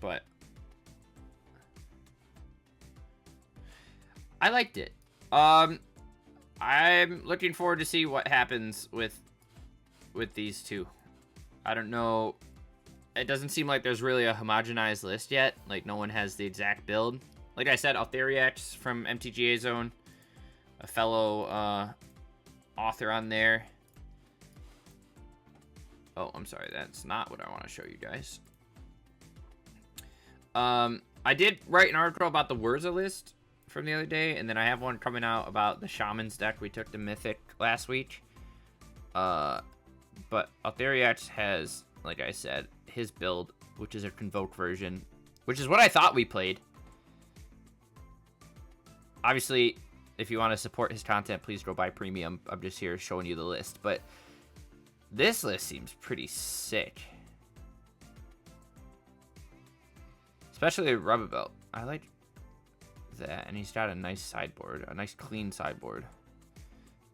But I liked it. I'm looking forward to see what happens with these two. I don't know. It doesn't seem like there's really a homogenized list yet. Like, no one has the exact build. Like I said, Altheriax from MTGA Zone, a fellow author on there. Oh, I'm sorry. That's not what I want to show you guys. I did write an article about the Wurza list from the other day, and then I have one coming out about the Shaman's deck we took to Mythic last week. But Altheriax has, like I said, his build, which is a Convoke version, which is what I thought we played. Obviously, if you want to support his content, please go buy Premium. I'm just here showing you the list. But this list seems pretty sick. Especially Rubber Belt. I like that. And he's got a nice sideboard. A nice clean sideboard.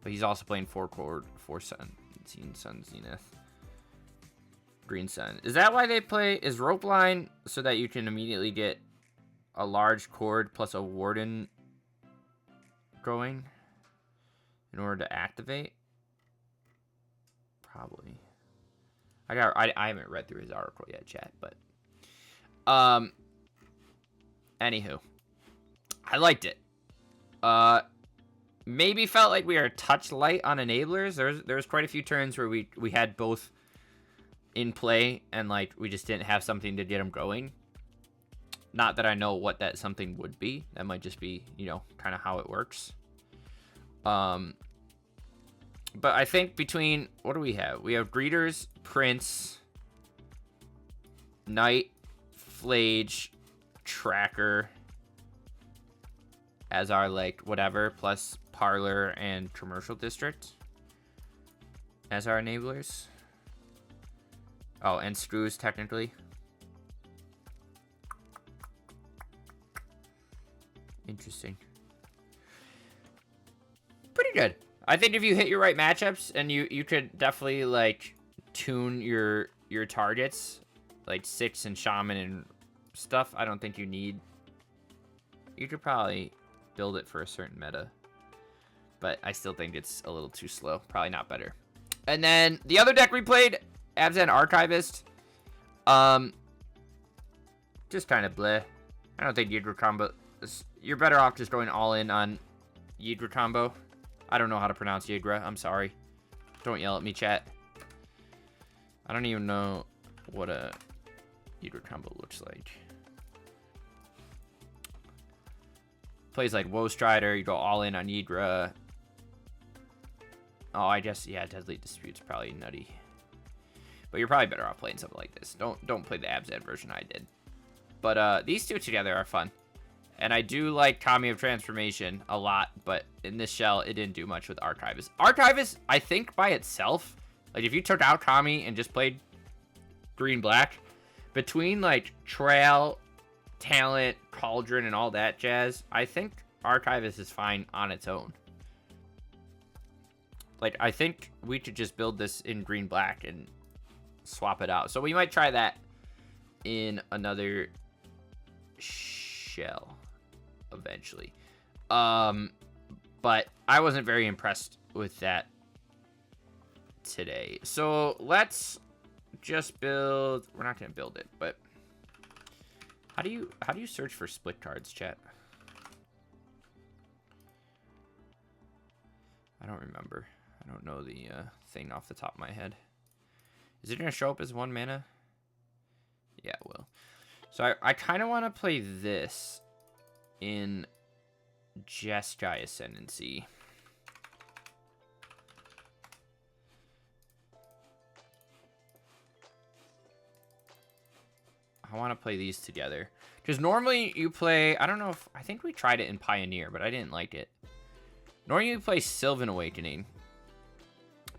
But he's also playing 4 Chord, 4 Sun. Sun Zenith. Green Sun. Is that why they play? Is Rope Line so that you can immediately get a large Chord plus a Warden going in order to activate? Probably. I haven't read through his article yet, chat, but anywho, I liked it. Maybe felt like we were a touch light on enablers. There was quite a few turns where we had both in play and like we just didn't have something to get them going. Not that I know what that something would be. That might just be, you know, kind of how it works. But I think between, what do we have? We have Greeters, Prince, Knight, Flage, Tracker as our like whatever, plus Parlor and Commercial District as our enablers. Oh, and screws, technically. Interesting. Pretty good. I think if you hit your right matchups, and you could definitely, like, tune your targets, like Six and Shaman and stuff, I don't think you need... You could probably build it for a certain meta. But I still think it's a little too slow. Probably not better. And then the other deck we played, Abzan Archivist. Just kind of bleh. I don't think Yidra combo... You're better off just going all in on Yidra combo. I don't know how to pronounce Yidra. I'm sorry. Don't yell at me, chat. I don't even know what a Yidra combo looks like. Plays like Woe Strider. You go all in on Yidra. Oh, I guess, yeah, Deadly Dispute's probably nutty. But you're probably better off playing something like this. Don't play the Abzan version I did. But these two together are fun. And I do like Kami of Transformation a lot, but in this shell, it didn't do much with Archivist. Archivist, I think by itself, like if you took out Kami and just played green-black, between like Trail, Talent, Cauldron, and all that jazz, I think Archivist is fine on its own. Like, I think we could just build this in green-black and swap it out. So we might try that in another shell eventually. But I wasn't very impressed with that today. So let's just build... We're not going to build it, but... How do you search for split cards, chat? I don't remember. I don't know the thing off the top of my head. Is it going to show up as 1 mana? Yeah, it will. So I kind of want to play this in Jeskai Ascendancy. I want to play these together. Because normally you play... I don't know if... I think we tried it in Pioneer, but I didn't like it. Normally you play Sylvan Awakening.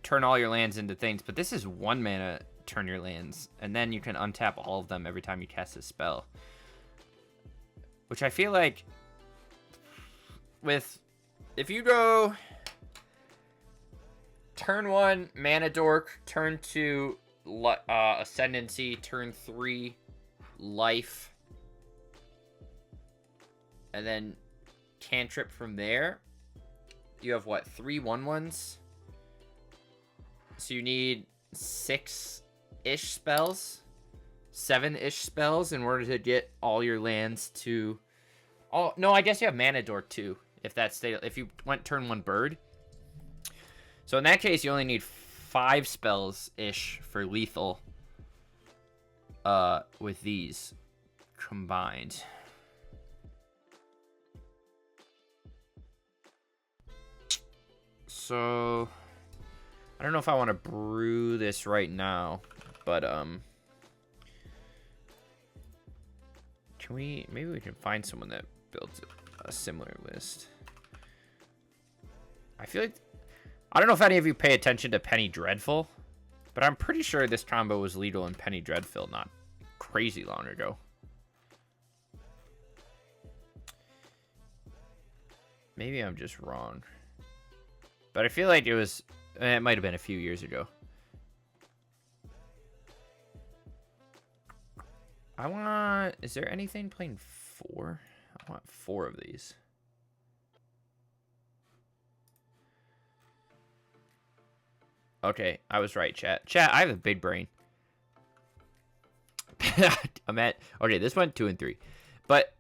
Turn all your lands into things. But this is 1 mana, turn your lands. And then you can untap all of them every time you cast a spell. Which I feel like... If you go... Turn 1, Mana Dork. Turn 2, Ascendancy. Turn 3... Life, and then cantrip from there. You have what, 3 1/1s? So you need 6-ish spells, 7-ish spells in order to get all your lands to... Oh no, I guess you have Mana Dork too. If you went turn 1 bird. So in that case, you only need 5 spells ish for lethal. With these combined. So I don't know if I want to brew this right now, but maybe we can find someone that builds a similar list. I feel like, I don't know if any of you pay attention to Penny Dreadful, but I'm pretty sure this combo was legal in Penny Dreadful not crazy long ago. Maybe I'm just wrong. But I feel like it might have been a few years ago. Is there anything playing 4? I want 4 of these. Okay, I was right, chat. Chat, I have a big brain. Okay, this went 2 and 3. But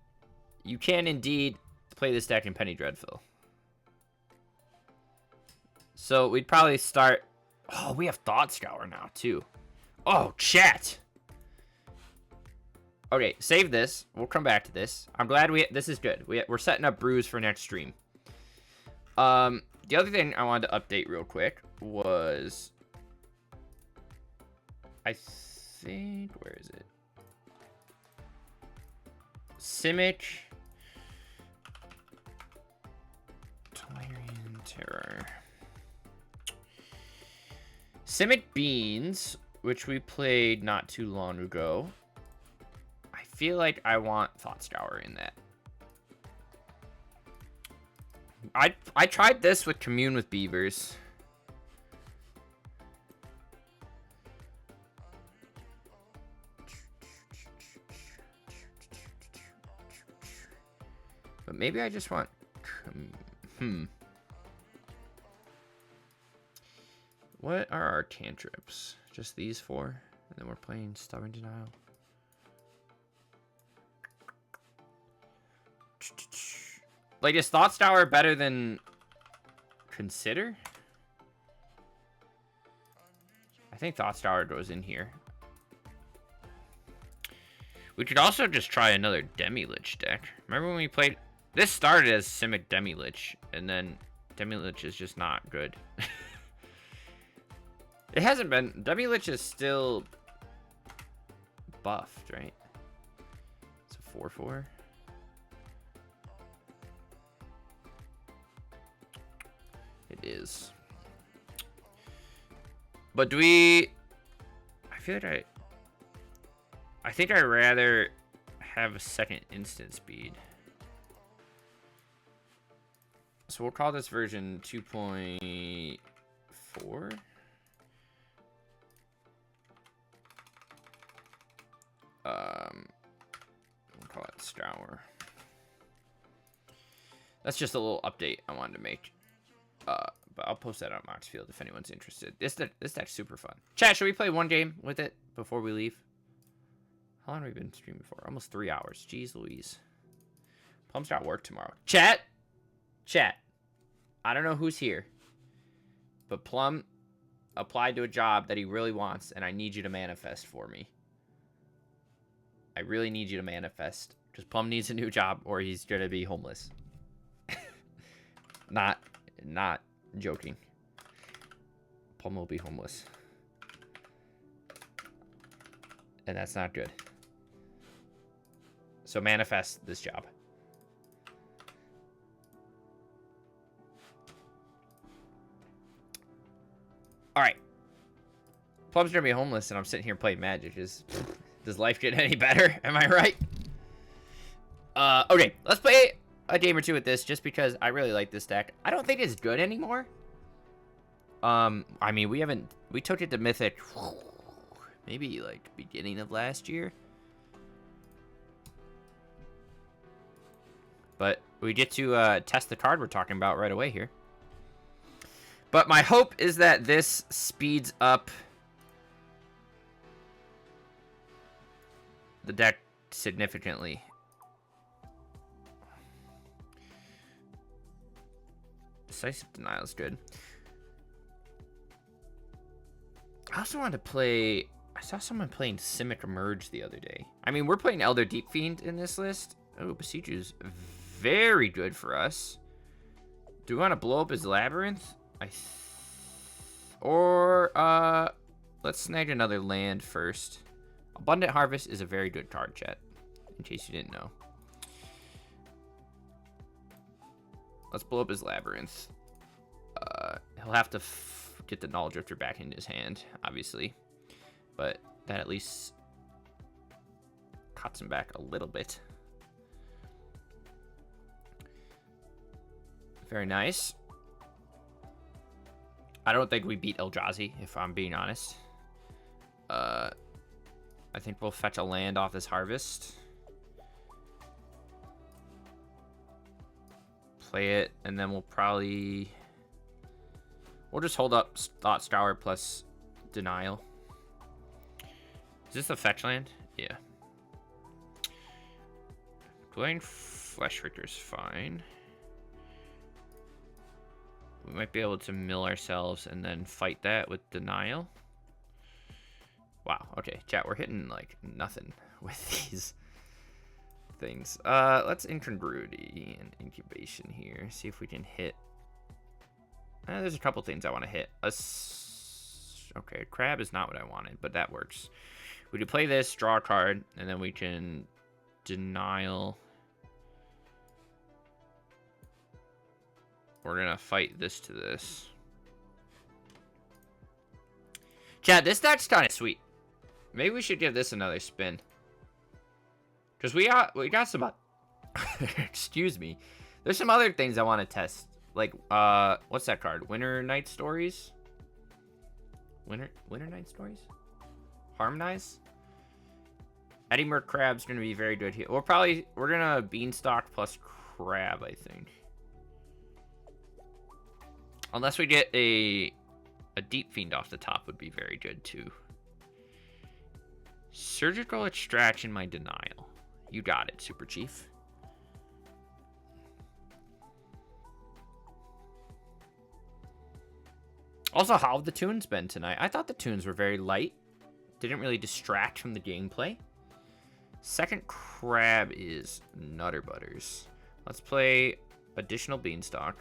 you can indeed play this deck in Penny Dreadful. So we'd probably start... Oh, we have Thought Scour now, too. Oh, chat! Okay, save this. We'll come back to this. I'm glad this is good. We're setting up brews for next stream. The other thing I wanted to update real quick was... I think... Where is it? Simic... Tolarian Terror. Simic Beans, which we played not too long ago. I feel like I want Thoughts Tower in that. I tried this with Commune with Beavers. But maybe I just want... What are our cantrips? Just these 4? And then we're playing Stubborn Denial. Like, is Thoughts Tower better than Consider? I think Thoughts Tower goes in here. We could also just try another Demi-Lich deck. Remember when we played... This started as Simic Demi-Lich, and then Demi-Lich is just not good. It hasn't been... Demi-Lich is still buffed, right? It's a 4/4. It is. But do we... I feel like I think I'd rather have a second instant speed. So we'll call this version 2.4. We'll call it Stour. That's just a little update I wanted to make. But I'll post that on Moxfield if anyone's interested. This deck's super fun. Chat, should we play one game with it before we leave? How long have we been streaming for? Almost 3 hours. Jeez Louise. Plum's got work tomorrow. Chat. I don't know who's here, but Plum applied to a job that he really wants, and I need you to manifest for me. I really need you to manifest, because Plum needs a new job, or he's gonna be homeless. Not joking. Plum will be homeless, and that's not good. So manifest this job. All right. Plum's gonna be homeless, and I'm sitting here playing Magic. Does life get any better? Am I right? Okay, let's play a game or two with this, just because I really like this deck. I don't think it's good anymore. I mean, we took it to Mythic, maybe like beginning of last year. But we get to test the card we're talking about right away here. But my hope is that this speeds up the deck significantly. Decisive Denial is good. I also wanted to play... I saw someone playing Simic Emerge the other day. I mean, we're playing Elder Deep Fiend in this list. Oh, Besieger's very good for us. Do we want to blow up his Labyrinth? Let's snag another land first. Abundant Harvest is a very good card, chat, in case you didn't know. Let's blow up his Labyrinth. He'll have to get the Null Drifter back into his hand, obviously. But that at least cuts him back a little bit. Very nice. I don't think we beat Eldrazi, if I'm being honest. I think we'll fetch a land off this Harvest. Play it, and then we'll just hold up Thoughts Tower plus Denial. Is this a fetch land? Yeah. Glowing Flesh Ricker's fine. We might be able to mill ourselves and then fight that with Denial. Wow, okay, chat, we're hitting like nothing with these things. Let's Incongruity and Incubation here. See if we can hit. There's a couple things I want to hit. Okay, Crab is not what I wanted, but that works. We can play this, draw a card, and then we can Denial. We're gonna fight this to this. Chad, this deck's kind of sweet. Maybe we should give this another spin. Because we got some... excuse me. There's some other things I want to test. Like, what's that card? Winter Night Stories? Winter Night Stories? Harmonize? Eddie Merc Crab's going to be very good here. We're going to Beanstalk plus Crab, I think. Unless we get a Deep Fiend off the top would be very good, too. Surgical Extraction, my Denial. You got it, Super Chief. Also, how have the tunes been tonight? I thought the tunes were very light. Didn't really distract from the gameplay. Second Crab is Nutter Butters. Let's play additional Beanstalk.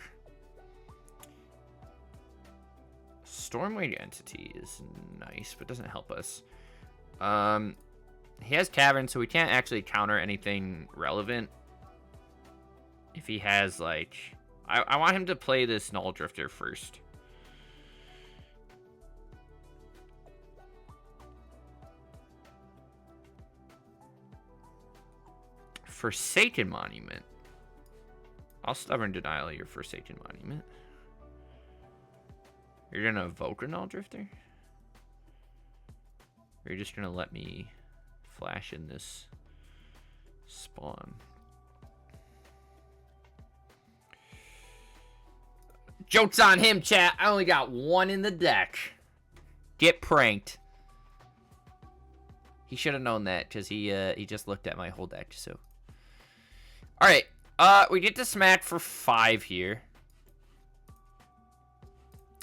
Stormwave Entity is nice, but doesn't help us. He has Cavern, so we can't actually counter anything relevant. If he has, like... I want him to play this Null Drifter first. Forsaken Monument. I'll Stubborn Denial your Forsaken Monument. You're gonna evoke a Null Drifter? Or you're just gonna let me flash in this spawn? Joke's on him, chat. I only got one in the deck. Get pranked. He should have known that because he just looked at my whole deck. So, all right. We get to smack for 5 here.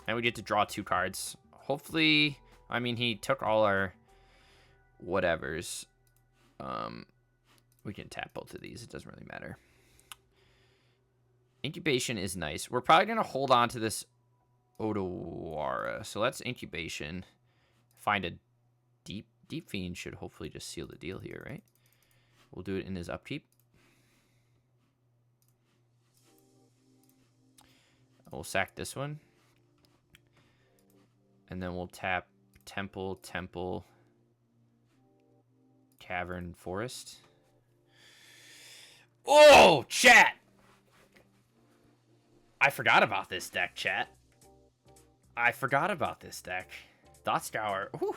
And we get to draw 2 cards. Hopefully, I mean, he took all our whatevers. We can tap both of these. It doesn't really matter. Incubation is nice. We're probably going to hold on to this Odawara. So let's Incubation. Find a Deep Fiend should hopefully just seal the deal here, right? We'll do it in his upkeep. We'll sack this one. And then we'll tap Temple, Cavern, Forest. Oh, chat! I forgot about this deck, chat. I forgot about this deck. Thought Scour. Whew.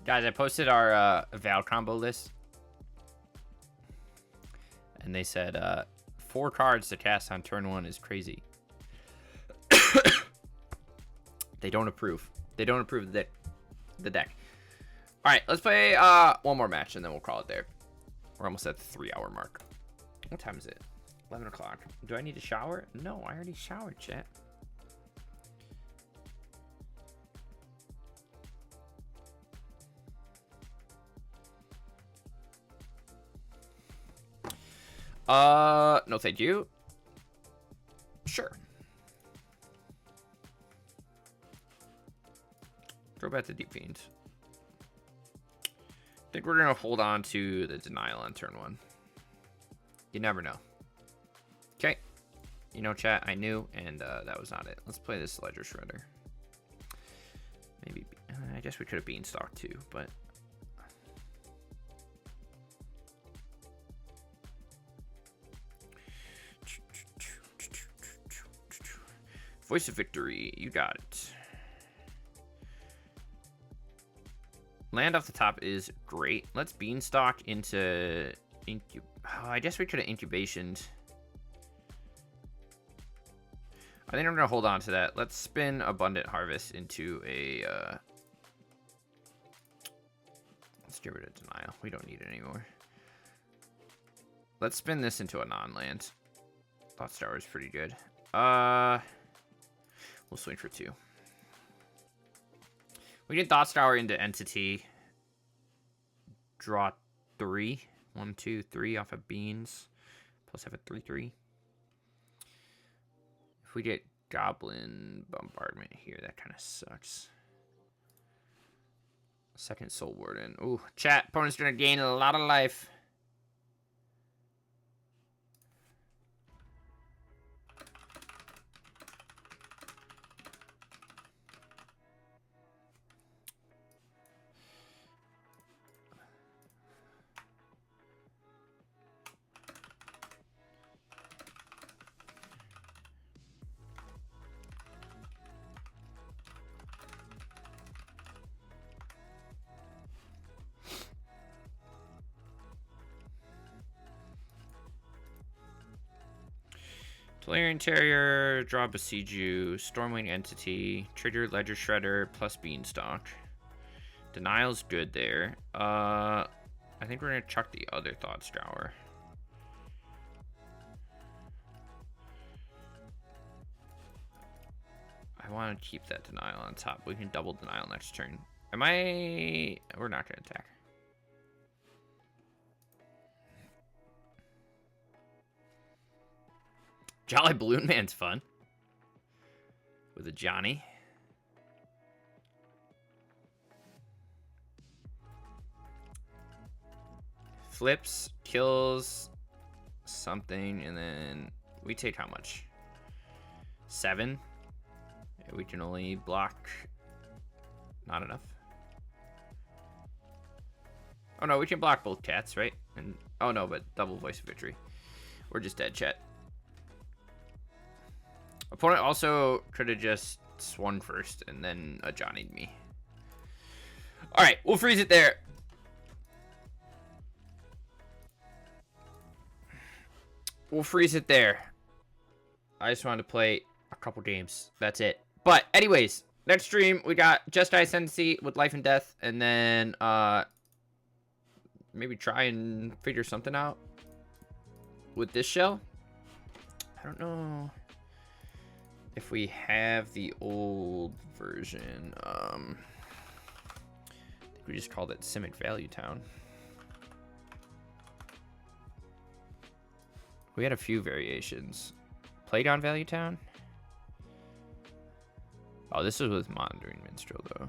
Guys, I posted our Val combo list. And they said 4 cards to cast on turn 1 is crazy. They don't approve. They don't approve the deck. All right, let's play one more match and then we'll call it there. We're almost at the 3-hour mark. What time is it? 11 o'clock. Do I need to shower? No, I already showered, chat. No thank you. Sure. Throw back the Deep Fiend. I think we're gonna hold on to the Denial on turn 1. You never know. Okay. You know, chat, I knew, and that was not it. Let's play this Ledger Shredder. Maybe, I guess we could have Beanstalk too, but... Voice of Victory, you got it. Land off the top is great. Let's Beanstalk into... I guess we could have Incubationed. I think I'm going to hold on to that. Let's spin Abundant Harvest into a... let's get rid of Denial. We don't need it anymore. Let's spin this into a non-land. Thought Tower is pretty good. We'll swing for 2. We did Thought Tower into Entity. Draw 3. 1, 2, 3 off of Beans. Plus have a 3/3. If we get Goblin Bombardment here, that kind of sucks. Second Soul Warden. Ooh, chat. Opponent's gonna gain a lot of life. Player Interior, draw Besieju, Stormwing Entity, trigger Ledger Shredder, plus Beanstalk. Denial's good there. I think we're gonna chuck the other Thought Scour. I want to keep that Denial on top. We can double Denial next turn. Am I... We're not gonna attack. Jolly Balloon Man's fun. With a Johnny. Flips, kills something, and then we take how much? 7? Yeah, we can only block... Not enough. Oh no, we can block both cats, right? And oh no, but double Voice of Victory. We're just dead, chat. Opponent also could have just swung first and then a Johnny'd me. Alright, we'll freeze it there. We'll freeze it there. I just wanted to play a couple games. That's it. But anyways, next stream we got Just Ascendancy with Life and Death, and then maybe try and figure something out with this shell. I don't know if we have the old version. I think we just called it Simic Value Town. We had a few variations. Played on Value Town? Oh, this is with Monitoring Minstrel, though.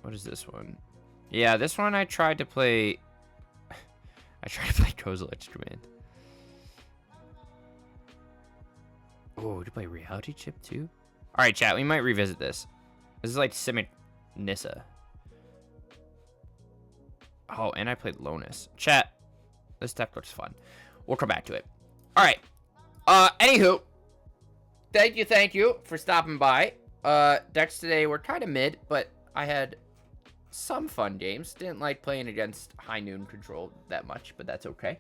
What is this one? Yeah, this one I tried to play... I tried to play Kozilek's Command. Oh, to play Reality Chip, too? Alright, chat, we might revisit this. This is like Simic Nissa. Oh, and I played Lonus. Chat, this deck looks fun. We'll come back to it. Alright. Anywho, thank you for stopping by. Decks today were kind of mid, but I had some fun games. Didn't like playing against High Noon Control that much, but that's okay.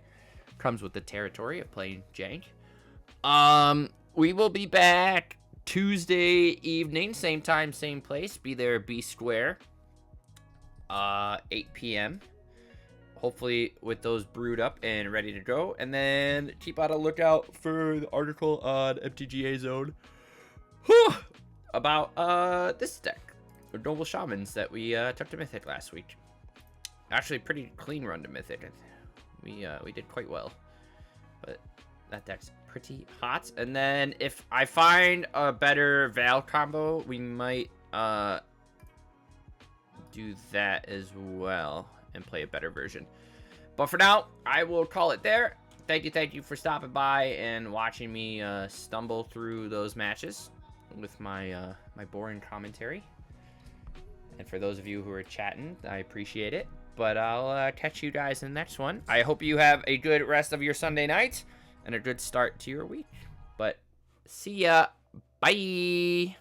Comes with the territory of playing Jank. We will be back Tuesday evening, same time, same place. Be there, be square. 8 p.m. Hopefully with those brewed up and ready to go. And then keep out a lookout for the article on MTGA Zone. About this deck. Noble Shamans that we took to Mythic last week. Actually, pretty clean run to Mythic. We did quite well. But that deck's pretty hot. And then if I find a better Val combo, we might do that as well and play a better version. But for now, I will call it there. Thank you for stopping by and watching me stumble through those matches with my my boring commentary. And for those of you who are chatting, I appreciate it. But I'll catch you guys in the next one. I hope you have a good rest of your Sunday night and a good start to your week. But see ya. Bye.